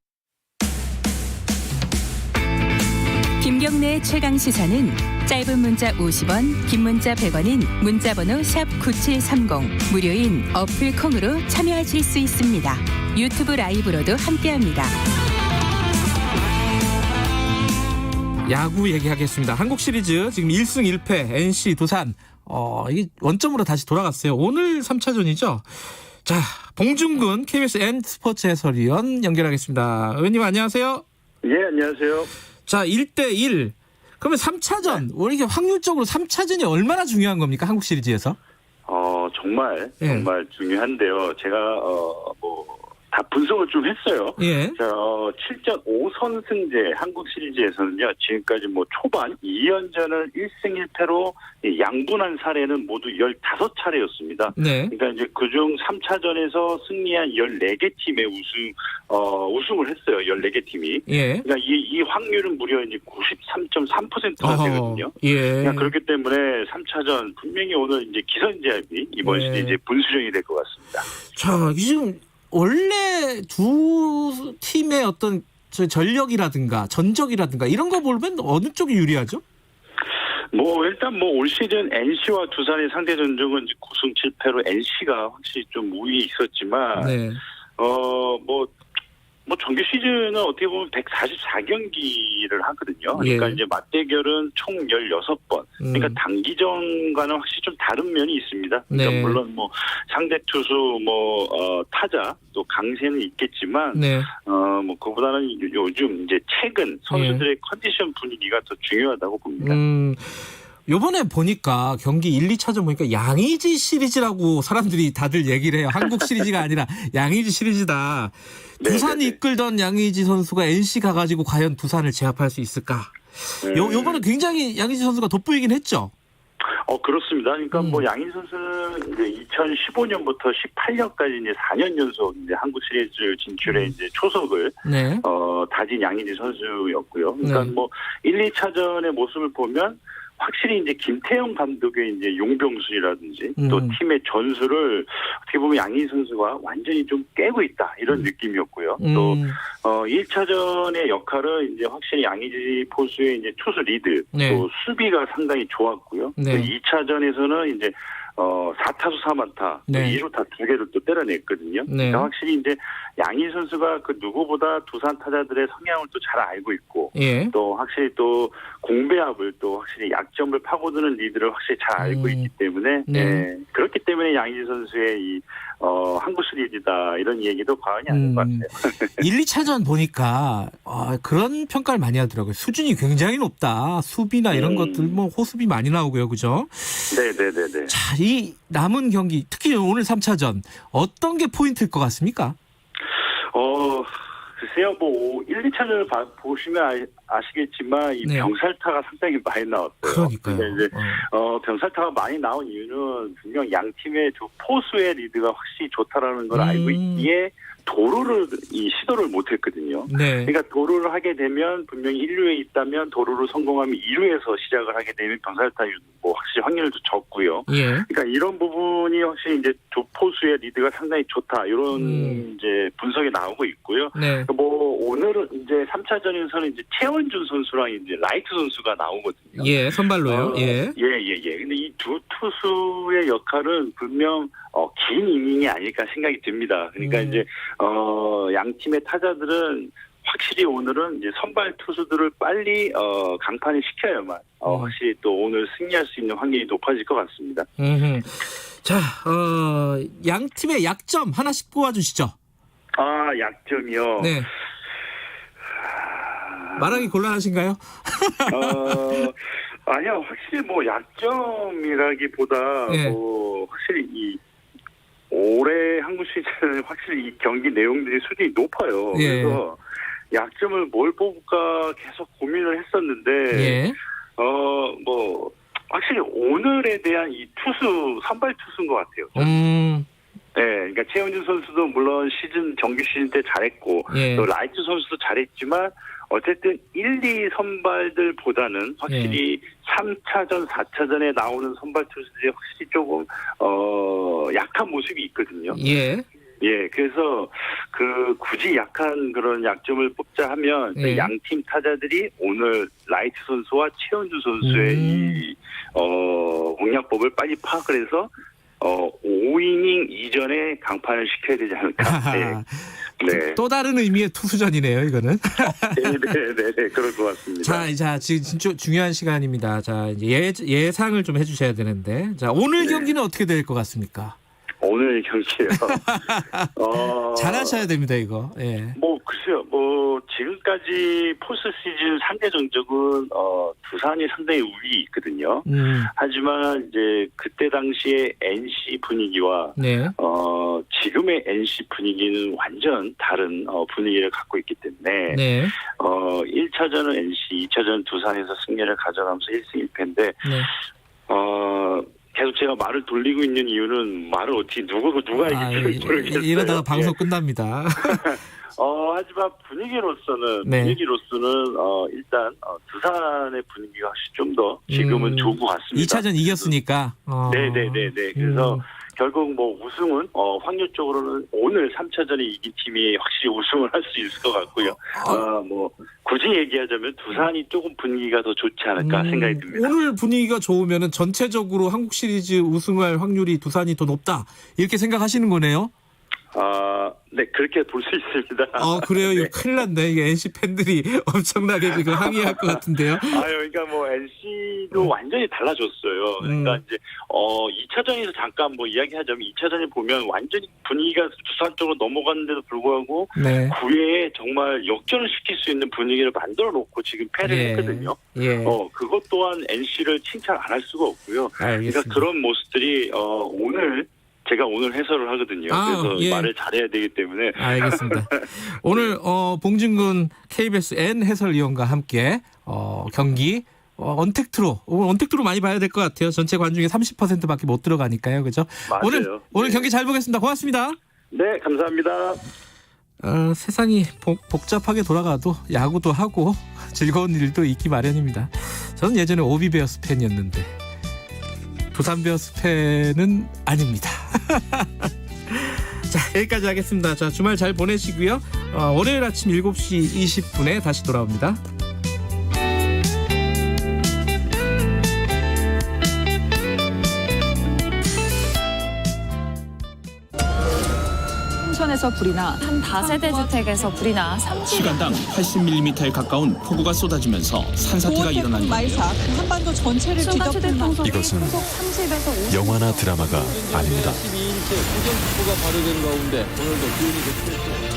김경래 최강 시사는 짧은 문자 50원, 긴 문자 100원인 문자번호 샵 9730 무료인 어플 콩으로 참여하실 수 있습니다. 유튜브 라이브로도 함께합니다. 야구 얘기하겠습니다. 한국 시리즈 지금 1승 1패 NC 두산 이게 원점으로 다시 돌아갔어요. 오늘 3차전이죠. 자, 봉중근 KBS N스포츠 해설위원 연결하겠습니다. 의원님 안녕하세요. 예, 안녕하세요. 자, 1대1. 그러면 3차전, 우리 이게 확률적으로 3차전이 얼마나 중요한 겁니까? 한국 시리즈에서? 정말 중요한데요. 제가 다 분석을 좀 했어요. 예. 자, 7전 5선승제 한국 시리즈에서는요. 지금까지 초반 2연전을 1승 1패로 양분한 사례는 모두 15차례였습니다. 네. 그러니까 이제 그중 3차전에서 승리한 14개 팀의 우승을 했어요. 14개 팀이. 예. 그러니까 이 확률은 무려 이제 93.3%가 되거든요. 예. 그러니까 그렇기 때문에 3차전 분명히 오늘 이제 기선제압이 이번 시리즈의 분수령이 될 것 같습니다. 자, 지금 원래 두 팀의 어떤 전력이라든가 전적이라든가 이런 거 보면 어느 쪽이 유리하죠? 일단 올 시즌 NC와 두산의 상대 전적은 9승 7패로 NC가 확실히 좀 우위에 있었지만, 네. 정규 시즌은 어떻게 보면 144경기를 하거든요. 그러니까 예. 이제 맞대결은 총 16번. 그러니까 단기전과는 확실히 좀 다른 면이 있습니다. 그러니까 네. 물론 상대 투수 타자 또 강세는 있겠지만, 네. 그보다는 요즘 이제 최근 선수들의 컨디션 분위기가 더 중요하다고 봅니다. 요번에 보니까 경기 1, 2차전 보니까 양의지 시리즈라고 사람들이 다들 얘기를 해요. 한국 시리즈가 아니라 양의지 시리즈다. 두산이 이끌던 양의지 선수가 NC 가가지고 과연 두산을 제압할 수 있을까? 요번에 굉장히 양의지 선수가 돋보이긴 했죠. 그렇습니다. 그러니까 양의지 선수는 이제 2015년부터 18년까지 이제 4년 연속 이제 한국 시리즈 진출에 이제 초석을 다진 양의지 선수였고요. 그러니까 1, 2차전의 모습을 보면 확실히 이제 김태형 감독의 이제 용병술이라든지 또 팀의 전술을 어떻게 보면 양의지 선수가 완전히 좀 깨고 있다 이런 느낌이었고요. 또 1차전의 역할은 이제 확실히 양의지 포수의 이제 투수 리드 또 수비가 상당히 좋았고요. 또 2차전에서는 이제 4타수 4안타, 2루타 2개를 또 때려냈거든요. 그러니까 확실히 이제 양의지 선수가 그 누구보다 두산 타자들의 성향을 또 잘 알고 있고, 또 확실히 또 공배합을 또 확실히 약점을 파고드는 리드를 확실히 잘 알고 있기 때문에, 그렇기 때문에 양의지 선수의 이 한국 시리즈다 이런 얘기도 과언이 아닌 것 같아요. 1, 2차전 보니까 그런 평가를 많이 하더라고요. 수준이 굉장히 높다. 수비나 이런 것들 호수비 많이 나오고요, 그죠? 네네네네. 자, 이 남은 경기 특히 오늘 3차전 어떤 게 포인트일 것 같습니까? 글쎄요, 1, 2차전을 보시면 아시겠지만 이 병살타가 상당히 많이 나왔어요. 그러니까요. 근데 이제 병살타가 많이 나온 이유는 분명 양 팀의 두 포수의 리드가 확실히 좋다라는 걸 알고 있기에 도루를 시도를 못했거든요. 그러니까 도루를 하게 되면 분명히 1루에 있다면 도루를 성공하면 2루에서 시작을 하게 되면 병살타 확실히 확률도 적고요. 그러니까 이런 부분이 확실히 이제 두 포수의 리드가 상당히 좋다 이런 이제 분석이 나오고 있고요. 오늘은 이제 3차전에서는 이제 최원준 선수랑 이제 라이트 선수가 나오거든요. 예, 선발로요. 예. 근데 이 두 투수의 역할은 분명 긴 이닝이 아닐까 생각이 듭니다. 그러니까 이제 양 팀의 타자들은 확실히 오늘은 이제 선발 투수들을 빨리 강판을 시켜야만 확실히 또 오늘 승리할 수 있는 확률이 높아질 것 같습니다. 자, 양 팀의 약점 하나씩 뽑아주시죠. 약점이요. 네. 말하기 곤란하신가요? 아니요, 확실히 약점이라기보다 확실히 올해 한국 시즌은 확실히 이 경기 내용들이 수준이 높아요. 예. 그래서 약점을 뭘 뽑을까 계속 고민을 했었는데, 예. 뭐 확실히 오늘에 대한 이 선발 투수인 것 같아요. 네, 그러니까 최원준 선수도 물론 정규 시즌 때 잘했고, 예. 또 라이트 선수도 잘했지만, 어쨌든 1, 2 선발들보다는 확실히 3차전, 4차전에 나오는 선발 투수들이 확실히 조금, 약한 모습이 있거든요. 예. 예, 그래서 굳이 약한 그런 약점을 뽑자 하면 예. 양팀 타자들이 오늘 라이트 선수와 최원준 선수의 이 공략법을 빨리 파악을 해서 5이닝 이전에 강판을 시켜야 되지 않을까. 네. 네. 또 다른 의미의 투수전이네요, 이거는. 네, 그럴 것 같습니다. 자, 지금 진짜 중요한 시간입니다. 자, 이제 예상을 좀 해주셔야 되는데, 자, 오늘 경기는 어떻게 될 것 같습니까? 오늘 경기요. 잘하셔야 됩니다, 이거. 예. 글쎄요. 지금까지 포스트 시즌 상대 전적은 두산이 상당히 우위 있거든요. 하지만 이제 그때 당시에 NC 분위기와 네. 지금의 NC 분위기는 완전 다른 분위기를 갖고 있기 때문에 네. 1차전은 NC, 2차전 두산에서 승리를 가져가면서 1승 1패인데 네. 계속 제가 말을 돌리고 있는 이유는 말을 어떻게 누가 이길지 모르겠어요. 이러다가 방송 끝납니다. 하지만 분위기로서는 일단 두산의 분위기가 확실히 좀 더 지금은 좋은 것 같습니다. 2차전 이겼으니까. 네네네. 그래서 결국 우승은 확률적으로는 오늘 3차전에 이긴 팀이 확실히 우승을 할 수 있을 것 같고요. 굳이 얘기하자면 두산이 조금 분위기가 더 좋지 않을까 생각이 듭니다. 오늘 분위기가 좋으면 전체적으로 한국 시리즈 우승할 확률이 두산이 더 높다 이렇게 생각하시는 거네요? 네, 그렇게 볼 수 있습니다. 그래요? 이거 큰일 났네. 이게 NC 팬들이 엄청나게 지금 항의할 것 같은데요. 그러니까 NC도 완전히 달라졌어요. 그러니까 이제 2차전에서 잠깐 이야기하자면 2차전에 보면 완전히 분위기가 두산 쪽으로 넘어갔는데도 불구하고 네. 9회에 정말 역전을 시킬 수 있는 분위기를 만들어 놓고 지금 패를 했거든요. 예. 그것 또한 NC를 칭찬 안 할 수가 없고요. 알겠습니다. 그러니까 그런 모습들이 제가 오늘 해설을 하거든요. 그래서 말을 잘해야 되기 때문에. 알겠습니다. 오늘 봉준근 KBS N 해설위원과 함께 경기 언택트로 많이 봐야 될 것 같아요. 전체 관중의 30%밖에 못 들어가니까요. 그죠? 맞아요. 오늘 경기 잘 보겠습니다. 고맙습니다. 네, 감사합니다. 세상이 복잡하게 돌아가도 야구도 하고 즐거운 일도 있기 마련입니다. 저는 예전에 오비베어스 팬이었는데 두산 베어스 팬은 아닙니다. 자, 여기까지 하겠습니다. 자, 주말 잘 보내시고요. 월요일 아침 7시 20분에 다시 돌아옵니다. 에서 불이 나 한 다세대 주택에서 불이 나 시간당 80mm에 가까운 폭우가 쏟아지면서 산사태가 일어난 말사 한반도 전체를 뒤덮은 이것은 영화나 드라마가 아닙니다. 12일째 국경특보가 발효된 가운데 오늘도 기온이